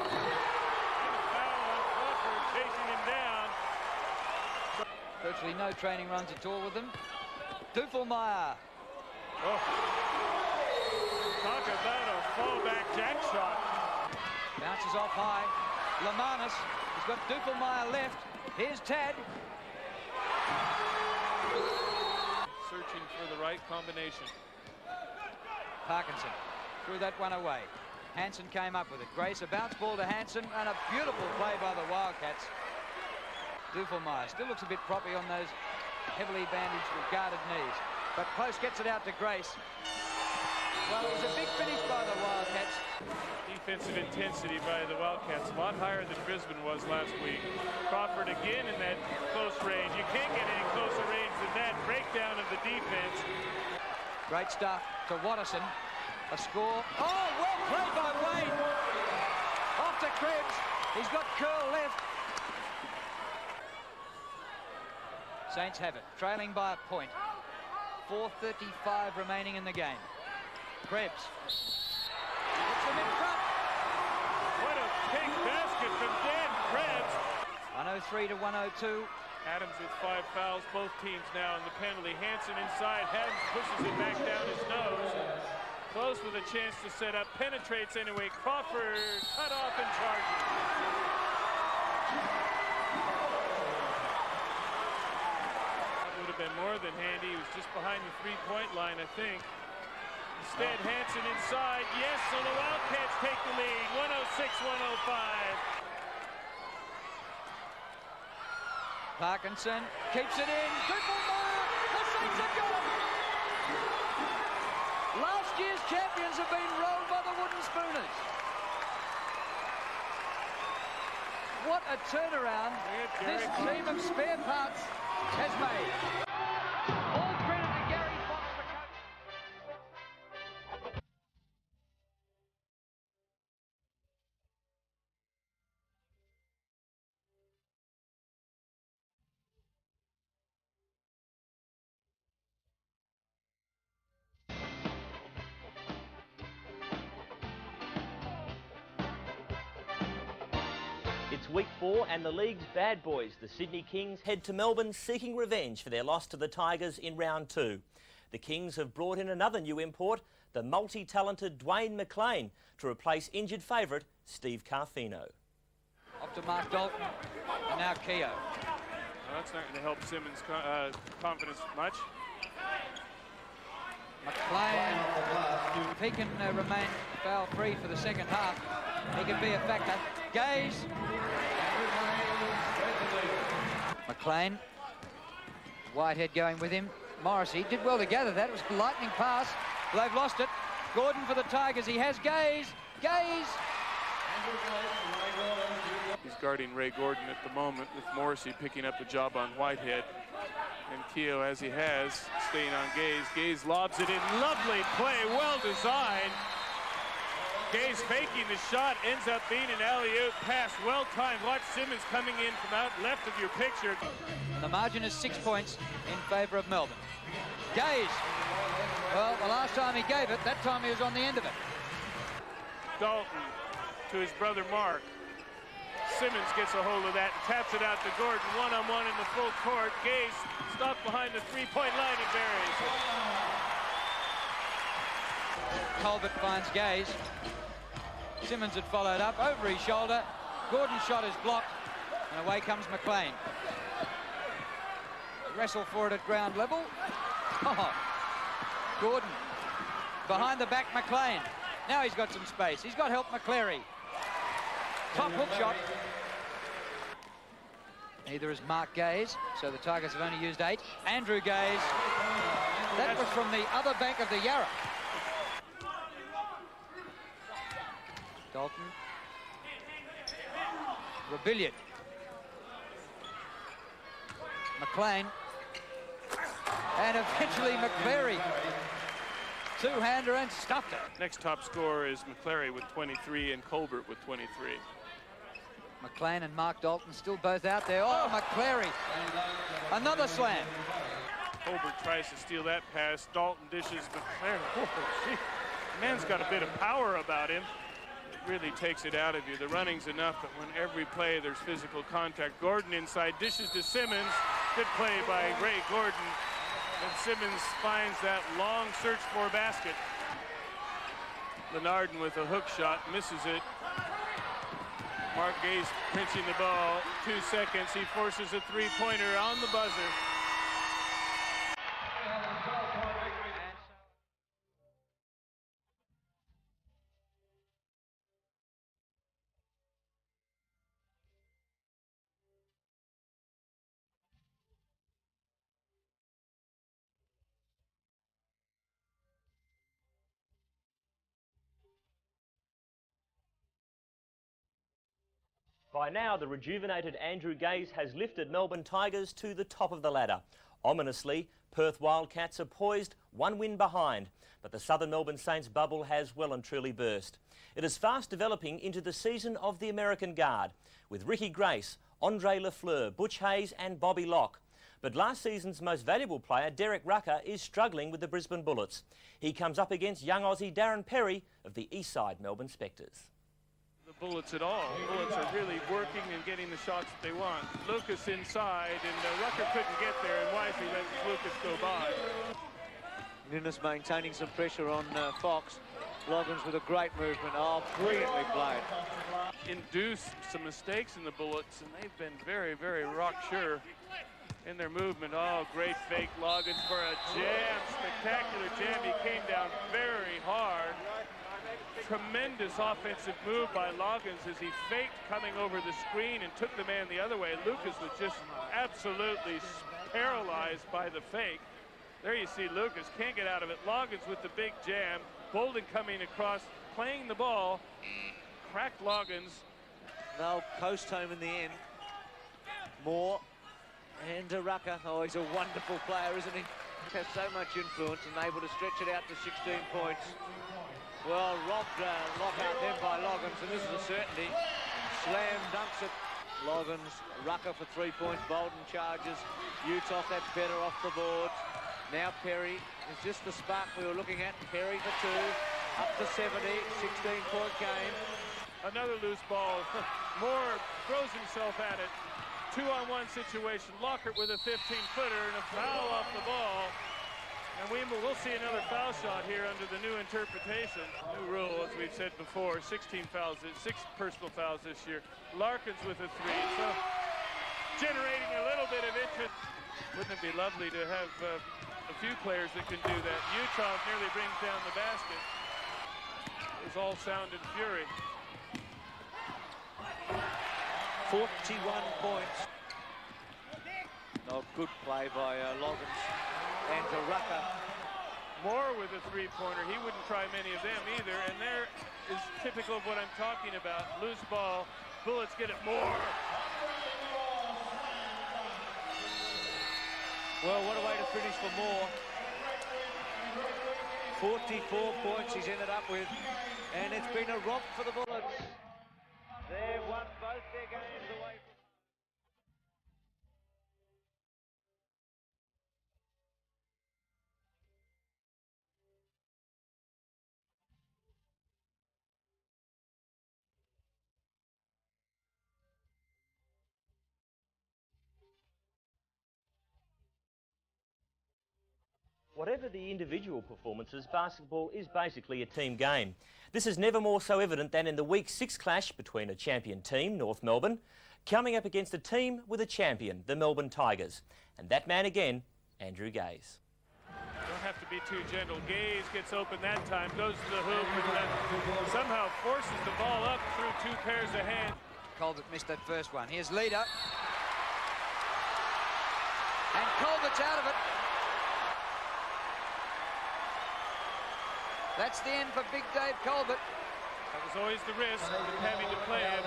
Foul on Crawford, chasing him down. Virtually no training runs at all with them. Duffelmeyer. Oh. Talk about a fallback jack shot. Bounces off high. Lamanis. He's got Duffelmeyer left. Here's Tad. Searching for the right combination. Parkinson threw that one away. Hanson came up with it. Grace, a bounce ball to Hanson, and a beautiful play by the Wildcats. Duffelmeyer still looks a bit proppy on those heavily bandaged or guarded knees. But Close gets it out to Grace. Well, it was a big finish by the Wildcats. Defensive intensity by the Wildcats, a lot higher than Brisbane was last week. Crawford again in that close range. You can't get any closer range than that. Breakdown of the defense. Great stuff to Watterson. A score. Oh, well played by Wayne. Off to Krebs. He's got curl left. Saints have it, trailing by a point. 4:35 remaining in the game. Krebs. Puts them in front. What a big basket from Dan Krebs. 103 to 102. Adams with 5 fouls, both teams now in the penalty. Hanson inside, Adams pushes it back down his nose. Close with a chance to set up, penetrates anyway. Crawford cut off and charges. That would have been more than handy. He was just behind the three-point line, I think. Instead, Hanson inside. Yes, so the Wildcats take the lead. 106-105. Parkinson keeps it in. Duffelmeyer. The Saints have got it. Last year's champions have been rolled by the Wooden Spooners. What a turnaround this team of spare parts has made. All credit to Gary Fox, the coach. It's It's week 4 and the league's bad boys, the Sydney Kings, head to Melbourne seeking revenge for their loss to the Tigers in round 2. The Kings have brought in another new import, the multi-talented Dwayne McLean, to replace injured favourite Steve Carfino. Off to Mark Dalton, and now Keogh. Well, that's not going to help Simmons' confidence much. McLean, if he can remain foul-free for the second half, he can be a factor. Gaze. McLean. Whitehead going with him. Morrissey did well to gather that. It was a lightning pass. They've lost it. Gordon for the Tigers. He has Gaze. Gaze. He's guarding Ray Gordon at the moment, with Morrissey picking up the job on Whitehead. And Keogh, as he has, staying on Gaze. Gaze lobs it in. Lovely play, well designed. Gaze faking the shot, ends up being an alley-oop pass, well timed. Watch Simmons coming in from out left of your picture. And the margin is 6 points in favour of Melbourne. Gaze. Well, the last time he gave it, that time he was on the end of it. Dalton to his brother Mark. Simmons gets a hold of that and taps it out to Gordon. One-on-one in the full court. Gaze stopped behind the three-point line and buries it. Colbert finds Gaze. Simmons had followed up over his shoulder. Gordon's shot is blocked, and away comes McLean. Wrestle for it at ground level. Oh, Gordon behind the back, McLean. Now he's got some space. He's got help McCleary. Top hook shot. Neither is Mark Gaze, so the Tigers have only used 8. Andrew Gaze. That was from the other bank of the Yarra. Dalton. Rebellion. McLean. And eventually McCleary. Two-hander and stuffed it. Next top scorer is McCleary with 23 and Colbert with 23. McLean and Mark Dalton still both out there. Oh, McCleary. Another slam. Colbert tries to steal that pass. Dalton dishes McCleary. Oh, gee. Man's got a bit of power about him. It really takes it out of you. The running's enough, but when every play there's physical contact. Gordon inside, dishes to Simmons. Good play by Ray Gordon. And Simmons finds that long search for basket. Lenardon with a hook shot, misses it. Mark Gaze pinching the ball. 2 seconds, he forces a three-pointer on the buzzer. By now, the rejuvenated Andrew Gaze has lifted Melbourne Tigers to the top of the ladder. Ominously, Perth Wildcats are poised, 1 win behind, but the Southern Melbourne Saints bubble has well and truly burst. It is fast developing into the season of the American Guard, with Ricky Grace, Andre Lafleur, Butch Hayes and Bobby Locke. But last season's most valuable player, Derek Rucker, is struggling with the Brisbane Bullets. He comes up against young Aussie Darren Perry of the Eastside Melbourne Specters. The Bullets at all. The Bullets are really working and getting the shots that they want. Lucas inside, and Rucker couldn't get there, and wisely let Lucas go by. Ninnis maintaining some pressure on Fox. Loggins with a great movement. Oh, brilliantly played. Induced some mistakes in the Bullets, and they've been very, very rock-sure in their movement. Oh, great fake. Loggins for a jam, spectacular jam. He came down very hard. Tremendous offensive move by Loggins as he faked coming over the screen and took the man the other way. Lucas was just absolutely paralyzed by the fake. There you see Lucas, can't get out of it. Loggins with the big jam. Bolden coming across, playing the ball. Cracked Loggins. They'll post home in the end. Moore and Rucker. Oh, he's a wonderful player, isn't he? Has so much influence and able to stretch it out to 16 points. Well, robbed lockout then by Loggins, and this is a certainty. Slam dunks it. Loggins, Rucker for 3 points. Bolden charges. Utah, that's better off the boards. Now Perry is just the spark we were looking at. Perry for 2, up to 70, 16-point game. Another loose ball. Moore throws himself at it. 2-on-1 situation. Lockhart with a 15-footer and a foul off the ball. And we'll see another foul shot here under the new interpretation. New rule, as we've said before, 16 fouls, 6 personal fouls this year. Larkins with a 3. So generating a little bit of interest. Wouldn't it be lovely to have a few players that can do that? Utah nearly brings down the basket. It was all sound and fury. 41 points. Oh, good play by Loggins and Rucker. Moore with a three-pointer. He wouldn't try many of them either. And there is typical of what I'm talking about. Loose ball. Bullets get it. Moore. Well, what a way to finish for Moore. 44 points he's ended up with. And it's been a romp for the Bullets. They've won both their games away from... Whatever the individual performances, basketball is basically a team game. This is never more so evident than in the Week 6 clash between a champion team, North Melbourne, coming up against a team with a champion, the Melbourne Tigers. And that man again, Andrew Gaze. Don't have to be too gentle. Gaze gets open that time, goes to the hoop, and then somehow forces the ball up through 2 pairs of hands. Colbert missed that first one. Here's Leader. And Colbert's out of it. That's the end for Big Dave Colbert. That was always the risk of having to play it.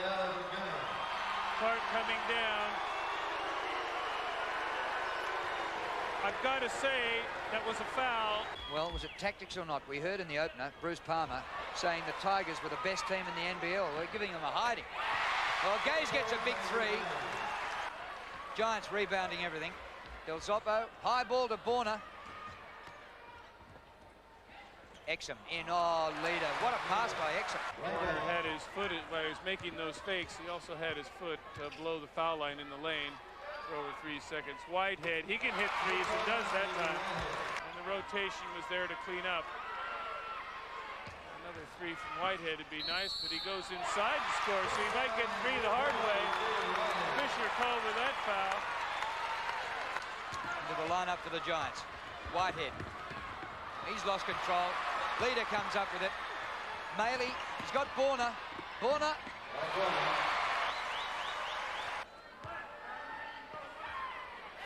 Clark coming down. I've got to say, that was a foul. Well, was it tactics or not? We heard in the opener, Bruce Palmer saying the Tigers were the best team in the NBL. We're giving them a hiding. Well, Gaze gets a big 3. Giants rebounding everything. Del Zoppo, high ball to Borna. Exum in, oh, Leader. What a pass by Exum. He had his foot, while he was making those fakes, he also had his foot below the foul line in the lane for over 3 seconds. Whitehead, he can hit threes and does that time. And the rotation was there to clean up. Another 3 from Whitehead would be nice, but he goes inside to score, so he might get 3 the hard way. Fisher called with that foul. Into the lineup for the Giants. Whitehead. He's lost control. Leader comes up with it. Maley, he's got Borna. Borna.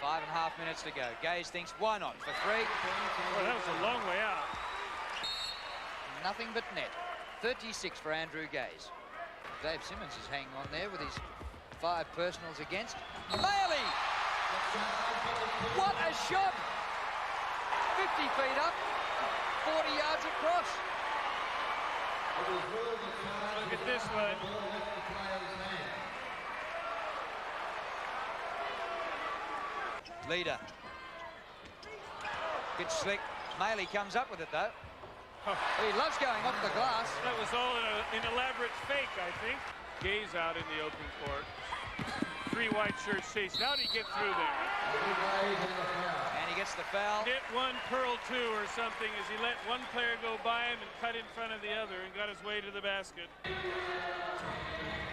5.5 minutes to go. Gaze thinks, why not, for 3. Well, that was a long way out. Nothing but net. 36 for Andrew Gaze. Dave Simmons is hanging on there with his 5 personals against. Maley! What a shot! 50 feet up. 40 yards across. Look at this one. Leader. Good slick. Maley comes up with it though. He loves going off the glass. That was all an elaborate fake, I think. Gaze out in the open court. 3 white shirts chasing. How did he get through there? And he gets the foul. Hit 1, pearl 2 or something as he let one player go by him and cut in front of the other and got his way to the basket.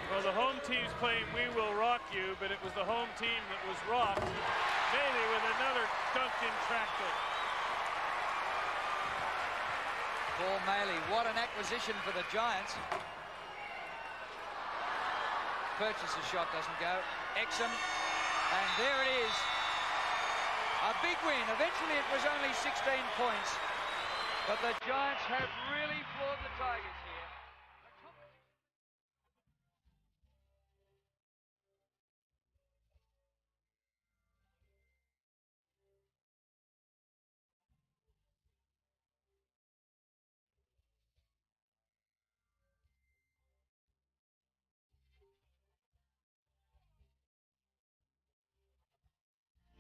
Well, the home team's playing We Will Rock You, but it was the home team that was rocked. Bailey with another dunked-in tractor. Paul Maley, what an acquisition for the Giants. Purchaser's shot doesn't go. Exum, and there it is. A big win. Eventually it was only 16 points, but the Giants have really floored the Tigers here.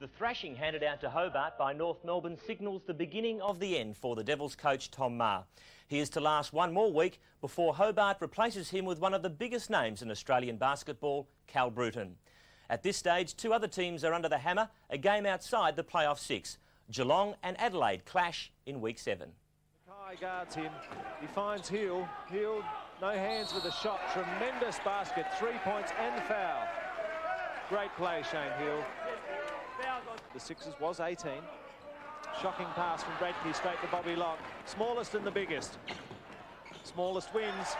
The thrashing handed out to Hobart by North Melbourne signals the beginning of the end for the Devils coach Tom Maher. He is to last one more week before Hobart replaces him with one of the biggest names in Australian basketball, Cal Bruton. At this stage, two other teams are under the hammer, a game outside the playoff six. Geelong and Adelaide clash in week 7. Mackay guards him. He finds Hill. Hill, no hands with a shot. Tremendous basket. 3 points and foul. Great play, Shane Hill. The Sixers was 18. Shocking pass from Bradkey straight to Bobby Locke. Smallest and the biggest. Smallest wins.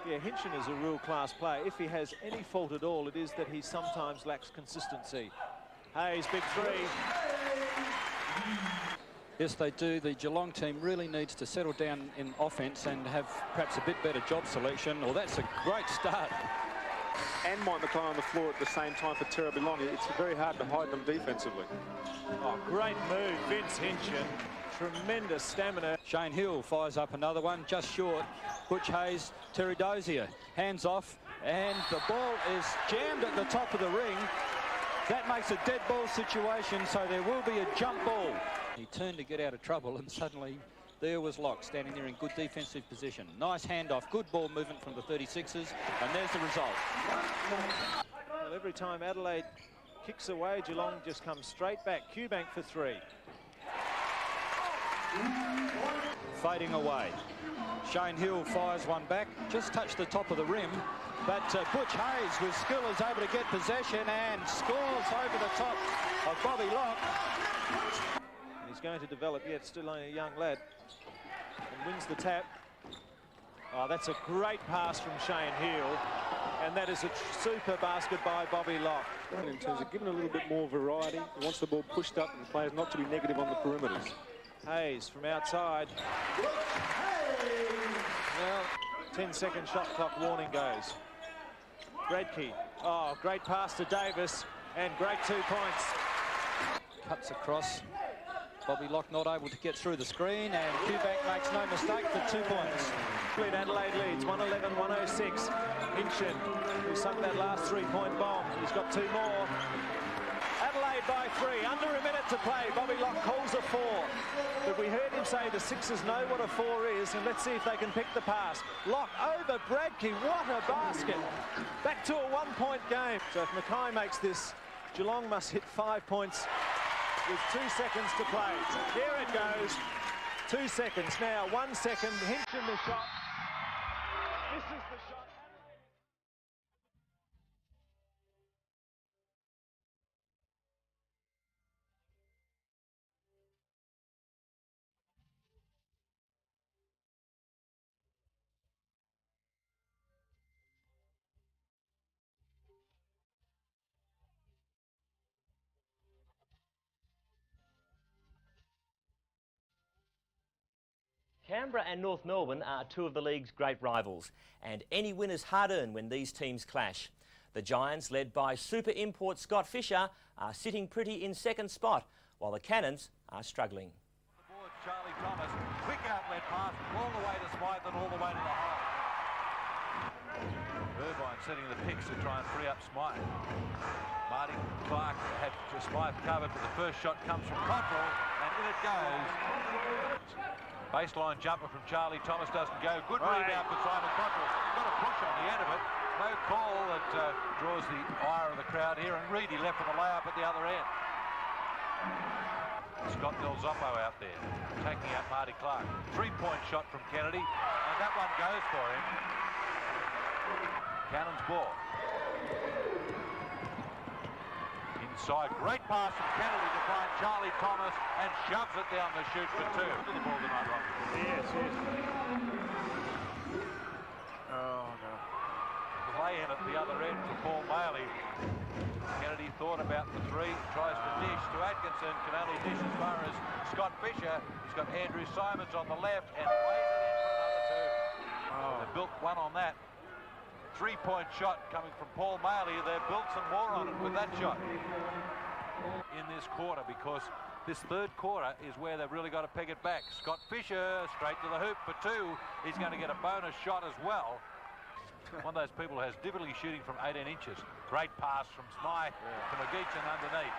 Yeah, Hinchin is a real class player. If he has any fault at all, it is that he sometimes lacks consistency. Hayes, big three. Yes, they do. The Geelong team really needs to settle down in offence and have perhaps a bit better job selection. Well, that's a great start. And Mike Mackay on the floor at the same time for terribly long. It's very hard to hide them defensively. Oh, great move, Vince Hinchin. Tremendous stamina. Shane Hill fires up another one, just short. Butch Hayes, Terry Dozier, hands off, and the ball is jammed at the top of the ring. That makes a dead ball situation, so there will be a jump ball. He turned to get out of trouble, and suddenly there was Locke standing there in good defensive position. Nice handoff, good ball movement from the 36ers, and there's the result. Well, every time Adelaide kicks away, Geelong just comes straight back. Q-Bank for three. Fading away. Shane Hill fires one back, just touched the top of the rim, but Butch Hayes with skill is able to get possession and scores over the top of Bobby Locke. And he's going to develop, yet still only a young lad, and wins the tap. Oh, that's a great pass from Shane Hill, and that is a super basket by Bobby Locke. In terms of giving a little bit more variety, he wants the ball pushed up and the players not to be negative on the perimeters. Hayes from outside. Well, 10-second shot clock warning goes. Bradkey. Oh, great pass to Davis, and great 2 points. Cuts across. Bobby Locke not able to get through the screen, and Q-Bank makes no mistake for 2 points. Adelaide leads 111-106. Hinchin, who sunk that last 3-point bomb. He's got 2 more. Adelaide by 3, under a minute to play. Bobby Locke calls a 4. But we heard him say the Sixers know what a 4 is, and let's see if they can pick the pass. Locke over Bradkey, what a basket. Back to a 1-point game. So if Mackay makes this, Geelong must hit 5 points with 2 seconds to play. There it goes. 2 seconds now, 1 second. Hinchin the shot. This is the shot. Canberra and North Melbourne are two of the league's great rivals, and any win is hard-earned when these teams clash. The Giants, led by super import Scott Fisher, are sitting pretty in second spot, while the Cannons are struggling. The board, Charlie Thomas, quick outlet pass all the way to Smythe and all the way to the hole. Irvine setting the picks to try and free up Smythe. Marty Clark had Smythe covered, but the first shot comes from Cottrell, and in it goes. Baseline jumper from Charlie Thomas doesn't go. Good rebound for Simon Cottrell. Got a push on the end of it. No call that draws the ire of the crowd here. And Reedy left for the layup at the other end. Scott Del Zoppo out there, taking out Marty Clark. 3-point shot from Kennedy, and that one goes for him. Cannon's ball. Inside, great pass from Kennedy to find Charlie Thomas and shoves it down the chute for 2. To the ball tonight, Rob. Yes. Oh, no. Play in at the other end for Paul Maley. Kennedy thought about the 3, tries to dish to Atkinson, can only dish as far as Scott Fisher. He's got Andrew Simons on the left and plays it in for another 2. They built one on that. 3-point shot coming from Paul Maley. They've built some more on it with that shot in this quarter, because this third quarter is where they've really got to peg it back. Scott Fisher straight to the hoop for 2. He's going to get a bonus shot as well. One of those people who has difficulty shooting from 18 inches. Great pass from Smythe to McGeechan underneath.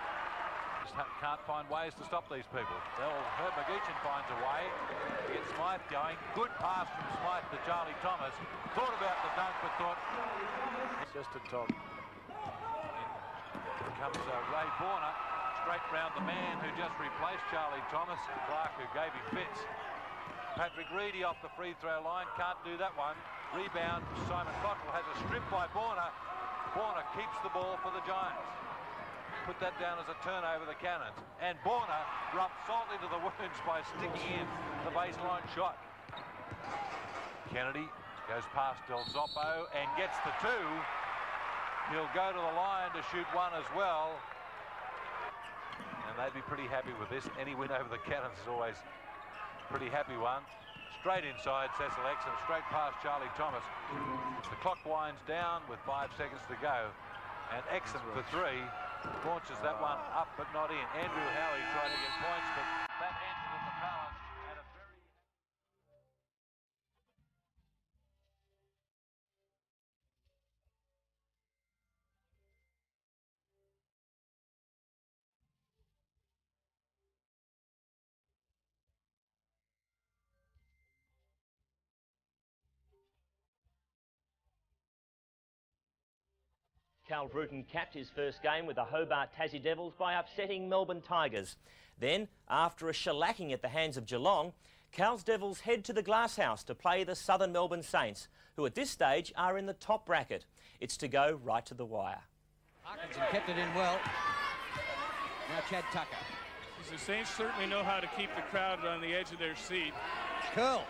Just can't find ways to stop these people. Herb McGeechan finds a way to get Smythe going. Good pass from Smythe to Charlie Thomas. Thought about the dunk, but thought... Just to top. In comes Ray Borner, straight round the man who just replaced Charlie Thomas, Clark, who gave him fits. Patrick Reedy off the free throw line, can't do that one. Rebound, Simon Cottrell has a strip by Borner. Borner keeps the ball for the Giants. Put that down as a turnover, the Cannons. And Borner rubs salt into the wounds by sticking in the baseline shot. Kennedy goes past Del Zoppo and gets the two. He'll go to the line to shoot one as well. And they'd be pretty happy with this. Any win over the Cannons is always a pretty happy one. Straight inside Cecil Exum, straight past Charlie Thomas. The clock winds down with 5 seconds to go. And Exum for three launches that one up but not in. Andrew Howie trying to get points, but that ends it in the balance. And a very... Cal Bruton capped his first game with the Hobart Tassie Devils by upsetting Melbourne Tigers. Then, after a shellacking at the hands of Geelong, Cal's Devils head to the Glasshouse to play the Southern Melbourne Saints, who at this stage are in the top bracket. It's to go right to the wire. Parkinson kept it in well. Now Chad Tucker. The Saints certainly know how to keep the crowd on the edge of their seat. Curl.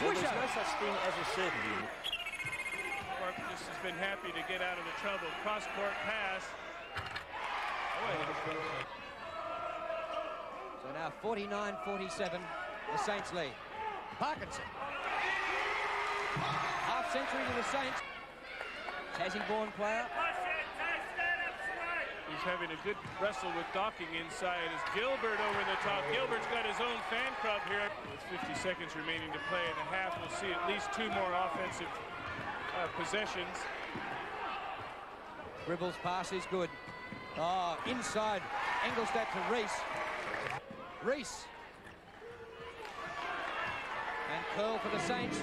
Well, there's no such thing as a certainty. Just has been happy to get out of the trouble. Cross-court pass. So now 49-47, the Saints lead. Parkinson. Half century to the Saints. Tassie-born player. He's having a good wrestle with Docking inside as Gilbert over the top. Gilbert's got his own fan club here. With 50 seconds remaining to play in the half, we'll see at least 2 more offensive possessions. Gribble's pass is good. Oh, inside. Engelstadt to Reese. Reese. And curl for the Saints.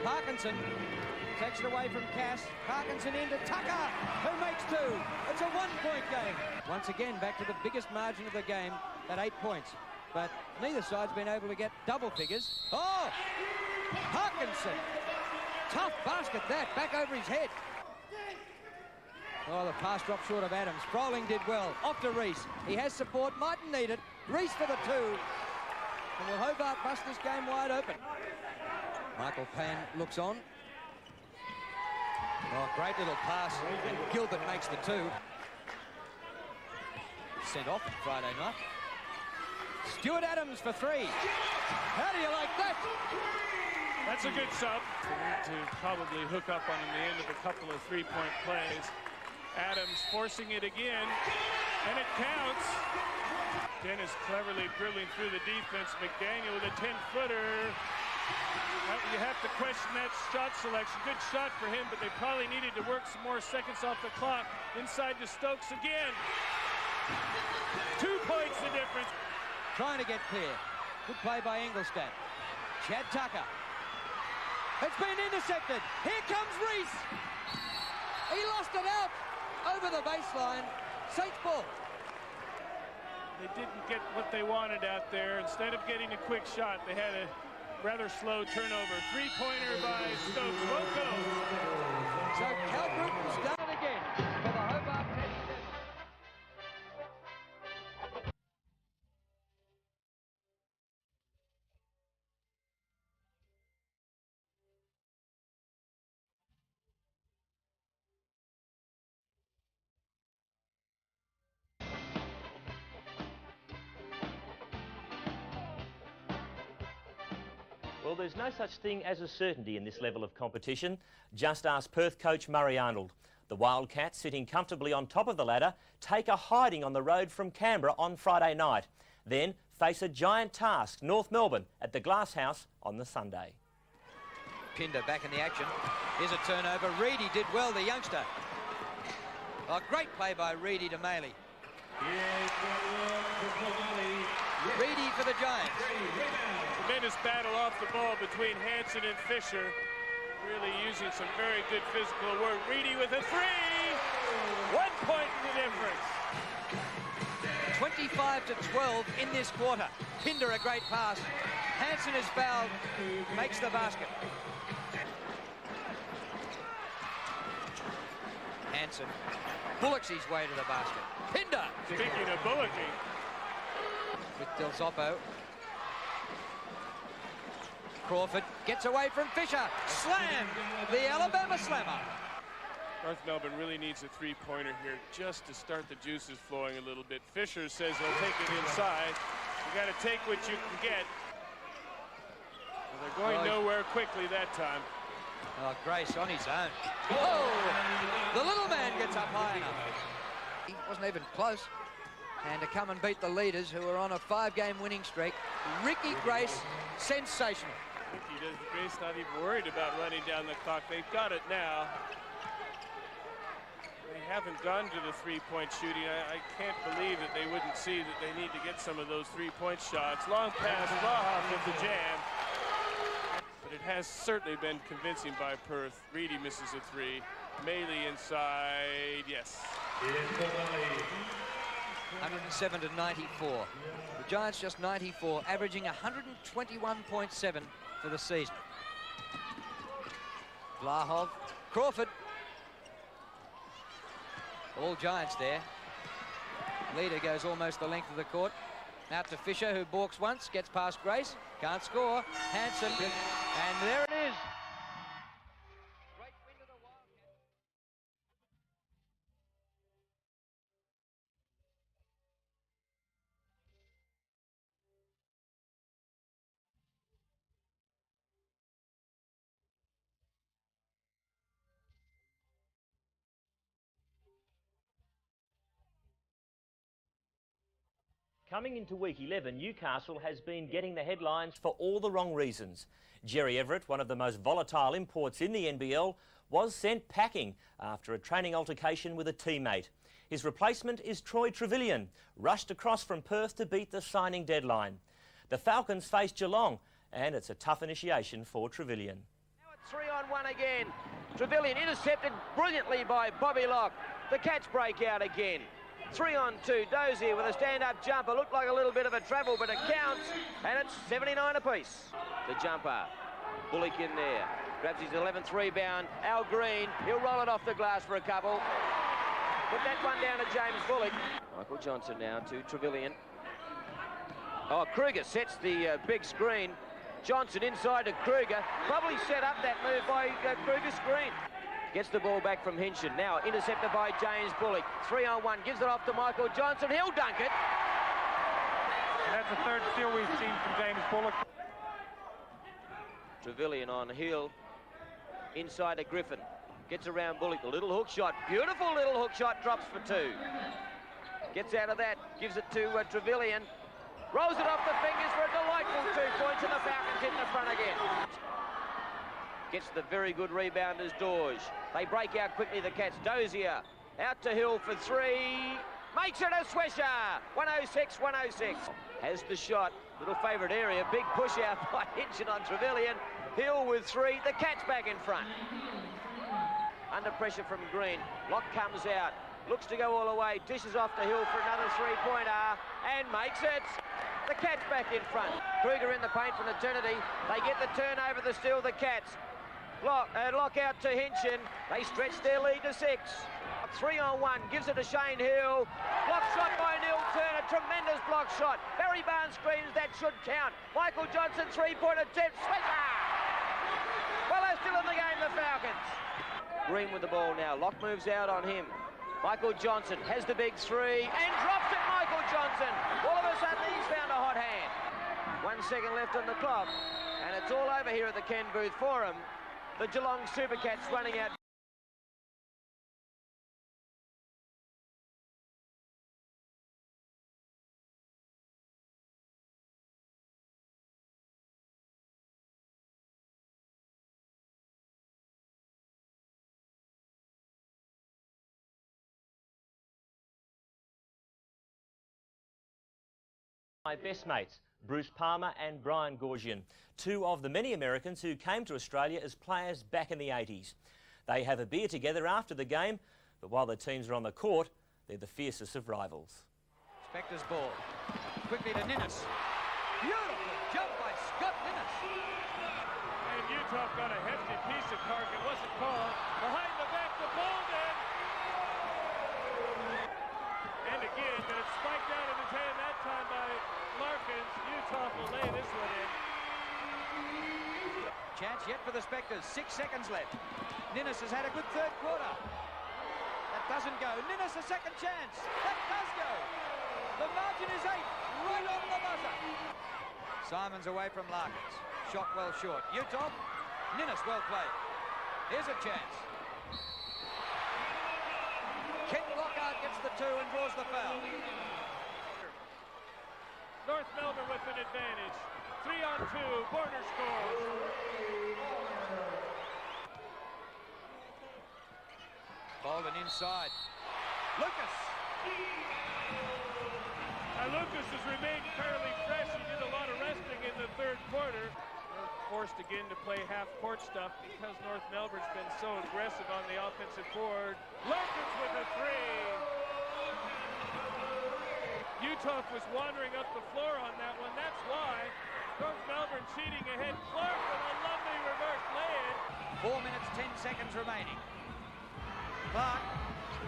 Parkinson takes it away from Cass. Parkinson into Tucker, who makes 2. It's a 1-point game. Once again, back to the biggest margin of the game at 8 points. But neither side's been able to get double figures. Oh! Parkinson! Tough basket that, back over his head. Oh, the pass dropped short of Adams. Froling did well. Off to Reese. He has support, mightn't need it. Reese for the 2. And will Hobart bust this game wide open? Michael Pan looks on. Oh, great little pass. And Gilbert makes the 2. Sent off on Friday night. Stuart Adams for 3. How do you like that? That's a good sub to probably hook up on the end of a couple of 3-point plays. Adams forcing it again, and it counts. Dennis cleverly dribbling through the defense. McDaniel with a 10-footer. You have to question that shot selection. Good shot for him, but they probably needed to work some more seconds off the clock. Inside to Stokes again. 2 points the difference. Trying to get clear. Good play by Engelstadt. Chad Tucker. It's been intercepted. Here comes Reese. He lost it out over the baseline. Saints ball. They didn't get what they wanted out there. Instead of getting a quick shot, they had a rather slow turnover. 3-pointer by Stokes. Won't go. So Cal Bruton's done it again for the Hobart Tassie Devils. Well, there's no such thing as a certainty in this level of competition. Just ask Perth coach Murray Arnold. The Wildcats, sitting comfortably on top of the ladder, take a hiding on the road from Canberra on Friday night. Then face a giant task, North Melbourne, at the Glasshouse on the Sunday. Pinder back in the action. Here's a turnover. Reedy did well, the youngster. A great play by Reedy to Maley. Reedy for the Giants. Tremendous battle off the ball between Hansen and Fisher. Really using some very good physical work. Reedy with a three! 1 point in the difference. 25-12 in this quarter. Pinder a great pass. Hansen is fouled, makes the basket. Hansen bullocks his way to the basket. Pinder! Speaking of bullocking. With Del Zoppo. Crawford gets away from Fisher. Slammed! The Alabama slammer. North Melbourne really needs a three-pointer here just to start the juices flowing a little bit. Fisher says he'll take it inside. You got to take what you can get. Well, they're going nowhere quickly that time. Oh, Grace on his own. Oh! The little man gets up high enough. He wasn't even close. And to come and beat the leaders who are on a 5-game winning streak, Ricky Grace, sensational. Grace not even worried about running down the clock. They've got it now. They haven't gone to the three-point shooting. I can't believe that they wouldn't see that they need to get some of those three-point shots. Long pass, Lahoff with the jam. But it has certainly been convincing by Perth. Reedy misses a three. Maley inside, yes. 107-94. The Giants just 94, averaging 121.7 for the season. Vlahov, Crawford. All Giants there. Leader goes almost the length of the court. Out to Fisher, who balks once, gets past Grace, can't score. Hansen, and there it is. Great win to the Wildcats. Coming into week 11, Newcastle has been getting the headlines for all the wrong reasons. Jerry Everett, one of the most volatile imports in the NBL, was sent packing after a training altercation with a teammate. His replacement is Troy Trevelyan, rushed across from Perth to beat the signing deadline. The Falcons face Geelong, and it's a tough initiation for Trevelyan. Now it's 3-on-1 again. Trevelyan intercepted brilliantly by Bobby Locke. The Cats break out again. 3-on-2, Dozier with a stand-up jumper. Looked like a little bit of a travel, but it counts, and it's 79 apiece. The jumper, Bullock in there, grabs his 11th rebound. Al Green, he'll roll it off the glass for a couple. Put that one down to James Bullock. Michael Johnson now to Trevelyan. Oh, Kruger sets the big screen. Johnson inside to Kruger. Probably set up that move by Kruger's screen. Gets the ball back from Hinchin. Now intercepted by James Bullock. 3-on-1, gives it off to Michael Johnson. He'll dunk it. And that's the third steal we've seen from James Bullock. Trevelyan on Hill. Inside to Griffin. Gets around Bullock. A little hook shot. Beautiful little hook shot. Drops for two. Gets out of that. Gives it to Trevelyan. Rolls it off the fingers for a delightful 2 points, and the Falcons hit the front again. Gets the very good rebounders, Dorge. They break out quickly, the Cats. Dozier out to Hill for three. Makes it a swisher. 106-106. Has the shot. Little favourite area. Big push out by Hinchin on Trevelyan. Hill with three. The Cats back in front. Under pressure from Green. Locke comes out. Looks to go all the way. Dishes off to Hill for another three-pointer. And makes it. The Cats back in front. Kruger in the paint from eternity. They get the turnover, the steal, the Cats. Lock out to Hinchin. They stretch their lead to 6. 3-on-1, gives it to Shane Hill. Block shot by Neil Turner, tremendous block shot. Barry Barnes screams, that should count. Michael Johnson, three-point attempt, swisher! Well, they're still in the game, the Falcons. Green with the ball now, Locke moves out on him. Michael Johnson has the big three and drops it, Michael Johnson. All of a sudden, he's found a hot hand. 1 second left on the clock, and it's all over here at the Ken Booth Forum. The Geelong Supercats running out. My best mates, Bruce Palmer and Brian Goorjian, two of the many Americans who came to Australia as players back in the 80s. They have a beer together after the game, but while the teams are on the court, they're the fiercest of rivals. Specters ball. Quickly to Ninnis. Beautiful jump by Scott Ninnis. And Utah got a hefty piece of cork. It wasn't called. Behind the back to Bolden. And again, but it's spiked out of his hand that time by Larkins. Utah will lay this one in. Chance yet for the Specters. 6 seconds left. Ninnis has had a good third quarter. That doesn't go. Ninnis a second chance. That does go. The margin is 8. Right on the buzzer. Simons away from Larkins. Shot well short. Utah. Ninnis well played. Here's a chance. Ken Lockhart gets the 2 and draws the foul. North Melbourne with an advantage. 3-on-2. Border scores. Bolden inside. Lucas. Now Lucas has remained fairly fresh. He did a lot of resting in the third quarter. They're forced again to play half-court stuff because North Melbourne's been so aggressive on the offensive board. Larkins with a 3. Utah was wandering up the floor on that one. That's why North Melbourne cheating ahead. Clark with a lovely reverse lay-in. 4 minutes, 10 seconds remaining. Clark.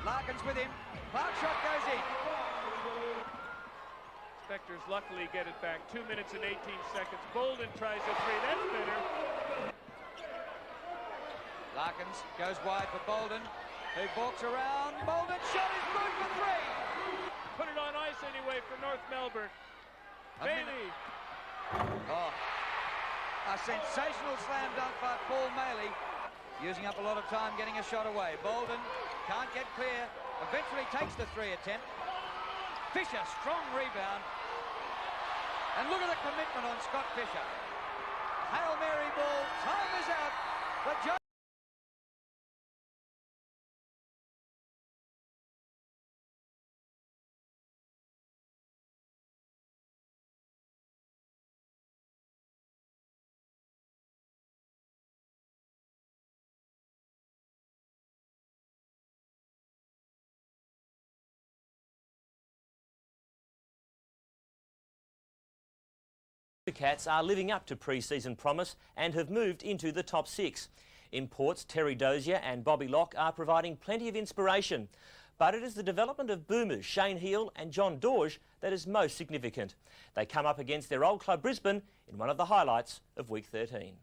Larkins with him. Clark's shot goes in. Specters luckily get it back. 2 minutes and 18 seconds. Bolden tries a 3. That's better. Larkins goes wide for Bolden, who balks around. Bolden shot is good for 3. Put it on ice anyway for North Melbourne. Bailey. Oh, a sensational slam dunk by Paul Maley. Using up a lot of time getting a shot away. Bolden can't get clear. Eventually takes the 3 attempt. Fisher, strong rebound. And look at the commitment on Scott Fisher. Hail Mary ball. Time is out. But The Cats are living up to pre-season promise and have moved into the top 6. Imports Terry Dozier and Bobby Locke are providing plenty of inspiration, but it is the development of boomers Shane Heal and John Dorge that is most significant. They come up against their old club Brisbane in one of the highlights of Week 13.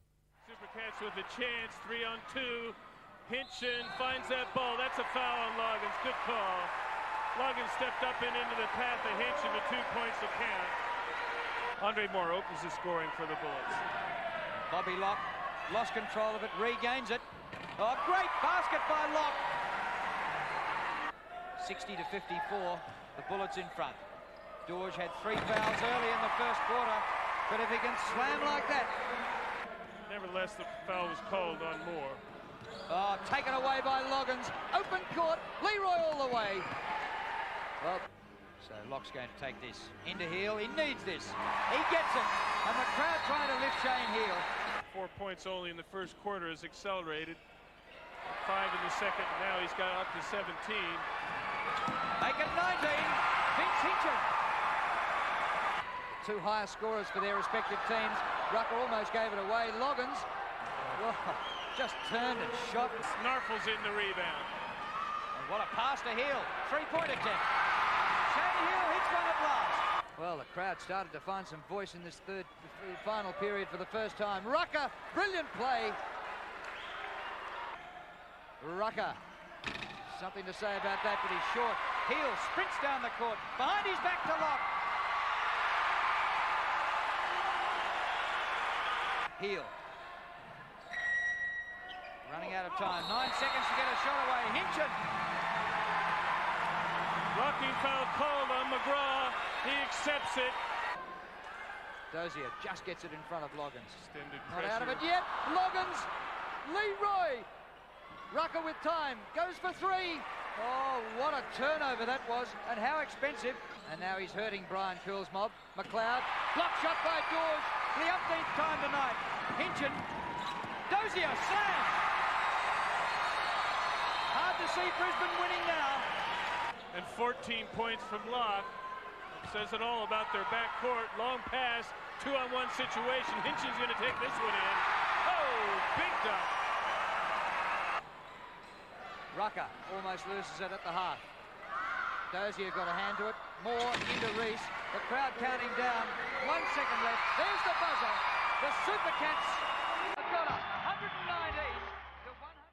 Supercats with a chance, 3-on-2. Hinchin finds that ball. That's a foul on Loggins. Good call. Loggins stepped up and into the path of Hinchin to 2 points to count. Andre Moore opens the scoring for the Bullets. Bobby Locke lost control of it, regains it. Oh, great basket by Locke. 60 to 54, the Bullets in front. Dorge had 3 fouls early in the first quarter, but if he can slam like that. Nevertheless, the foul was called on Moore. Oh, taken away by Loggins. Open court, Leroy all the way. Well, so Locke's going to take this into Heal. He needs this. He gets it. And the crowd trying to lift Shane Heal. 4 points only in the first quarter has accelerated. 5 in the second. Now he's got up to 17. Make it 19. Vince Hinchin. 2 highest scorers for their respective teams. Rucker almost gave it away. Loggins just turned and shot. Snarfle's in the rebound. And what a pass to Heal. 3-point attempt. Shane Heal hits one at last. Well, the crowd started to find some voice in this final period for the first time. Rucker, brilliant play. Rucker, something to say about that, but he's short. Heal sprints down the court, behind his back to Locke. Heal. Running out of time, 9 seconds to get a shot away. Hinchin. Rocky foul called on McGraw. He accepts it. Dozier just gets it in front of Loggins. Extended Not pressure. out of it yet. Loggins. Leroy. Rucker with time. Goes for 3. Oh, what a turnover that was, and how expensive. And now he's hurting Brian Cool's mob. McLeod, block shot by George for the umpteenth time tonight. Hinchin, Dozier, slam! Hard to see Brisbane winning now. And 14 points from Locke. Says it all about their backcourt. Long pass, 2-on-1 situation. Hinchin's going to take this one in. Oh, big dunk. Rucker almost loses it at the half. Dozier got a hand to it. Moore into Reese. The crowd counting down. 1 second left. There's the buzzer. The Super Cats have got 119 to 112.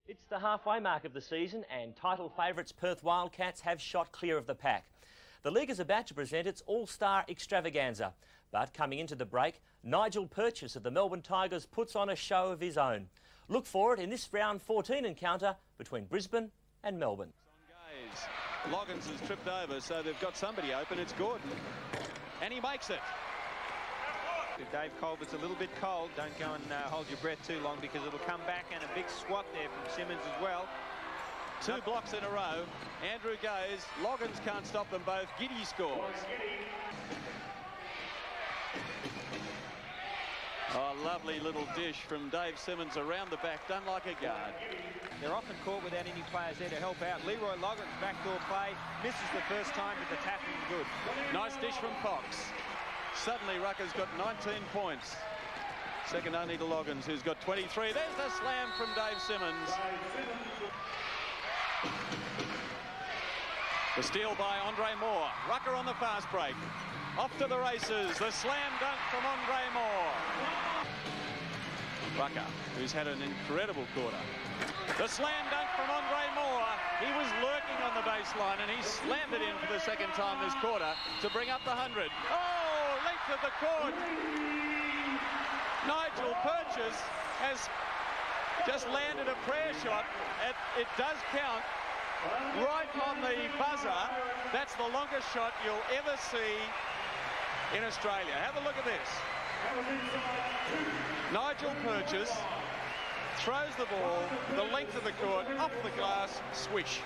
It's the halfway mark of the season and title favourites Perth Wildcats have shot clear of the pack. The league is about to present its all-star extravaganza, but coming into the break, Nigel Purchase of the Melbourne Tigers puts on a show of his own. Look for it in this round 14 encounter between Brisbane and Melbourne. Loggins has tripped over, so they've got somebody open. It's Gordon, and he makes it. If Dave Colbert's a little bit cold, don't go and hold your breath too long, because it'll come back, and a big swat there from Simmons as well. 2 blocks in a row. Andrew goes. Loggins can't stop them both. Giddy scores. Oh, lovely little dish from Dave Simmons around the back, done like a guard. They're often caught without any players there to help out. Leroy Loggins, backdoor play, misses the first time, but the tackling good. Nice dish from Fox. Suddenly, Rucker's got 19 points. Second only to Loggins, who's got 23. There's the slam from Dave Simmons. The steal by Andre Moore. Rucker on the fast break. Off to the races. The slam dunk from Andre Moore. Rucker, who's had an incredible quarter. The slam dunk from Andre Moore. He was lurking on the baseline, and he slammed it in for the second time this quarter to bring up the 100. Oh, length of the court. Nigel Purchase has just landed a prayer shot. It does count. Right on the buzzer. That's the longest shot you'll ever see in Australia. Have a look at this. Nigel Purchase throws the ball the length of the court, off the glass, swish.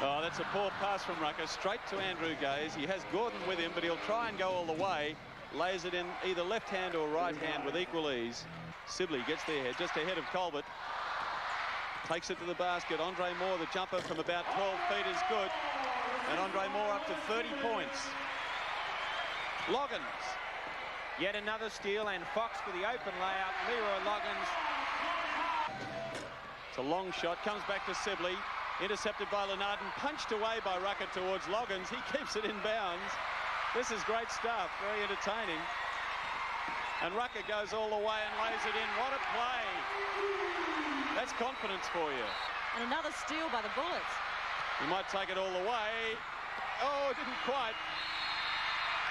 Oh, that's a poor pass from Rucker, straight to Andrew Gaze. He has Gordon with him, but he'll try and go all the way. Lays it in either left hand or right hand with equal ease. Sibley gets there, just ahead of Colbert. Takes it to the basket. Andre Moore, the jumper from about 12 feet is good. And Andre Moore up to 30 points. Loggins. Yet another steal, and Fox for the open layout. Leroy Loggins. It's a long shot. Comes back to Sibley. Intercepted by Lenarden. Punched away by Rucker towards Loggins. He keeps it in bounds. This is great stuff. Very entertaining. And Rucker goes all the way and lays it in. What a play. That's confidence for you. And another steal by the Bullets. He might take it all the way. Oh, didn't quite.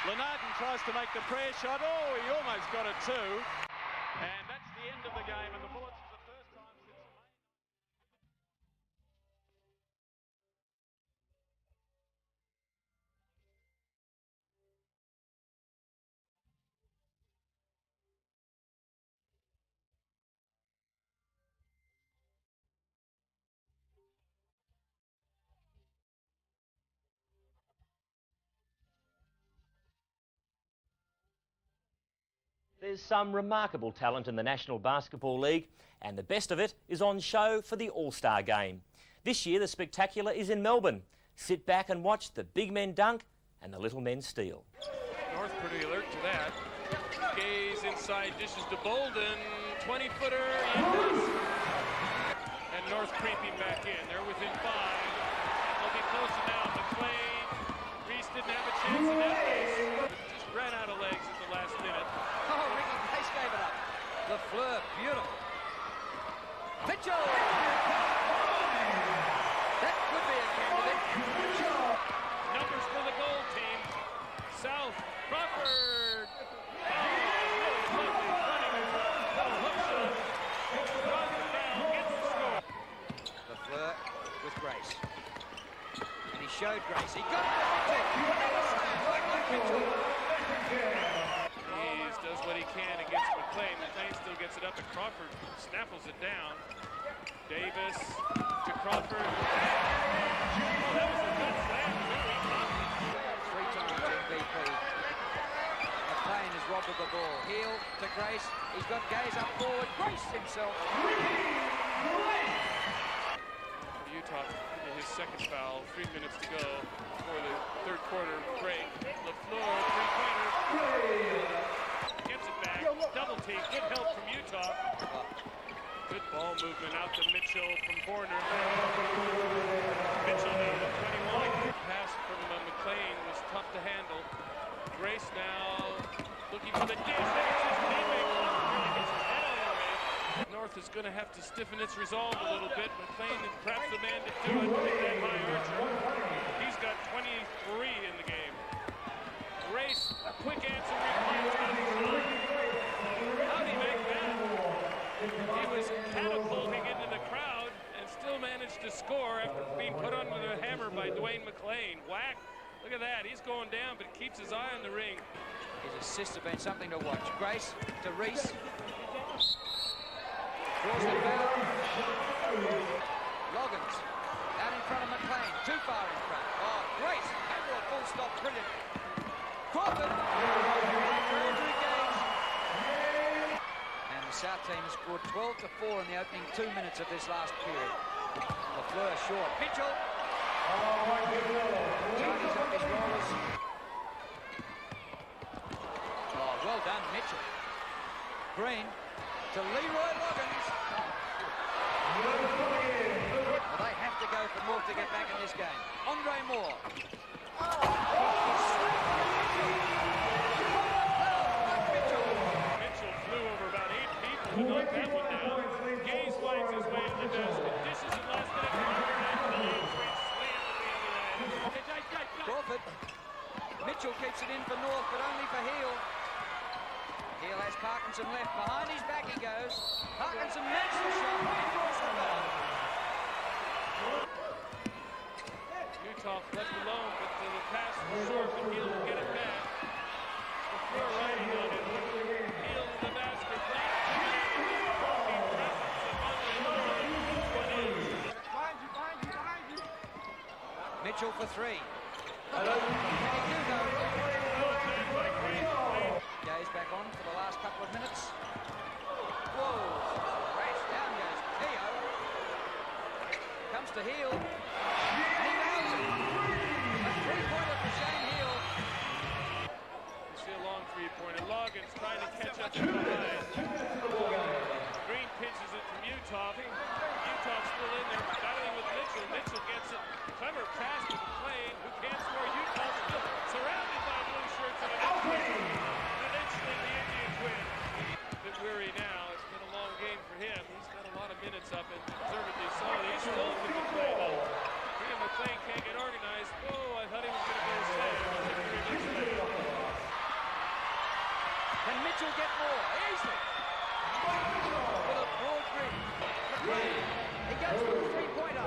Lenarden tries to make the prayer shot. Oh, he almost got it too. And that's the end of the game. And the Bullets, for the first time since May. There's some remarkable talent in the National Basketball League, and the best of it is on show for the All-Star Game. This year, the spectacular is in Melbourne. Sit back and watch the big men dunk and the little men steal. North pretty alert to that. Gaze inside, dishes to Bolden. 20-footer. And North creeping back in. They're within 5. They'll be closer now. McLean. Reese didn't have a chance in that case. Just ran out of legs at the last minute. Oh, Ricky Pace gave it up. LaFleur, beautiful. Mitchell! That could be a candidate. Numbers for the gold team. South, Crawford. Oh, really lovely running. Hook shot. LaFleur with Grace. And he showed Grace. He got it. He does what he can against McLean. McLean still gets it up, and Crawford snaffles it down. Davis to Crawford. Oh, that was a good slam, too. 3 times MVP. McLean has robbed of the ball. Heel to Grace. He's got Gaze up forward. Grace himself. Utah into his second foul. 3 minutes to go before the third quarter break. LaFleur, three-pointer. Gets it back. Double team. Good help from Utah. Good ball movement out to Mitchell from corner. Mitchell down to 21. Pass from McLean was tough to handle. Grace now looking for the dish. There's his teammate. Really gets his head on the way. North is going to have to stiffen its resolve a little bit. McLean is perhaps the man to do it with that high archer. He's got 23 in the game. Grace, quick answer. How did he make that? He was catapulting into the crowd and still managed to score after being put under the hammer by Dwayne McLean. Whack. Look at that. He's going down, but he keeps his eye on the ring. His assists have been something to watch. Grace to Reese. Draws the foul. Loggins out in front of McLean. Too far in front. Oh, Grace. Over a full stop. Brilliant. Crawford. Andrew Gaze. And the South team has scored 12 to 4 in the opening 2 minutes of this last period. LaFleur short. Mitchell. Charges up his rollers. Oh, well done, Mitchell. Green to Leroy Loggins. Well, they have to go for more to get back in this game. Andre Moore. Mitchell flew over about 8 people to knock that one down. Gaze finds his way to the basket. Dishes it last minute. Crawford. Mitchell keeps it in for North, but only for Heel. Heel has Parkinson left. Behind his back he goes. Parkinson makes the shot. Utah left alone, but the pass was short, but Heel will get it back. LaFleur riding on it. Heel in the basket. Mitchell for 3. Gaze back on for the last couple of minutes. Whoa! Race down goes Theo. Comes to Heel. And he nails it. A 3-pointer for Shane Heel. You see a long 3-pointer. Loggins trying to catch up to behind. Green pitches it from Utah. Utah's still in there battling with Mitchell. Mitchell gets it. Clever pass to McLean, who can't score. Utah still surrounded by blue shirts and eventually the Indians win. A bit weary now. It's been a long game for him. He's got a lot of minutes up and deservedly so. He's still with McLean though. McLean can't get organized. Oh, I thought he was going to go slam. Can Mitchell get more? Easily. With a broad grip. McLean. He goes for the 3-pointer.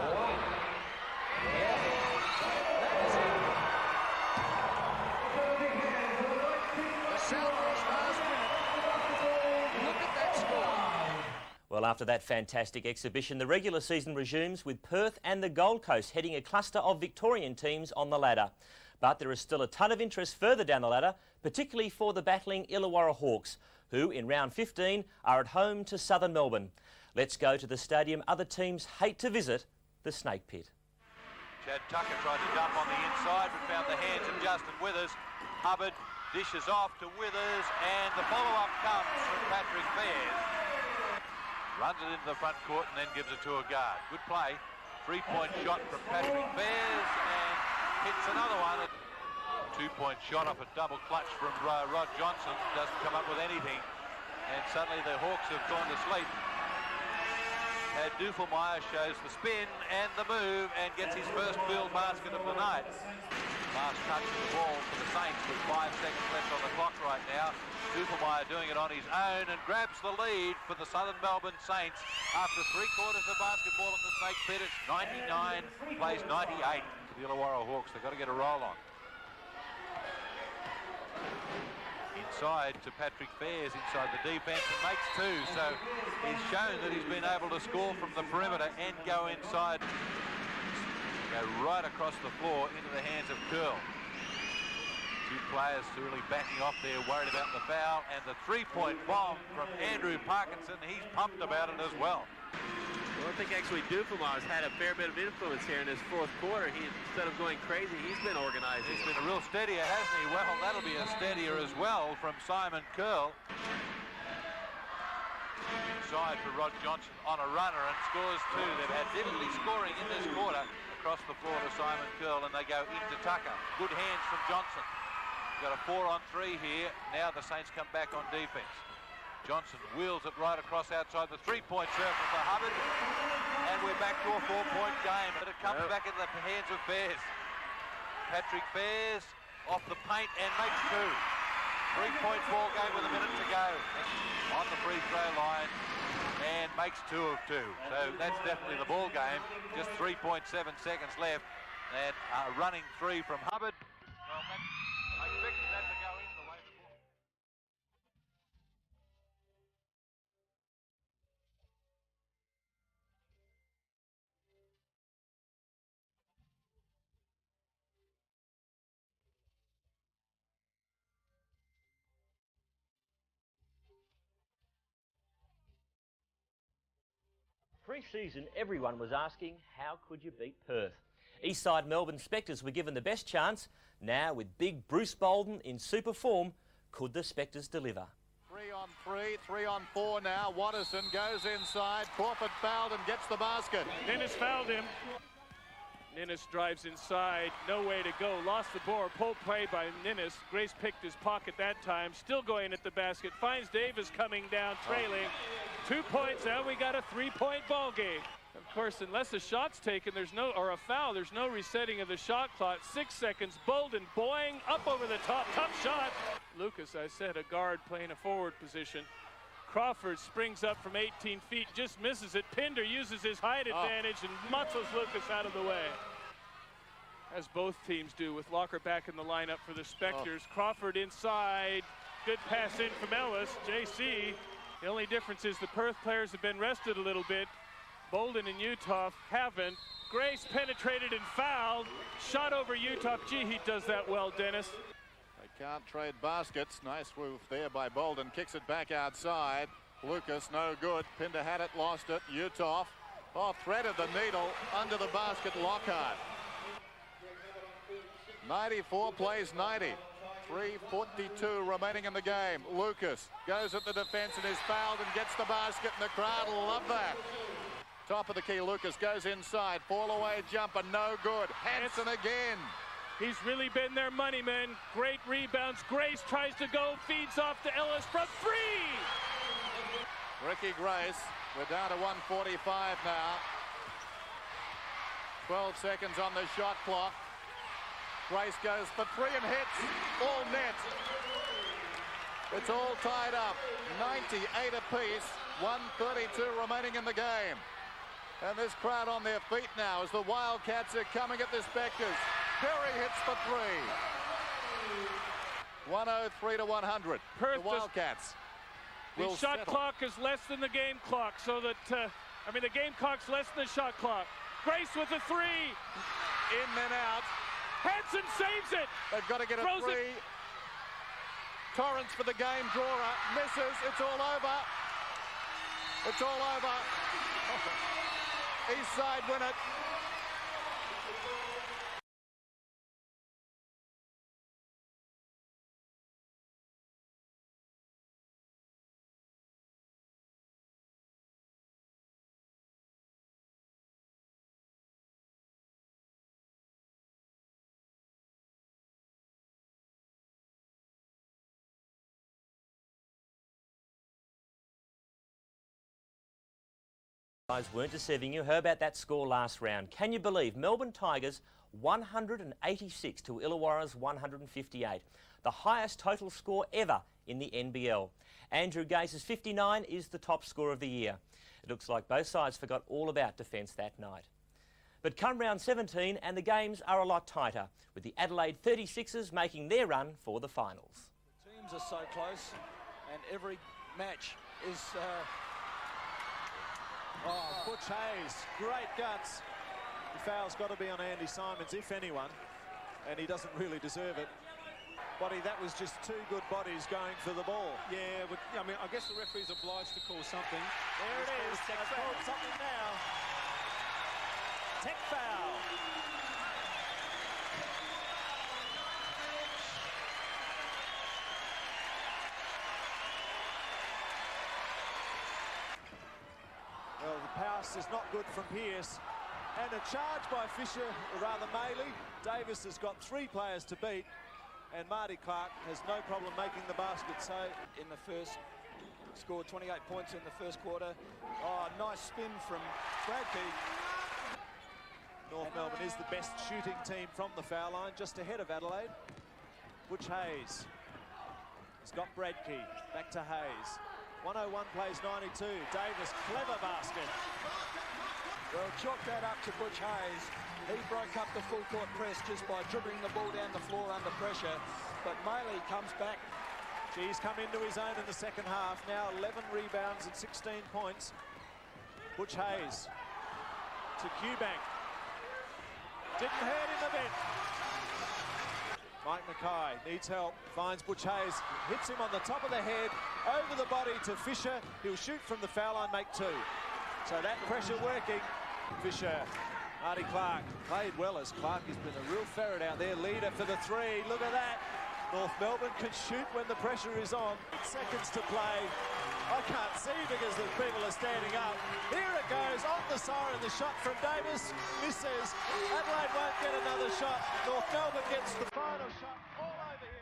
Well, after that fantastic exhibition, the regular season resumes with Perth and the Gold Coast heading a cluster of Victorian teams on the ladder. But there is still a ton of interest further down the ladder, particularly for the battling Illawarra Hawks, who in round 15 are at home to Southern Melbourne. Let's go to the stadium other teams hate to visit, the Snake Pit. Chad Tucker tried to dump on the inside but found the hands of Justin Withers. Hubbard dishes off to Withers and the follow-up comes from Patrick Bears. Runs it into the front court and then gives it to a guard. Good play. 3-point shot from Patrick Bears and hits another one. 2-point shot off a double clutch from Rod Johnson. Doesn't come up with anything. And suddenly the Hawks have gone to sleep. Dufelmeyer shows the spin and the move and gets his first field basket of the night. Last touch of the ball for the Saints with 5 seconds left on the clock right right now. Duffelmeyer doing it on his own and grabs the lead for the Southern Melbourne Saints after 3/4 of basketball at the Snake Pit. It's 99 plays 98 for the Illawarra Hawks. They've got to get a roll on. Inside to Patrick Fairs inside the defence and makes two. So he's shown that he's been able to score from the perimeter and go inside. Go right across the floor into the hands of Curl. Two players really backing off there, worried about the foul, and the three-point bomb from Andrew Parkinson. He's pumped about it as well. Well, I think actually Duffelmeyer's had a fair bit of influence here in his fourth quarter. Instead of going crazy, he's been organizing. He's been a real steadier, hasn't he? Well, that'll be a steadier as well from Simon Curl. Inside for Rod Johnson on a runner and scores two. They've had difficulty scoring in this quarter. Across the floor to Simon Curl, and they go into Tucker. Good hands from Johnson. Got a 4-on-3 here. Now the Saints come back on defense. Johnson wheels it right across outside the three-point circle for Hubbard, and we're back to a 4-point game. But it comes back into the hands of Fairs. Patrick Fairs off the paint and makes two. 3-point ball game with a minute to go. On the free throw line and makes 2 of 2. So that's definitely the ball game. Just 3.7 seconds left, and a running three from Hubbard. Well, I expected that to go in the way the ball. Pre-season, everyone was asking, how could you beat Perth? Eastside Melbourne Specters were given the best chance. Now, with big Bruce Bolden in super form, could the Specters deliver? 3-on-3, 3-on-4 now. Watterson goes inside. Crawford fouled and gets the basket. Ninnis fouled him. Ninnis drives inside, no way to go. Lost the ball, pulled play by Ninnis. Grace picked his pocket that time, still going at the basket. Finds Davis coming down, trailing. 2 points, now we got a 3-point ball game. Of course, unless a shot's taken, or a foul, there's no resetting of the shot clock. 6 seconds, Bolden boing, up over the top, tough shot. Lucas, I said, a guard playing a forward position. Crawford springs up from 18 feet, just misses it. Pinder uses his height advantage and muscles Lucas out of the way. As both teams do, with Locker back in the lineup for the Specters. Crawford inside, good pass in from Ellis, JC. The only difference is the Perth players have been rested a little bit. Bolden and Utah haven't. Grace penetrated and fouled. Shot over Utah. Gee, he does that well, Dennis. They can't trade baskets. Nice move there by Bolden. Kicks it back outside. Lucas, no good. Pinder had it, lost it. Utah, threaded the needle under the basket. Lockhart. 94 plays 90. 3:42 remaining in the game. Lucas goes at the defense and is fouled and gets the basket, and the crowd will love that. Top of the key, Lucas goes inside. Fall away jumper, no good. Hanson again. He's really been their money man. Great rebounds. Grace tries to go, feeds off to Ellis from 3. Ricky Grace, we're down to 1:45 now. 12 seconds on the shot clock. Grace goes for 3 and hits. All net. It's all tied up. 98 apiece. 1:32 remaining in the game. And this crowd on their feet now as the Wildcats are coming at the Specters. Perry hits for 3. 103 to 100. Perth, the Wildcats. The shot clock is less than the game clock, so that, the game clock's less than the shot clock. Grace with a 3. In and out. Hanson saves it. They've got to get a 3. Torrance for the game drawer. Misses. It's all over. It's all over. Eastside win it. Guys weren't deceiving you. How about that score last round? Can you believe Melbourne Tigers 186 to Illawarra's 158? the highest total score ever in the NBL. Andrew Gaze's 59 is the top score of the year. It looks like both sides forgot all about defence that night. But come round 17 and the games are a lot tighter, with the Adelaide 36ers making their run for the finals. The teams are so close and every match is... Oh, Butch Hayes, great guts. The foul's got to be on Andy Simons, if anyone, and he doesn't really deserve it. Buddy, that was just two good bodies going for the ball. Yeah, but I mean, I guess the referee's obliged to call something. There it is. They've called something now. Tech foul. Well, the pass is not good from Pearce. And a charge by Fisher, or rather Maley. Davis has got 3 players to beat. And Marty Clark has no problem making the basket. So in the first, scored 28 points in the first quarter. Oh, nice spin from Bradkey. North Melbourne is the best shooting team from the foul line, just ahead of Adelaide. Butch Hayes has got Bradkey. Back to Hayes. 101 plays 92. Davis, clever basket. Well, chalk that up to Butch Hayes. He broke up the full court press just by dribbling the ball down the floor under pressure. But Maley comes back. He's come into his own in the second half. Now 11 rebounds and 16 points. Butch Hayes to Eubank. Didn't hurt him a bit. Mike Mackay needs help, finds Butch Hayes, hits him on the top of the head, over the body to Fisher. He'll shoot from the foul line, make 2. So that pressure working. Fisher, Marty Clark played well as Clark has been a real ferret out there. Leader for the 3, look at that. North Melbourne can shoot when the pressure is on. Seconds to play. I can't see because the people are standing up. Here it goes, on the siren, the shot from Davis misses. Adelaide won't get another shot. North Melbourne gets the final shot all over here.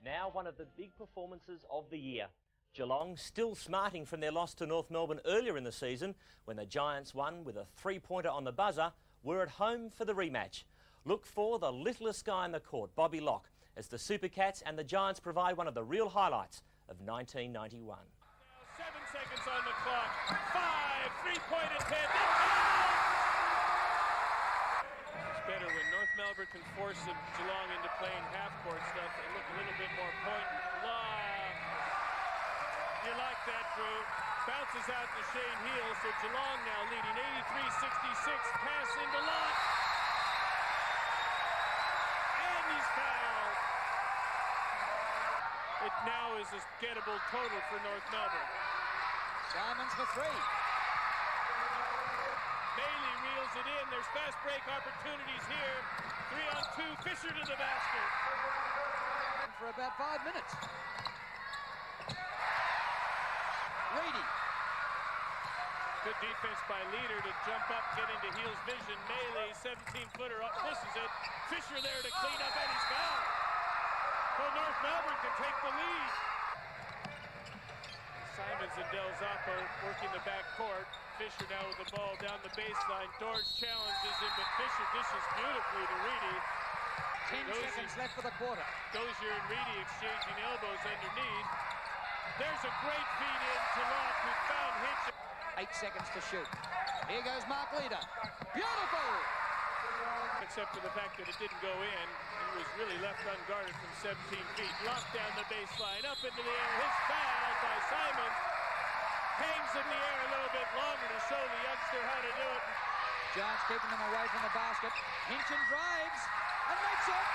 Now one of the big performances of the year. Geelong, still smarting from their loss to North Melbourne earlier in the season when the Giants won with a 3-pointer on the buzzer, were at home for the rematch. Look for the littlest guy in the court, Bobby Locke, as the Supercats and the Giants provide one of the real highlights of 1991. 7 seconds on the clock. 5, 3-point attempt. It's better when North Melbourne can force Geelong into playing half-court stuff and look a little bit more pointy. You like that, Drew. Bounces out to Shane Heel, so Geelong now leading 83-66. Pass into Locke. And he's fouled. It now is a gettable total for North Melbourne. Simons for 3. Maley reels it in. There's fast break opportunities here. 3-on-2. Fisher to the basket. For about 5 minutes. Reedy. Good defense by Leader to jump up, get into Heel's vision. Maley, 17-footer up, misses it. Fisher there to clean up, and he's fouled. Well, North Melbourne can take the lead. Simons and Del Zappo working the back court. Fisher now with the ball down the baseline. Dorge challenges him, but Fisher dishes beautifully to Reedy. 10 seconds left for the quarter. Dozier and Reedy exchanging elbows underneath. There's a great feed in to Locke, who found Hitch. 8 seconds to shoot. Here goes Mark Leader. Beautiful! Except for the fact that it didn't go in. He was really left unguarded from 17 feet. Locked down the baseline, up into the air. His foul by Simons. Hangs in the air a little bit longer to show the youngster how to do it. Giants keeping them away from the basket. Hinchin drives and makes it.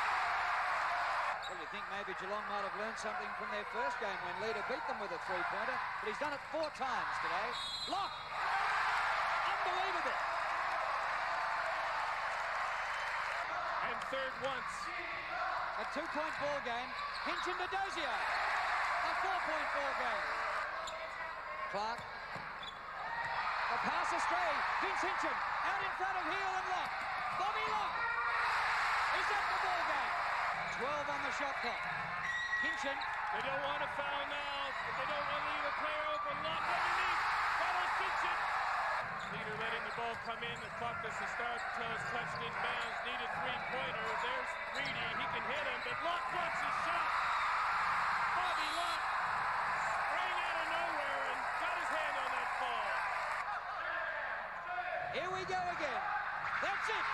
Well, you think maybe Geelong might have learned something from their first game when Leader beat them with a 3-pointer, but he's done it 4 times today. Locke! Unbelievable! And third once. A 2-point ball game. Hinchin to Dozier. A 4-point ball game. Clark. A pass astray. Vince Hinchin out in front of Heel and Locke. Bobby Locke is at the ball game. 12 on the shot clock. Hinchin. They don't want to foul now, but they don't want to leave a player open. Locke underneath. Follows Hinchin. Leader letting the ball come in. The clock doesn't start until it's touched in bounds. Needed three-pointer. There's Reedy. He can hit him, but Locke wants his shot. Bobby Locke sprang out of nowhere and got his hand on that ball. Here we go again. That's it.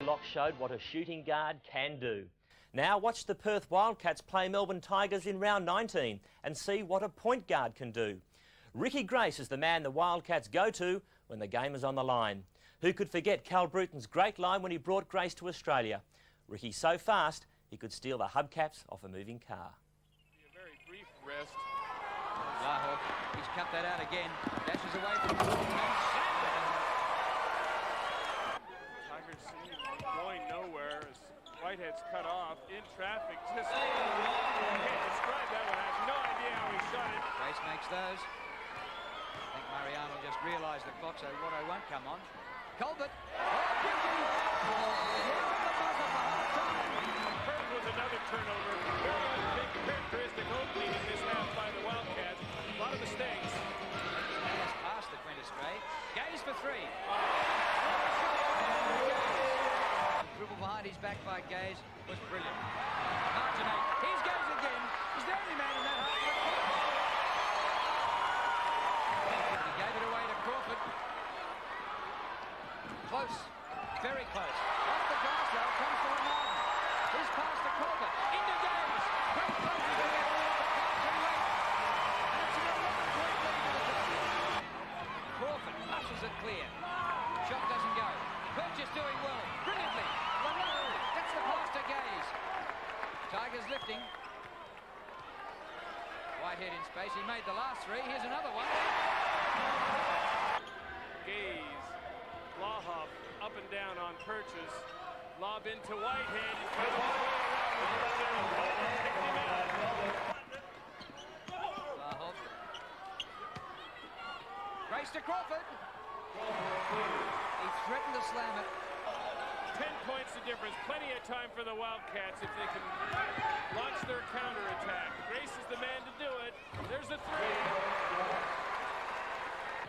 Locke showed what a shooting guard can do. Now watch the Perth Wildcats play Melbourne Tigers in round 19 and see what a point guard can do. Ricky Grace is the man the Wildcats go to when the game is on the line. Who could forget Cal Bruton's great line when he brought Grace to Australia? Ricky's so fast he could steal the hubcaps off a moving car. A very brief rest. Laho, he's cut that out again. Dashes away from the Tigers seem going nowhere as Whitehead's cut off in traffic. Just can't describe that one. I have no idea how he shot it. Grace makes those. I think Mariano just realised the clock, so Watto won't come on. Colbert. Perth with another turnover. Very characteristic opening in this half by the Wildcats. A lot of mistakes. Has passed the Quintus Gray. Gaze for three. Dribble behind his back by Gaze was brilliant. Margin 8. Here's Gaze again. He's the only man in that half. He gave it away to Crawford. Close. Very close. Off the glass though. Comes to Martin. He's passed to Crawford. Into Gaze. Great play to get it. Too late. And it's an 11-point lead to the top. Crawford muscles it clear. Shot doesn't go. Purchase doing well. Brilliantly. Lareau gets the pass to Gaze. Tigers lifting. Whitehead in space. He made the last three. Here's another one. Gaze. Lahoff up and down on Purchase. Lob into Whitehead. He's got all the way around. Picked him out. Lahoff. Grace to Crawford. He threatened to slam it. 10 points the difference. Plenty of time for the Wildcats if they can launch their counterattack. Grace is the man to do it. There's the three.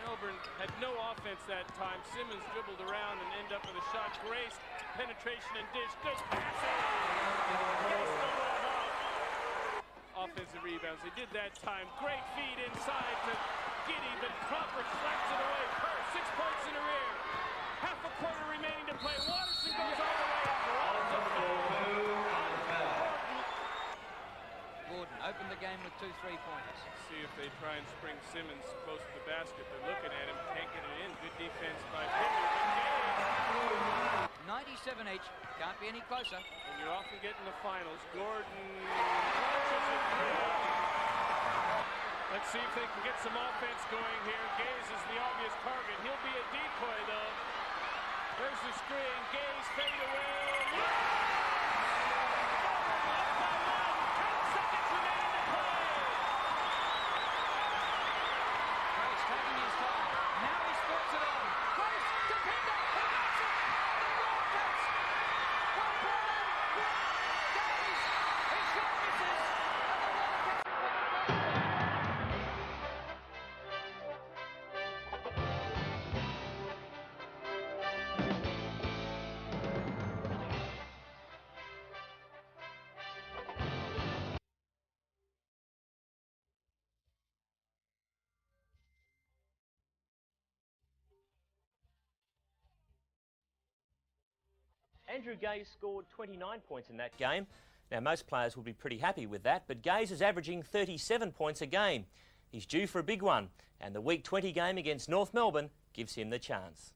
Melbourne had no offense that time. Simmons dribbled around and ended up with a shot. Grace, penetration and dish. Good passing. Offensive rebounds. They did that time. Great feed inside to Giddy, but Crawford slaps it away. 6 points in the rear. Half a quarter remaining to play. Watterson goes all the way up. Gordon opened the game with 2 3-pointers. See if they try and spring Simmons close to the basket. They're looking at him, can't get it in. Good defense by Pinder. 97 each. Can't be any closer. And you're often getting the finals. Gordon launches it through. Let's see if they can get some offense going here. Gaze is the obvious target. He'll be a decoy, though. There's the screen. Gaze fade away. Andrew Gaze scored 29 points in that game. Now, most players will be pretty happy with that, but Gaze is averaging 37 points a game. He's due for a big one, and the Week 20 game against North Melbourne gives him the chance.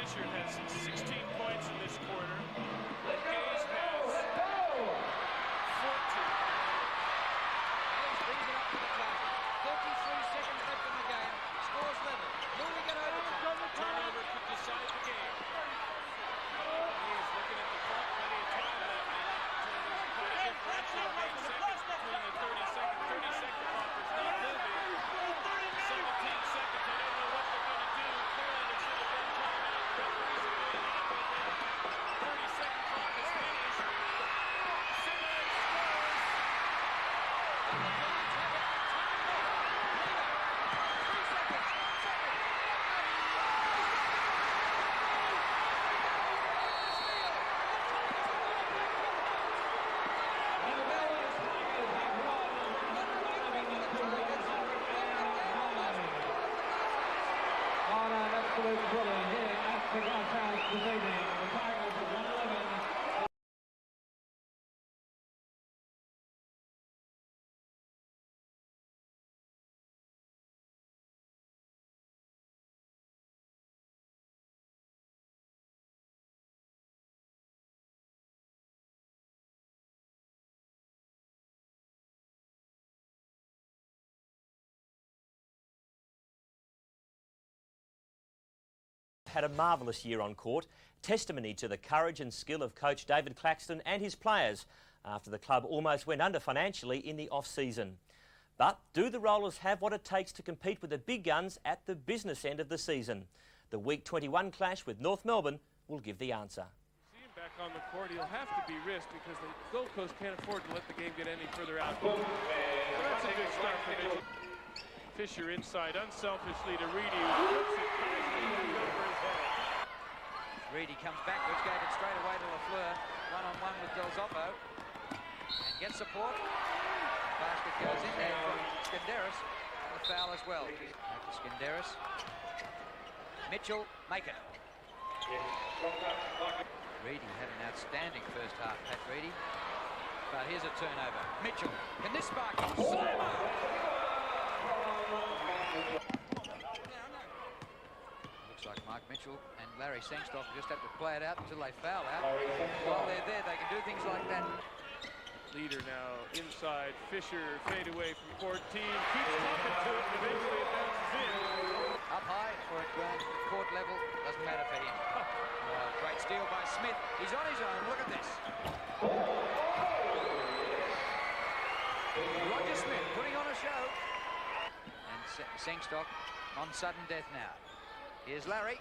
Fisher has 16 points in this quarter. Hayes has 14. Hayes brings it up to the target. 33 seconds left in the game. Scores level. Moving it over. Turnover could decide the game. Hayes looking at the clock, plenty of time left. There's quite a differential of 8 seconds between the 30-second clock is not moving. 17 seconds. I don't know what they're going to do. Clearly there should have been timeout. Referees again on with it. 30-second clock is finished. Simmons scores. On an absolute brilliant here at the Glasshouse this evening. The Tigers have 111. Had a marvellous year on court, testimony to the courage and skill of coach David Claxton and his players after the club almost went under financially in the off-season. But do the Rollers have what it takes to compete with the big guns at the business end of the season? The Week 21 clash with North Melbourne will give the answer. See him back on the court, he'll have to be risked because the Gold Coast can't afford to let the game get any further out. So that's a good start for Mitchell. Fisher inside unselfishly to Reedy, who puts it nicely over his head. Reedy comes backwards, gave it straight away to Lafleur. One-on-one with Del Zoppo. And gets support. Basket goes in there from Skenderis. And the foul as well. Back to Skenderis. Mitchell, make it. Reedy had an outstanding first half, Pat Reedy. But here's a turnover. Mitchell, can this spark him? Looks like Mike Mitchell and Larry Sengstock just have to play it out until they foul out. While they're there, they can do things like that. Leader now inside. Fisher fade away from 14. Keeps talking to it, and eventually it bounces in. Up high or at court level, doesn't matter for him. Great steal by Smith. He's on his own. Look at this. Roger Smith putting on a show. And Sengstock on sudden death now. Here's Larry.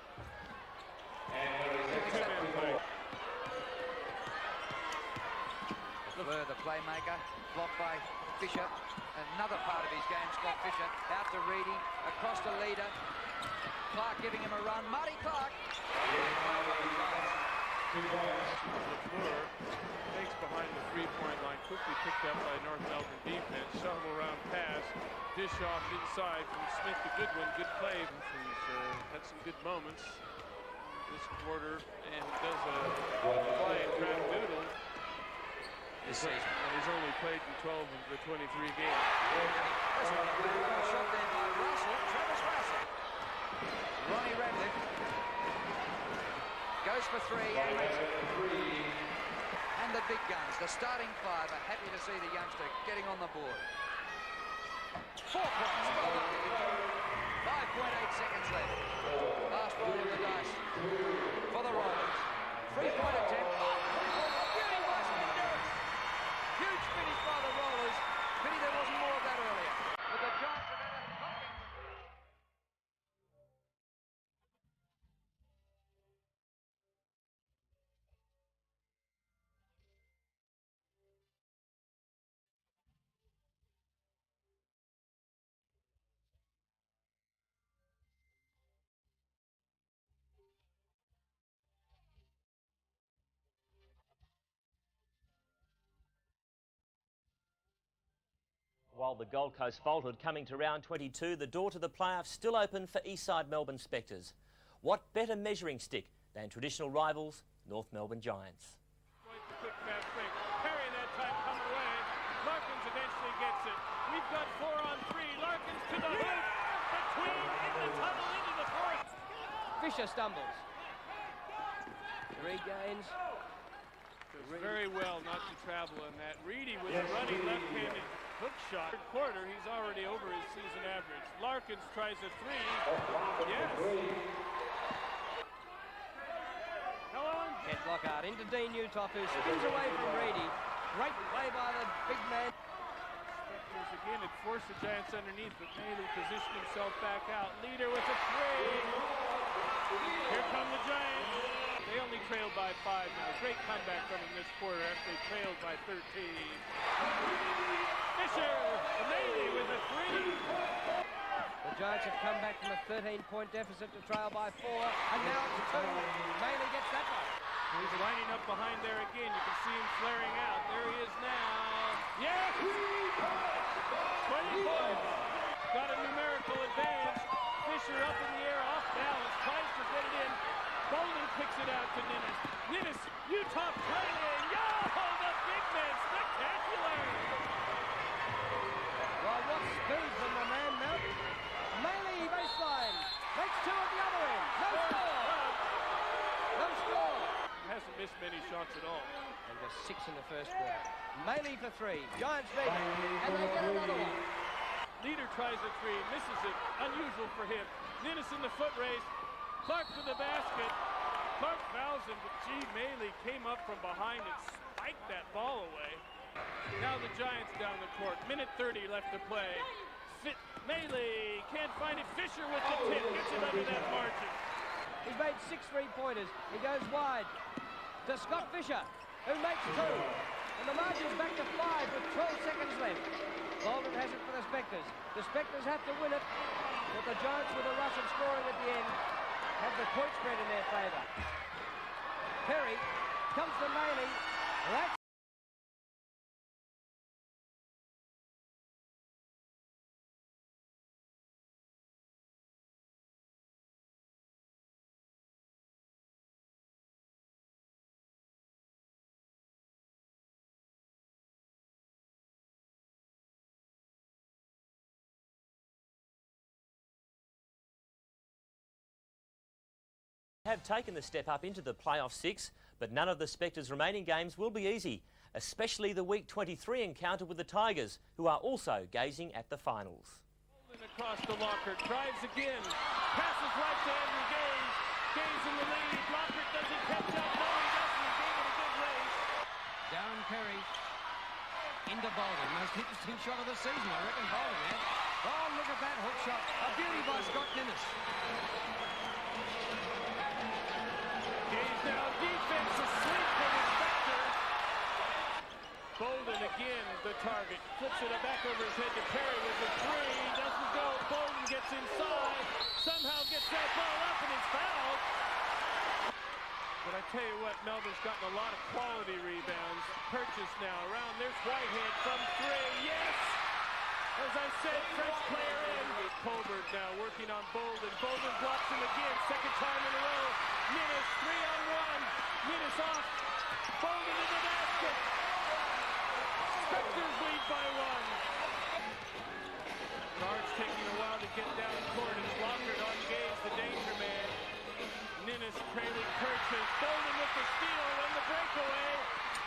Lafleur, the playmaker, blocked by Fisher. Another part of his game, Scott Fisher. Out to Reedy, across to Leader. Clark giving him a run. Marty Clark. Lafleur takes behind the three-point line, quickly picked up by North Melbourne defense. Shuttle around pass, dish off inside from Smith to Goodwin. Good play. He's had some good moments this quarter and does a flying crab doodle this season. And he's only played in 12 of the 23 games. Shot there by Russell, Travis Russell. Ronnie Radcliffe goes for three and the big guns, the starting five, are happy to see the youngster getting on the board. 4 points. 5.8 seconds left. Last roll of the dice for the Rollers. 3-point attempt. Beauty by Spenderis. Huge finish by the Rollers. Pity there wasn't more of that earlier. But the Giants have had a knocking. While the Gold Coast faltered coming to round 22, the door to the playoffs still open for Eastside Melbourne Specters. What better measuring stick than traditional rivals North Melbourne Giants. Quick fast break. Perry that time comes away. Larkins eventually gets it. We've got 4-on-3. Larkins to the hoop. Between in the tunnel into the fourth. Fisher stumbles. Regains. Does very well not to travel on that. Reedy with a running left-handed hook shot. Third quarter, he's already over his season average. Larkins tries a three. Yes. Gets Lockhart into Dean Utop, who spins away from Reedy. Great play by the big man. Specters again had forced the Giants underneath, but Maley positioned himself back out. Leader with a three. Here come the Giants. They only trailed by 5 now. Great comeback from them this quarter after they trailed by 13. Fisher, Maley with a three. The Giants have come back from a 13-point deficit to trail by 4, and now it's 2. Maley gets that one. He's lining up behind there again. You can see him flaring out. There he is now. Yes! 20 points. Got a numerical advantage. Fisher up in the air, off balance. Tries to get it in. Bolden kicks it out to Ninnis. Ninnis, Utah trailing. Yo, the big man, spectacular. Well, what speed from the man now. Maley baseline. Makes 2 at the other end. No score. No score. Hasn't missed many shots at all. And just 6 in the first quarter. Maley for 3. Giants lead it. And they get another one. Leader tries a three, misses it. Unusual for him. Ninnis in the foot race. Clark to the basket. Clark fouls him, but gee, Maley came up from behind and spiked that ball away. Now the Giants down the court. Minute 30 left to play. Maley can't find it. Fisher with the tip. Gets it under that margin. He's made 6 3-pointers. He goes wide to Scott Fisher, who makes 2. And the margin's back to 5 with 12 seconds left. Bolden has it for the Specters. The Specters have to win it, but the Giants, with a rush of scoring at the end, have the point spread in their favour. Perry comes to Maley. That's have taken the step up into the playoff 6, but none of the Specters' remaining games will be easy, especially the Week 23 encounter with the Tigers, who are also gazing at the finals. Across the Lockhart, drives again, passes right to Andrew Gaze. Gaze in the lead. Lockhart doesn't catch up. No, he doesn't. He gave it a good race. Darren Perry into Bolden. Most interesting shot of the season, I reckon, Bolden had. Oh, look at that hook shot. A beauty by Scott Ninnis. Gaze now, defense asleep for the Specters. Bolden again, the target. Flips it back over his head to Perry with the three. Doesn't go. Bolden gets inside. Somehow gets that ball up and is fouled. But I tell you what, Melbourne's gotten a lot of quality rebounds. Purchase now around. There's Whitehead from 3. Yes! As I said, French player in. Colbert now working on Bolden. Bolden blocks him again. Second time in a row. Ninnis 3-on-1. Ninnis off. Bolden in the basket. Specters lead by 1. Guards taking a while to get down court. It's Lockhart on Gaze, the danger man. Ninnis trailing Purchase. Bolden with the steal and the breakaway.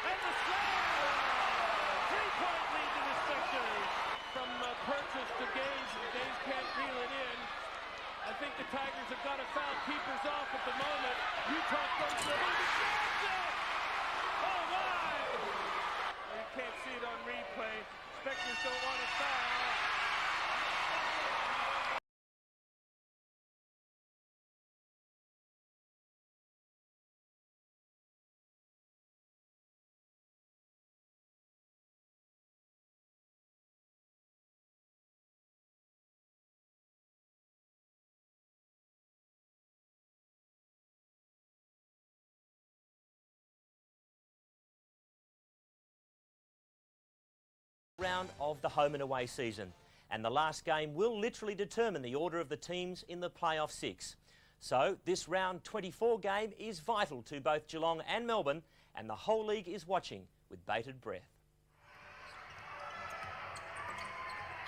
And the slam! 3-point lead to the Specters. From Purchase to Gaze, and Gaze can't reel it in. I think the Tigers have got to foul keepers off at the moment. Utah goes to the basket! Oh, my! You can't see it on replay. Specters don't want to foul. Round of the home and away season, and the last game will literally determine the order of the teams in the playoff 6. So this round 24 game is vital to both Geelong and Melbourne, and the whole league is watching with bated breath.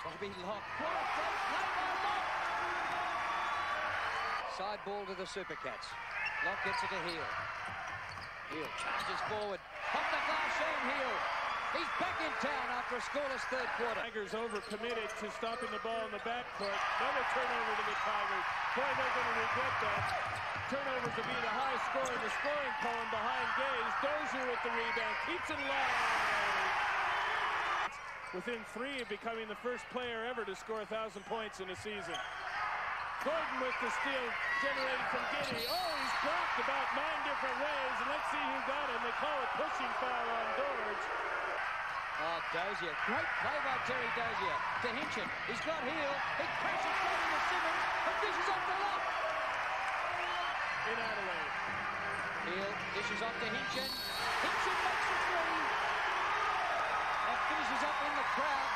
Bobby Locke. What a great play by Locke! Side ball to the Supercats. Locke gets it to Heel. Heel charges forward. Off the glass, Sean Heel. He's back in town after a scoreless third quarter. Tigers overcommitted to stopping the ball in the back foot. Another turnover to the Tigers. Boy, they're going to regret that. Turnovers to be the highest score in the scoring column behind Gaze. Dozier with the rebound. Keeps it alive. Within 3 of becoming the first player ever to score 1,000 points in a season. Gordon with the steal generated from Giddy. Oh, he's blocked about 9 different ways. And let's see who got him. They call it pushing foul on Dorge. Oh, Dozier. Great play by Terry Dozier. To Hinchin. He's got Heel. He crashes straight into Simmons. And dishes off the Locke. In Adelaide. Heel dishes off to Hinchin. Hinchin makes the 3. And finishes up in the crowd.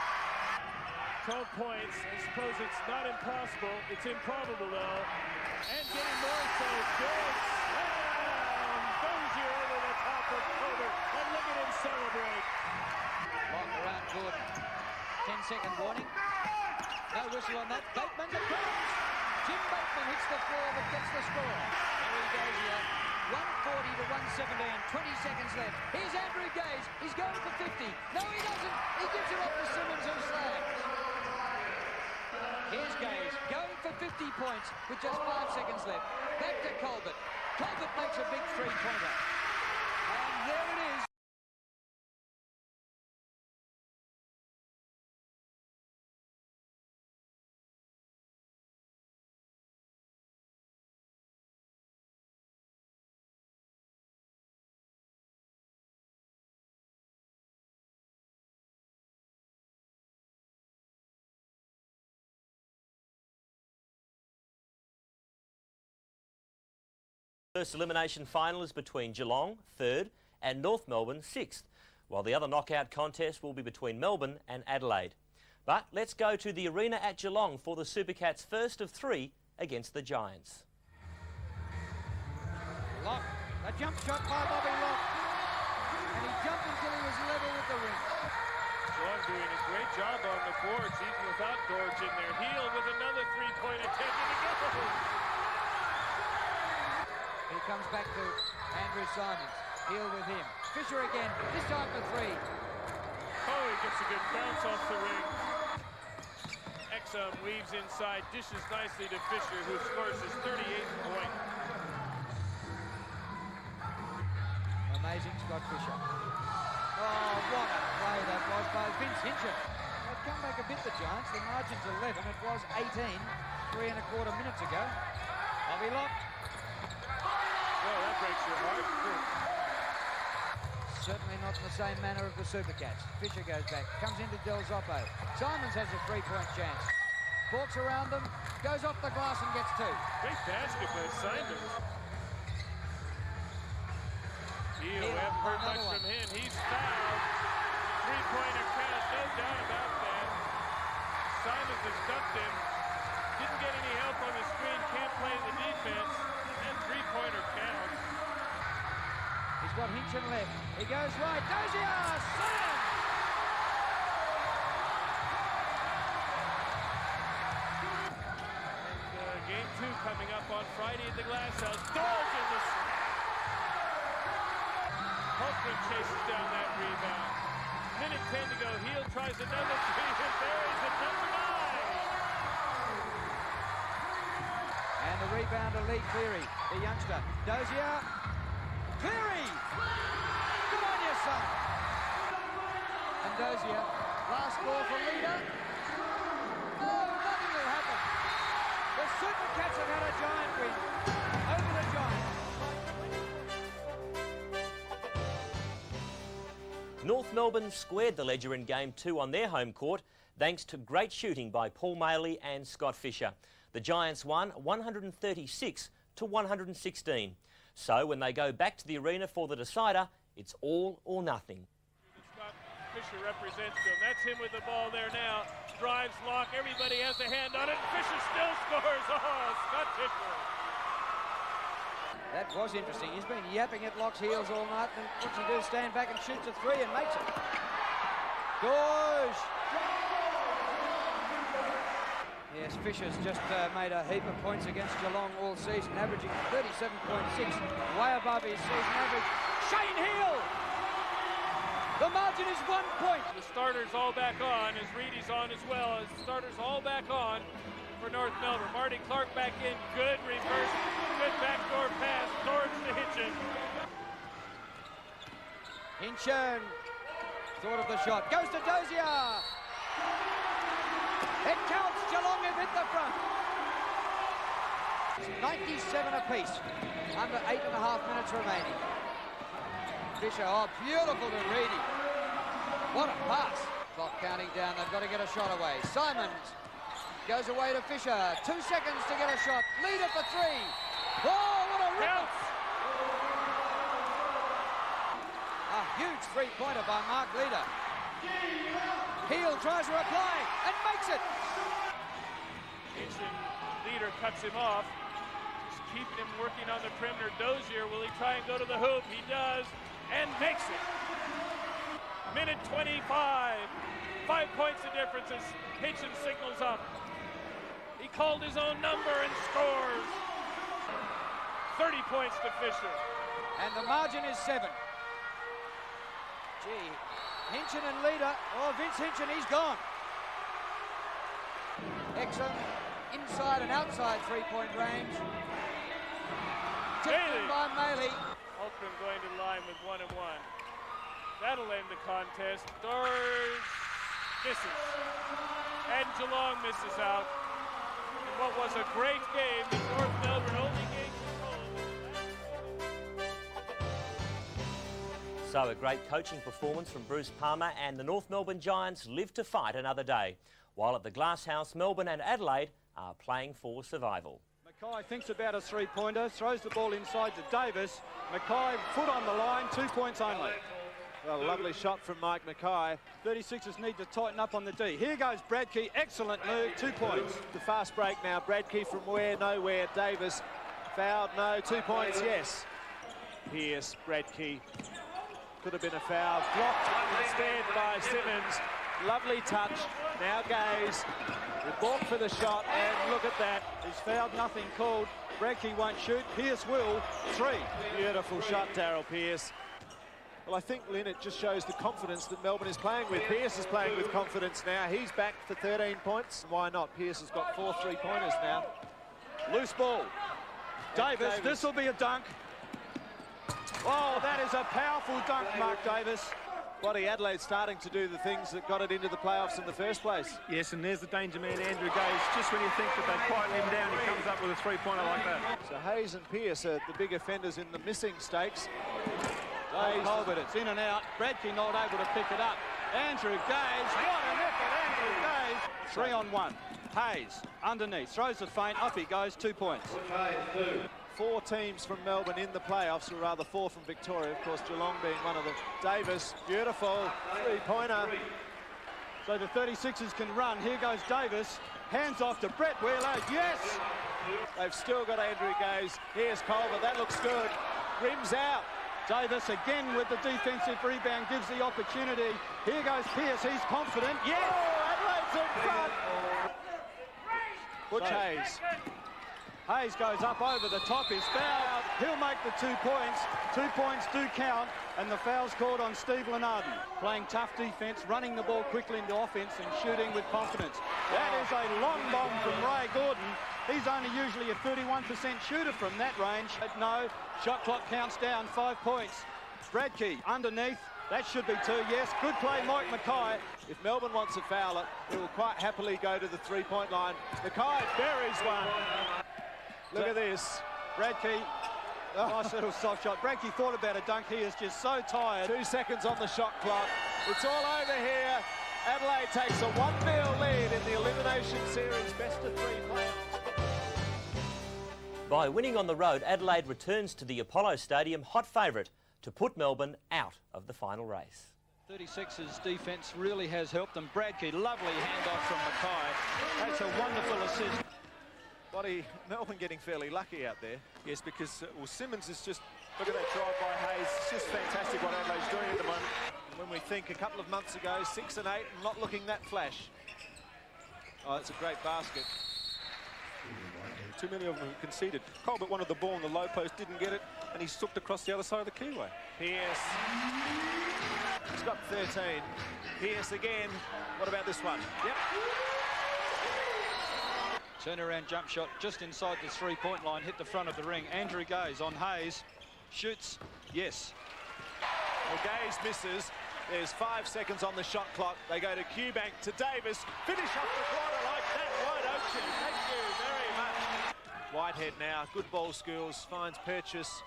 12 points. I suppose it's not impossible. It's improbable, though. And getting more so. Good slam. Dozier over the top of Colbert. And look at him celebrate. Lock around Gordon. 10-second warning. No whistle on that. Bateman the cross. Jim Bateman hits the floor but gets the score. Terry Dozier. 140 to 117. 20 seconds left. Here's Andrew Gaze. He's going for 50. No, he doesn't. He gives it off to Simmons who slams. Here's Gaze going for 50 points with just 5 seconds left. Back to Colbert. Colbert makes a big three-pointer. And there it is. First elimination final is between Geelong, 3rd, and North Melbourne, 6th, while the other knockout contest will be between Melbourne and Adelaide. But let's go to the arena at Geelong for the Supercats' first of 3 against the Giants. Locke, a jump shot by Bobby Locke. And he jumped until he was level with the ring. Geelong doing a great job on the boards, even without Dorge in there. Heel with another 3-point attempt, and he goes! He comes back to Andrew Simons. Heel with him. Fisher again, this time for 3. Oh, he gets a good bounce off the ring. Exum weaves inside, dishes nicely to Fisher, who scores his 38th point. Amazing Scott Fisher. Oh, what a play that was by Vince Hinchin. They've come back a bit, the Giants. The margin's 11. It was 18 3.25 minutes ago. Bobby Locke. Oh, that breaks your heart. Certainly not in the same manner of the Supercats. Fisher goes back, comes into Del Zoppo. Simons has a 3-point chance. Walks around them, goes off the glass and gets 2. Great basket by Simons. Heel, we haven't heard much from him. He's fouled. 3-pointer count, no doubt about that. Simons has ducked him. Didn't get any help on the screen, can't play the defense. And 3-pointer count. He's got Hinchin left. He goes right. Dozier! Slam! And game 2 coming up on Friday at the Glass House. Dorge in the... Holtman chases down that rebound. Minute 10 to go. Heel tries another 3 and buries it. Number 9. And the rebound to Lee Cleary, the youngster. Dozier. Cleary! Good on you, son! And Dozier, last ball for leader. No, nothing will happen. The Supercats have had a giant win over the Giants. North Melbourne squared the ledger in Game 2 on their home court thanks to great shooting by Paul Maley and Scott Fisher. The Giants won 136 to 116. So when they go back to the arena for the decider, it's all or nothing. Scott Fisher represents him. That's him with the ball there now. Drives, lock, everybody has a hand on it. Fisher still scores. Oh, Scott Fisher. That was interesting. He's been yapping at Locke's heels all night, and what's he do? Stand back and shoots a three and makes it. Gosh! Yes, Fisher's just made a heap of points against Geelong all season, averaging 37.6, way above his season average. Shane Heal! The margin is 1 point. The starters all back on, as Reedy's on as well, as the starters all back on for North Melbourne. Marty Clark back in, good reverse, good backdoor pass towards the Hitchin. Hinchin thought of the shot, goes to Dozier. It counts, Geelong have hit the front. 97 apiece, under 8.5 minutes remaining. Fisher, oh, beautiful to Reedy. What a pass. Clock counting down, they've got to get a shot away. Simons goes away to Fisher. 2 seconds to get a shot. Leader for three. Oh, what a rip. A huge three-pointer by Mark Leader. Heel tries to reply and makes it. Leader cuts him off. Just keeping him working on the perimeter. Dozier, will he try and go to the hoop? He does, and makes it. Minute 25. 5 points of difference as Hitchin signals up. He called his own number and scores. 30 points to Fisher. And the margin is 7. Gee, Hinchin and Leader. Oh, Vince Hinchin, he's gone. Exum inside and outside three-point range. Tipped in by Maley. Holcomb going to line with 1 and 1. That'll end the contest. Doors misses. And Geelong misses out. In what was a great game, the North Melbourne only game controlled. So a great coaching performance from Bruce Palmer, and the North Melbourne Giants live to fight another day, while at the Glass House, Melbourne and Adelaide are playing for survival. Mackay thinks about a three-pointer, throws the ball inside to Davis. Mackay, foot on the line, 2 points only. Well, lovely shot from Mike Mackay. 36ers need to tighten up on the D. Here goes Bradkey, excellent move, 2 points. The fast break now, Bradkey from where, nowhere. Davis fouled, no, 2 points, yes. Pearce, Bradkey, could have been a foul. Blocked instead by Simmons. Lovely touch, now Gaze. The ball for the shot, and look at that. He's fouled, nothing called. Bradkey won't shoot, Pearce will, 3. Beautiful shot, Daryl Pearce. Well, I think, Lynn, it just shows the confidence that Melbourne is playing with. Pearce is playing with confidence now. He's back for 13 points. Why not? Pearce has got 4 three-pointers now. Loose ball. Davis, this will be a dunk. Oh, that is a powerful dunk, Mark Davis. Bloody Adelaide starting to do the things that got it into the playoffs in the first place. Yes, and there's the danger man, Andrew Gaze. Just when you think that they've quieted him down, he comes up with a three-pointer like that. So Hayes and Pearce are the big offenders in the missing stakes. Colbert, it's in and out. Bradkey not able to pick it up. Andrew Gaze, what an effort, Andrew Gaze. 3 on 1. Hayes, underneath, throws the feint, up he goes, 2 points. 4 teams from Melbourne in the playoffs, or rather 4 from Victoria, of course, Geelong being one of them. Davis, beautiful, three-pointer. So the 36ers can run. Here goes Davis, hands off to Brett Wheeler, yes! They've still got Andrew Gaze. Here's Colbert, that looks good. Rims out. Davis again with the defensive rebound, gives the opportunity. Here goes Pearce, he's confident, yes! Oh, Adelaide's in front. Butch Hayes. Hayes goes up over the top, he's fouled. He'll make the 2 points. 2 points do count, and the foul's called on Steve Lenarden. Playing tough defence, running the ball quickly into offence and shooting with confidence. That is a long bomb from Ray Gordon. He's only usually a 31% shooter from that range. But no, shot clock counts down, 5 points. Bradkey underneath, that should be 2, yes. Good play, Mike Mackay. If Melbourne wants to foul it, he will quite happily go to the three-point line. Mackay buries one. Look at this. Bradkey, nice little soft shot. Bradkey thought about a dunk. He is just so tired. 2 seconds on the shot clock. It's all over here. Adelaide takes a 1-0 lead in the Elimination Series best-of-3 playoffs. By winning on the road, Adelaide returns to the Apollo Stadium hot favourite to put Melbourne out of the final race. 36ers defence really has helped them. Bradkey, lovely handoff from Mackay. That's a wonderful assist. Melbourne getting fairly lucky out there. Yes, because well, Simmons is just, look at that drive by Hayes. It's just fantastic what Adelaide's doing at the moment. When we think a couple of months ago, 6 and 8, and not looking that flash. Oh, it's a great basket. Too many of them have conceded. Colbert wanted the ball in the low post, didn't get it, and he slipped across the other side of the keyway. Pierce. He's got 13. Pierce again. What about this one? Yep. Turnaround jump shot just inside the three-point line, hit the front of the ring. Andrew Gaze on Hayes. Shoots. Yes. Well, Gaze misses. There's 5 seconds on the shot clock. They go to Q-Bank, to Davis. Finish off the quarter like that. Wide open. Thank you very much. Whitehead now. Good ball skills. Finds Purchase.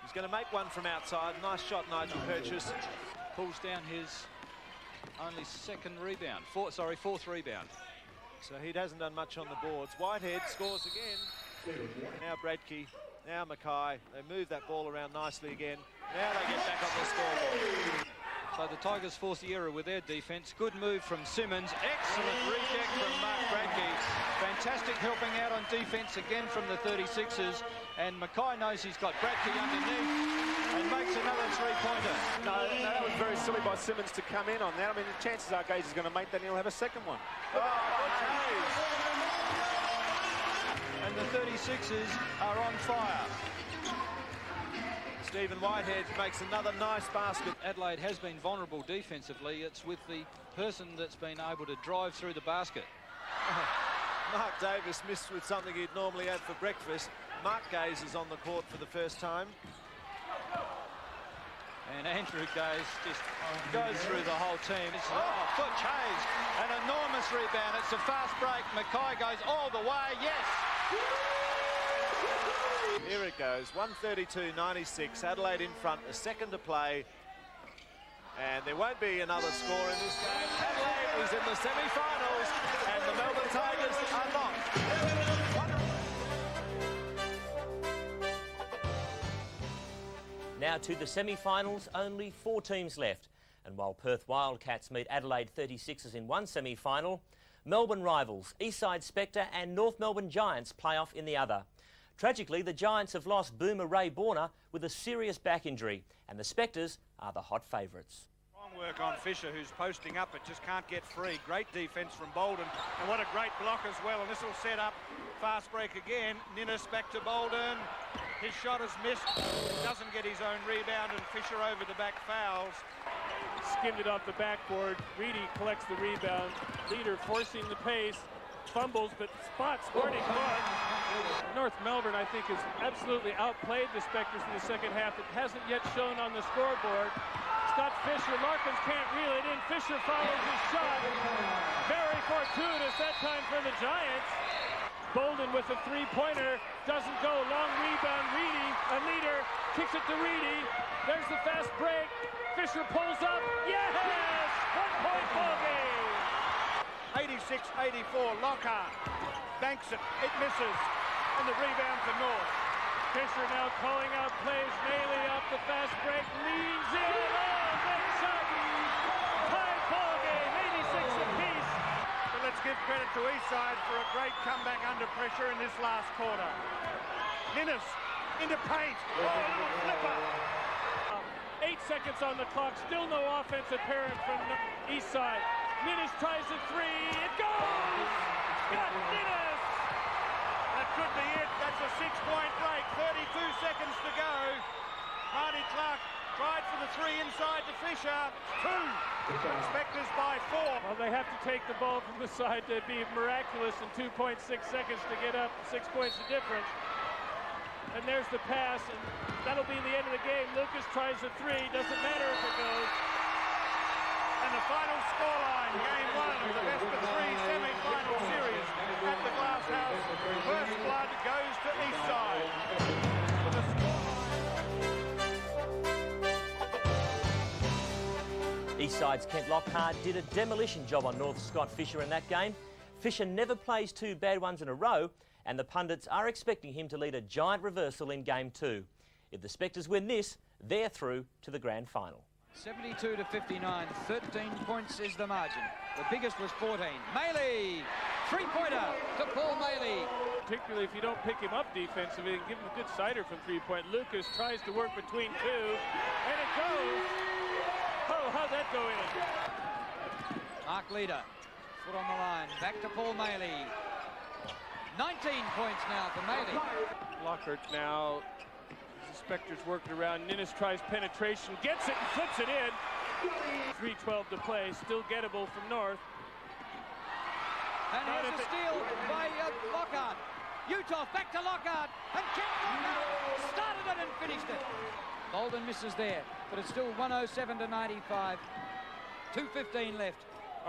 He's going to make one from outside. Nice shot, Nigel Purchase. Pulls down his only fourth rebound. So he hasn't done much on the boards. Whitehead scores again. Now Bradkey. Now Mackay. They move that ball around nicely again. Now they get back on the scoreboard. So the Tigers force the error with their defence. Good move from Simmons. Excellent reject from Mark Bradkey. Fantastic helping out on defence again from the 36ers. And Mackay knows he's got Bradkey underneath and makes another three-pointer. No, that was very silly by Simmons to come in on that. I mean, the chances are Gaze is going to make that and he'll have a second one. And the 36ers are on fire. Stephen Whitehead makes another nice basket. Adelaide has been vulnerable defensively. It's with the person that's been able to drive through the basket. Mark Davis missed with something he'd normally had for breakfast. Mark Gaze is on the court for the first time. And Andrew Gaze just goes through the whole team. Butch Hayes, an enormous rebound. It's a fast break. Mackay goes all the way. Yes! Here it goes, 132-96, Adelaide in front, a second to play. And there won't be another score in this game. Adelaide is in the semi-finals, and the Melbourne Tigers are not. Now to the semi-finals, only 4 teams left. And while Perth Wildcats meet Adelaide 36ers in one semi-final, Melbourne rivals Eastside Spectre and North Melbourne Giants play off in the other. Tragically, the Giants have lost boomer Ray Borner with a serious back injury, and the Specters are the hot favourites. Strong work on Fisher, who's posting up but just can't get free. Great defence from Bolden, and what a great block as well. And this will set up fast break again. Ninnis back to Bolden. His shot is missed. Doesn't get his own rebound, and Fisher over the back fouls. Skimmed it off the backboard. Reedy collects the rebound. Leader forcing the pace. Fumbles, but sporting fun. North Melbourne, I think, has absolutely outplayed the Specters in the second half. It hasn't yet shown on the scoreboard. Scott Fisher, Larkins can't reel it in. Fisher follows his shot. Very fortuitous that time for the Giants. Bolden with a three-pointer. Doesn't go. Long rebound. Reedy, a leader, kicks it to Reedy. There's the fast break. Fisher pulls up. Yes! 1-point ball game. 86-84, Lockhart banks it, it misses, and the rebound to North. Fisher now calling out plays. Maley off the fast break, leans in. Oh, great shot! Tie ball game, 86 apiece. So let's give credit to Eastside for a great comeback under pressure in this last quarter. Ninnis into paint. Oh, a little flipper. 8 seconds on the clock, still no offense apparent from Eastside. Ninnis tries a three, it goes! Got Ninnis! That could be it, that's a 6-point break, 32 seconds to go. Marty Clark tried for the three inside to Fisher, 2. Specters by 4. Well, they have to take the ball from the side to be miraculous in 2.6 seconds to get up 6 points of difference. And there's the pass, and that'll be the end of the game. Lucas tries a three, doesn't matter if it goes. And the final scoreline, game 1 of the best of 3 semi-final series at the Glass House. First blood goes to Eastside. Eastside's Kent Lockhart did a demolition job on North Scott Fisher in that game. Fisher never plays 2 bad ones in a row, and the pundits are expecting him to lead a giant reversal in game 2. If the Specters win this, they're through to the grand final. 72-59, 13 points is the margin. The biggest was 14. Maley, three-pointer to Paul Maley. particularly if you don't pick him up defensively and give him a good sider from three-point. Lucas tries to work between two, and it goes. Oh, how'd that go in? Mark Leader, foot on the line, back to Paul Maley. 19 points now for Maley. Lockhart now, the Specters working around. Ninnis tries penetration, gets it and flips it in. 3:12 to play, still gettable from North. And here's a steal by Lockhart. Utah back to Lockhart, and Kent Lockhart started it and finished it. Bolden misses there, but it's still 107 to 95. 2:15 left.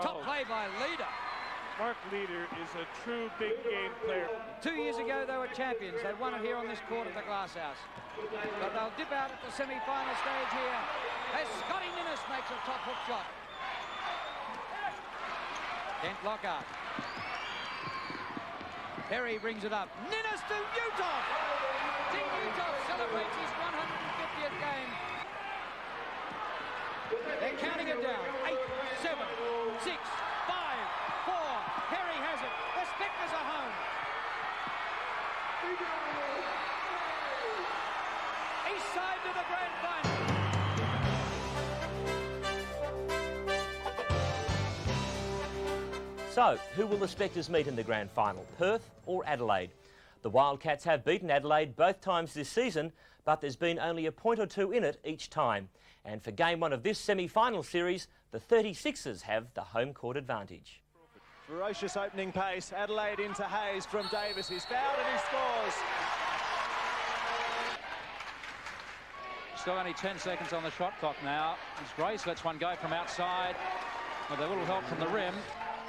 Top play by Leader. Mark Leader is a true big game player. 2 years ago they were champions. They won it here on this court at the Glass House. But they'll dip out at the semi-final stage here as Scotty Ninnis makes a top hook shot. Kent Lockhart. Perry brings it up. Ninnis to Utah. Team Utah celebrates his 150th game. They're counting it down. 8, 7, 6, 5, 4. Perry has it. The Specters are home. East side to the grand final. So, who will the Specters meet in the grand final, Perth or Adelaide? The Wildcats have beaten Adelaide both times this season, but there's been only a point or two in it each time. And for game one of this semi-final series, the 36ers have the home court advantage. Ferocious opening pace. Adelaide into Hayes from Davis. He's fouled and he scores. Still only 10 seconds on the shot clock now. As Grace lets one go from outside with a little help from the rim.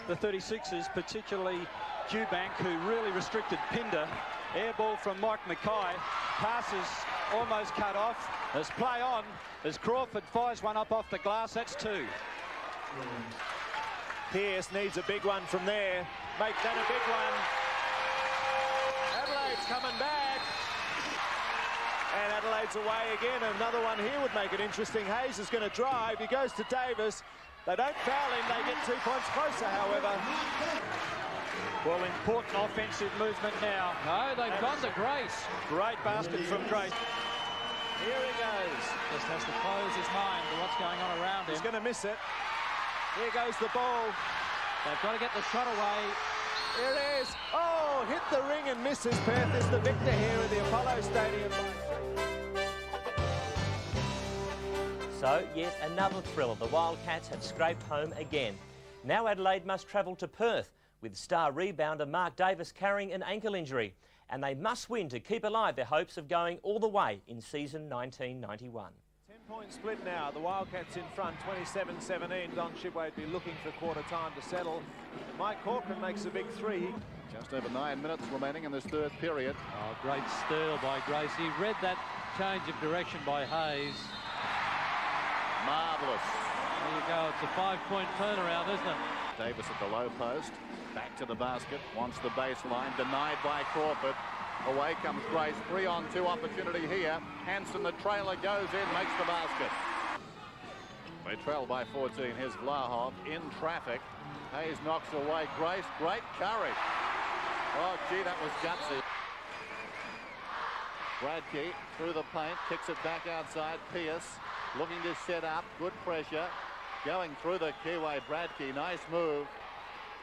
The 36ers, particularly Eubank, who really restricted Pinder. Air ball from Mike Mackay. Passes almost cut off. There's play on as Crawford fires one up off the glass. That's two. Pearce needs a big one from there. Make that a big one. Adelaide's coming back. And Adelaide's away again. Another one here would make it interesting. Hayes is going to drive. He goes to Davis. They don't foul him. They get 2 points closer, however. Well, important offensive movement now. No, they've gone to Grace. Great basket from Grace. Here he goes. Just has to close his mind to what's going on around him. He's going to miss it. Here goes the ball. They've got to get the shot away. Here it is. Oh, hit the ring and misses. Perth is the victor here at the Apollo Stadium. So, yet another thriller. The Wildcats have scraped home again. Now Adelaide must travel to Perth, with star rebounder Mark Davis carrying an ankle injury. And they must win to keep alive their hopes of going all the way in season 1991. 10-point split now. The Wildcats in front, 27-17. Don Shipway would be looking for quarter time to settle. Mike Corcoran makes a big three. Just over 9 minutes remaining in this third period. Oh, great steal by Grace. He read that change of direction by Hayes. Marvellous. There you go. It's a 5-point turnaround, isn't it? Davis at the low post. Back to the basket. Wants the baseline. Denied by Crawford. Away comes Grace. 3-on-2 opportunity here. Hanson, the trailer, goes in, makes the basket. They trail by 14. Here's Vlahov in traffic. Hayes knocks away Grace. Great courage. Oh, gee, that was gutsy. Bradkey through the paint. Kicks it back outside. Pearce looking to set up. Good pressure. Going through the keyway. Bradkey, nice move.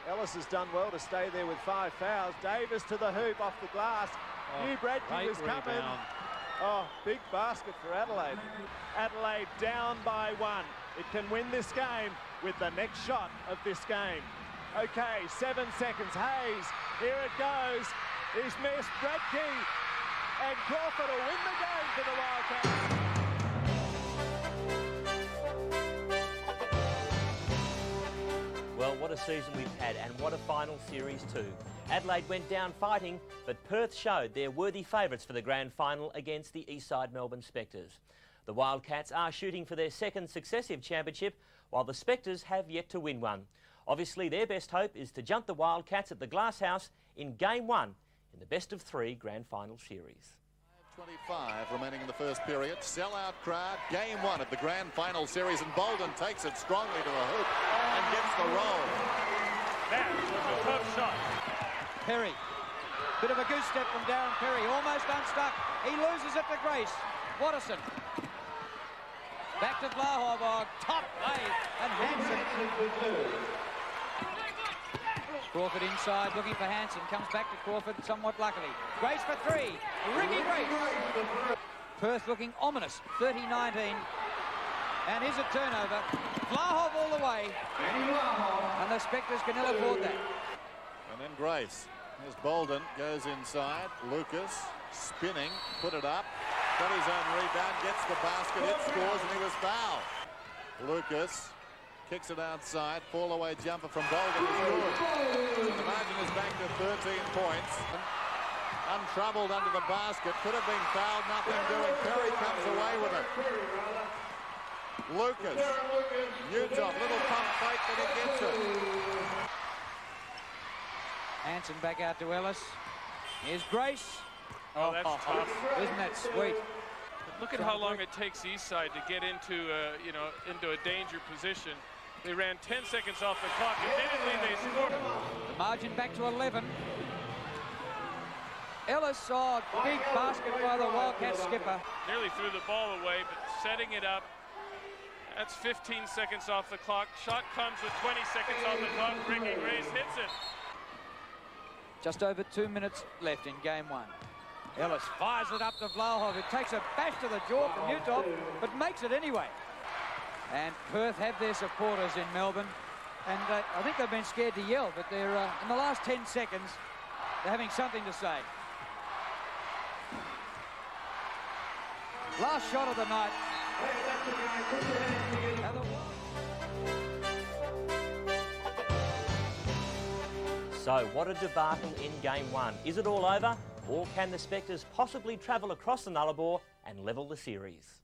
Ellis has done well to stay there with 5 fouls. Davis to the hoop off the glass. Knew Bradkey was coming. Rebound. Oh, big basket for Adelaide. Adelaide down by 1. It can win this game with the next shot of this game. Okay, 7 seconds. Hayes, here it goes. He's missed. Bradkey and Crawford will win the game for the Wildcats. Well, what a season we've had, and what a final series too. Adelaide went down fighting, but Perth showed they're worthy favourites for the grand final against the Eastside Melbourne Specters. The Wildcats are shooting for their second successive championship, while the Specters have yet to win one. Obviously, their best hope is to jump the Wildcats at the Glass House in Game 1 in the best-of-3 grand final series. 25 remaining in the first period. Sellout crowd. Game 1 of the grand final series, and Bolden takes it strongly to the hoop and gets the roll. That was a tough shot. Perry Bit of a goose step from Darren Perry, almost unstuck. He loses it to Grace. Watterson. Back to Vlahov. Oh, top play. And Hansen. Crawford inside, looking for Hansen. Comes back to Crawford, somewhat luckily. Grace for three. Ricky Grace. Perth looking ominous. 30-19. And here's a turnover. Vlahov all the way. And the Specters can ill afford that. And then Grace. Here's Bolden, goes inside. Lucas spinning, put it up. Got his own rebound, gets the basket, it scores, and he was fouled. Lucas kicks it outside. Fall away jumper from Bolden is good. So the margin is back to 13 points. Untroubled under the basket. Could have been fouled, nothing doing. Perry comes away with it. Lucas. Newton, little pump fake, but he gets it. Hansen back out to Ellis. Here's Grace. Oh, that's tough. Isn't that sweet? But look at how long it takes Eastside to get into, into a danger position. They ran 10 seconds off the clock. Admittedly, they scored. The margin back to 11. Ellis saw a big basket by the Wildcats skipper. Nearly threw the ball away, but setting it up. That's 15 seconds off the clock. Shot comes with 20 seconds off the clock. Ricky Grace hits it. Just over 2 minutes left in game one. Ellis fires it up to Vlahov. It takes a bash to the jaw from Utah, but makes it anyway. And Perth have their supporters in Melbourne. And I think they've been scared to yell, but they're in the last 10 seconds, they're having something to say. Last shot of the night. So what a debacle in game one. Is it all over, or can the Specters possibly travel across the Nullarbor and level the series?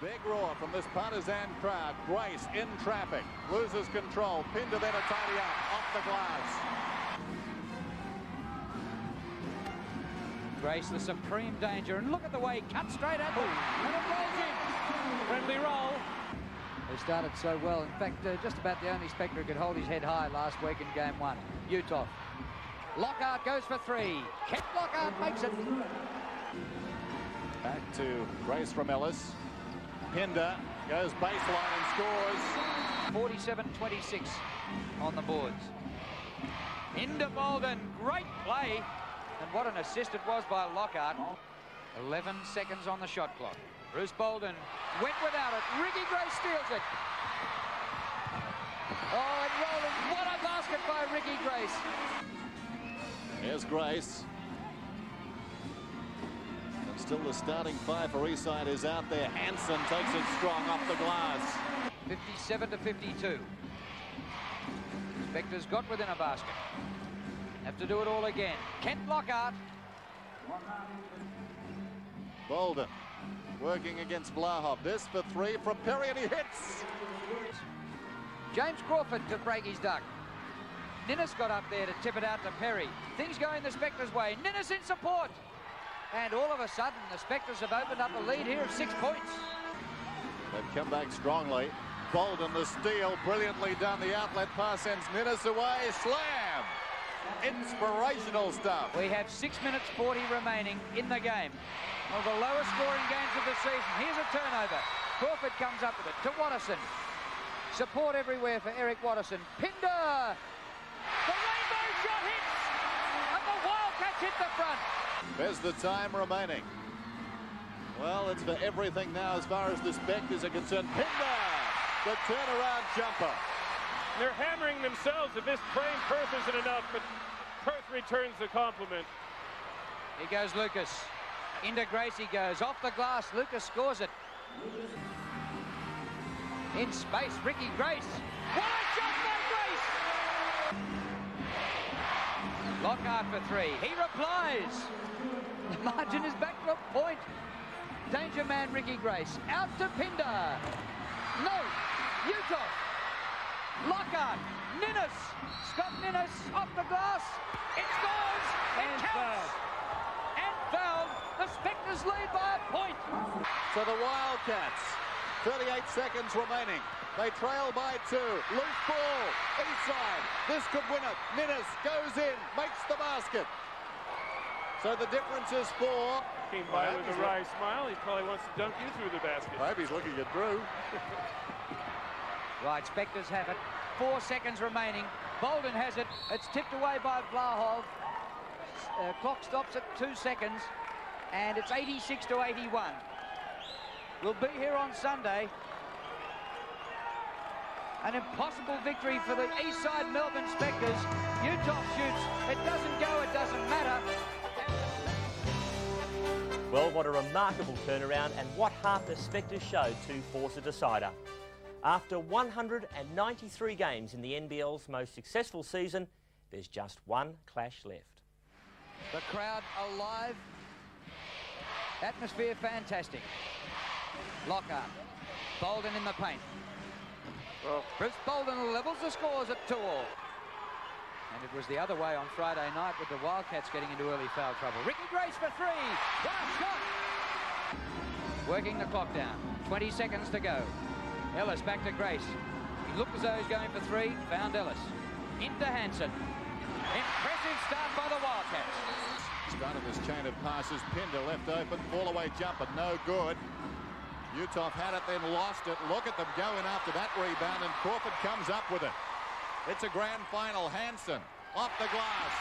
Big roar from this partisan crowd. Grace in traffic, loses control. Pinder then a tidy up, off the glass. Grace, the supreme danger, and look at the way he cuts straight at them, and it rolls in. Friendly roll. They started so well. In fact, just about the only Spectre who could hold his head high last week in game one. Utah. Lockhart goes for three. Kent Lockhart makes it. Back to Grace from Ellis. Pinder goes baseline and scores. 47-26 on the boards. Into Bolden, great play. And what an assist it was by Lockhart. 11 seconds on the shot clock. Bruce Bolden went without it. Ricky Grace steals it. Oh, and rolling. What a basket by Ricky Grace. Here's Grace. And still the starting five for Eastside is out there. Hansen takes it strong off the glass. 57-52. Specters got within a basket. Have to do it all again. Kent Lockhart. Bolden working against Vlahov. This for three from Perry, and he hits. James Crawford to break his duck. Ninnis got up there to tip it out to Perry. Things going the Specters' way. Ninnis in support. And all of a sudden, the Specters have opened up a lead here of 6 points. They've come back strongly. Bolden, the steal, brilliantly done. The outlet pass sends Ninnis away. Slam! Inspirational stuff. We have 6 minutes 40 remaining in the game. One of the lowest scoring games of the season. Here's a turnover. Crawford comes up with it to Watterson. Support everywhere for Eric Watterson. Pinder! The rainbow shot hits! And the Wildcats hit the front. There's the time remaining. Well, it's for everything now as far as the Specters are concerned. Pinder! The turnaround jumper. They're hammering themselves if this frame Perth isn't enough, but Perth returns the compliment. Here goes Lucas. Into Grace he goes. Off the glass. Lucas scores it. In space, Ricky Grace. What a shot by Grace! Lockhart for three. He replies. The margin is back to a point. Danger man Ricky Grace. Out to Pinder. No. Utah. Lockhart. Ninnis. Scott Ninnis off the glass. It scores. It counts. And fouled. The Specters lead by a point. So the Wildcats, 38 seconds remaining. They trail by 2. Loose ball. Inside. This could win it. Ninnis goes in. Makes the basket. So the difference is 4. Came by with a wry smile. He probably wants to dunk you through the basket. Maybe he's looking at Drew. Right, Specters have it. 4 seconds remaining. Bolden has it. It's tipped away by Vlahov. Clock stops at 2 seconds. And it's 86-81. We'll be here on Sunday. An impossible victory for the East Side Melbourne Specters. Utah shoots. It doesn't go. It doesn't matter. Well, what a remarkable turnaround, and what heart the Specters showed to force a decider. After 193 games in the NBL's most successful season, there's just one clash left. The crowd alive. Atmosphere fantastic. Lockhart. Bolden in the paint. Bruce Bolden levels the scores at 2-all. And it was the other way on Friday night with the Wildcats getting into early foul trouble. Ricky Grace for 3. Wow, shot! Working the clock down. 20 seconds to go. Ellis back to Grace. He looked as though he's going for 3. Found Ellis. Into Hansen. Impressive start by the Wildcats. Started this chain of passes. Pinder left open. Fall-away jumper. No good. Utah had it, then lost it. Look at them going after that rebound, and Crawford comes up with it. It's a grand final. Hansen off the glass.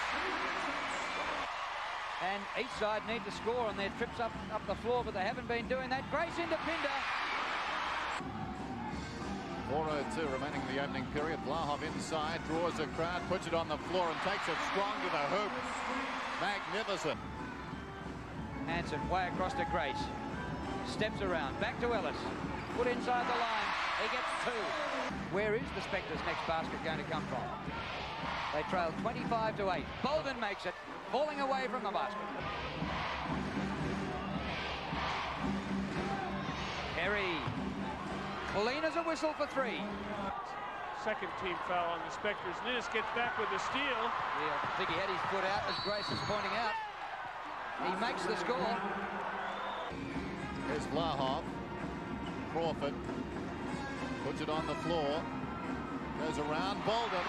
And each side need to score on their trips up the floor, but they haven't been doing that. Grace into Pinder. 4:02 remaining in the opening period. Vlahov inside, draws a crowd, puts it on the floor and takes it strong to the hoop. Magnificent. Hansen way across to Grace. Steps around, back to Ellis. Put inside the line. He gets 2. Where is the Specters' next basket going to come from? They trail 25-8. Bolden makes it, falling away from the basket. Perry. Clean as a whistle for 3. Second team foul on the Specters. Ninnis gets back with the steal. Yeah, I think he had his foot out, as Grace is pointing out. He makes the score. Here's Vlahov. Crawford puts it on the floor. Goes around Bolden.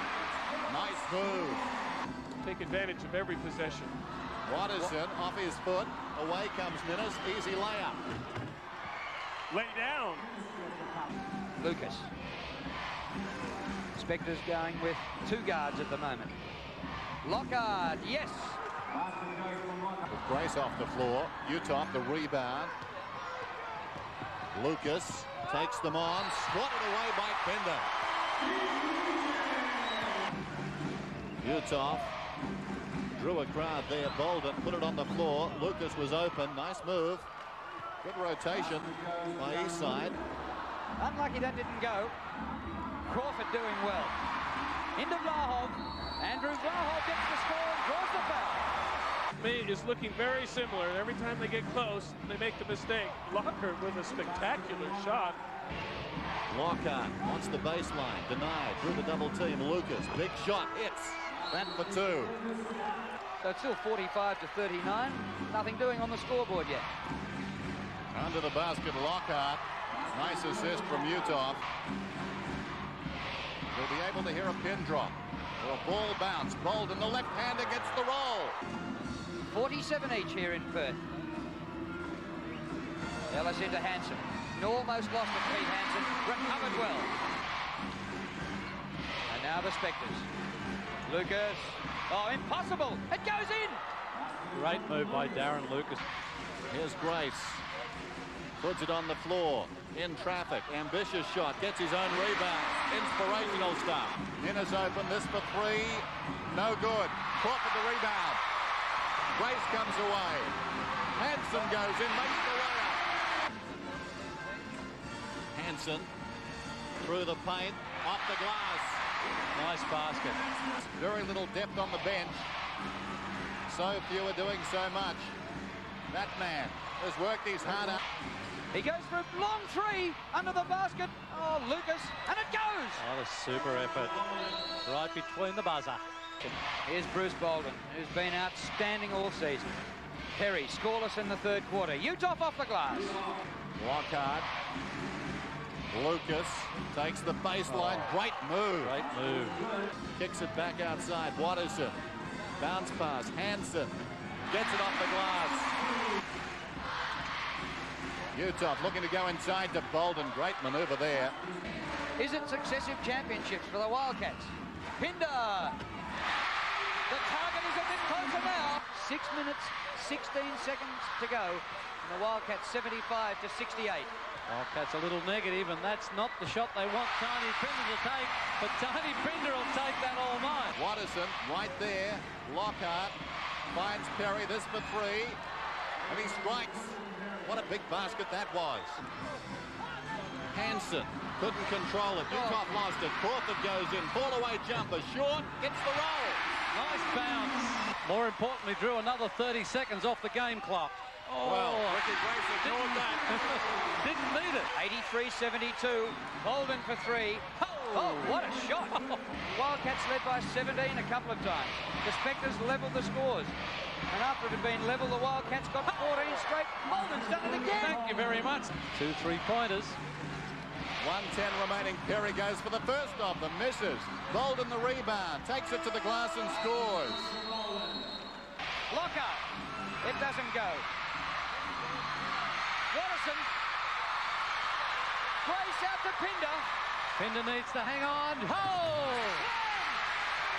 Nice move. Take advantage of every possession. Watterson off his foot. Away comes Ninnis. Easy layup. Lay down. Lucas. Specters going with 2 guards at the moment. Lockhart, yes. With Grace off the floor. Utah the rebound. Lucas takes them on. Swatted away by Pinder. Utah drew a crowd there. Bolden put it on the floor. Lucas was open. Nice move. Good rotation by Eastside. Unlucky that didn't go. Crawford doing well. Into Vlahov. Andrew Vlahov gets the score and draws the foul. Me is looking very similar. Every time they get close, they make the mistake. Lockhart with a spectacular shot. Lockhart wants the baseline. Denied. Through the double team. Lucas. Big shot. Hits. That for 2. So it's still 45-39. Nothing doing on the scoreboard yet. Under the basket, Lockhart. Nice assist from Utah. We'll be able to hear a pin drop or a ball bounce. Bolden, the left-hander, gets the roll. 47 each here in Perth. Ellis into Hansen. Almost lost it, Pete Hansen. Recovered well. And now the Specters. Lucas. Oh, impossible. It goes in. Great move by Darren Lucas. Here's Grace. Puts it on the floor. In traffic. Ambitious shot. Gets his own rebound. Inspirational stuff. Ninnis open. This for 3. No good. Crawford the rebound. Grace comes away. Hansen goes in. Makes the layup. Hansen through the paint. Off the glass. Nice basket. Very little depth on the bench. So few are doing so much. That man has worked his heart out. He goes for a long 3 under the basket. Oh, Lucas, and it goes. Oh, a super effort. Right between the buzzer. Here's Bruce Bolden, who's been outstanding all season. Perry, scoreless in the 3rd quarter. Utah off the glass. Lockhart. Lucas takes the baseline. Great move. Great move. Kicks it back outside. Watterson. Bounce pass. Hansen. Gets it off the glass. Utah looking to go inside to Bolden. Great manoeuvre there. Is it successive championships for the Wildcats? Pinder! The target is a bit closer now. 6 minutes, 16 seconds to go. And the Wildcats 75 to 68. Wildcats a little negative, and that's not the shot they want Tiny Pinder to take, but Tiny Pinder will take that all night. Watterson right there. Lockhart finds Perry, this for three, and he strikes. What a big basket that was. Hansen couldn't control it. Kickoff lost it. Crawford goes in. Ball away jumper. Short. Gets the roll. Nice bounce. More importantly, drew another 30 seconds off the game clock. Oh, well, Ricky Grace ignored that. Didn't need it. 83-72. Bolden for three. Oh, what a shot. Wildcats led by 17 a couple of times. The Specters levelled the scores. And after it had been levelled, the Wildcats got 14 straight. Bolden's done it again. Thank you very much. 2 3-pointers. 1:10 remaining. Perry goes for the first of them. Misses. Bolden the rebound. Takes it to the glass and scores. Lockhart. It doesn't go. Watterson. Grace out to Pinder. Pinder needs to hang on. Oh!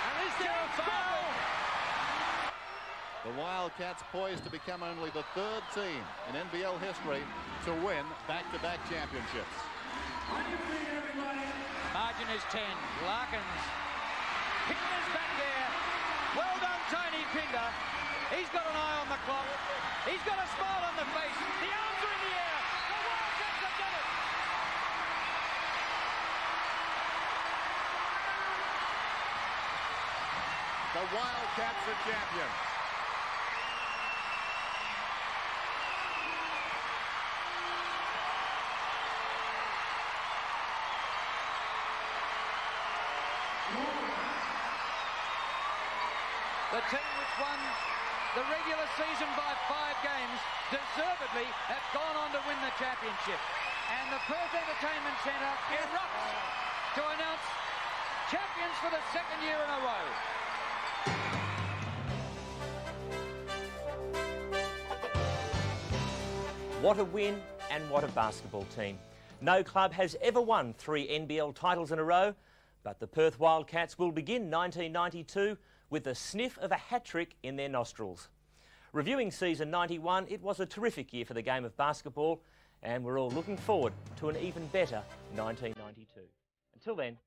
And is there a foul? The Wildcats poised to become only the third team in NBL history to win back-to-back championships. Margin is 10. Larkins. Pinder's back there. Well done, Tony Pinder. He's got an eye on the clock. He's got a smile on the face. The arms are in the air. The Wildcats have done it. The Wildcats are champions. The team which won the regular season by 5 games deservedly have gone on to win the championship. And the Perth Entertainment Centre erupts to announce champions for the second year in a row. What a win and what a basketball team. No club has ever won 3 NBL titles in a row, but the Perth Wildcats will begin 1992 with the sniff of a hat-trick in their nostrils. Reviewing season 91, it was a terrific year for the game of basketball, and we're all looking forward to an even better 1992. Until then,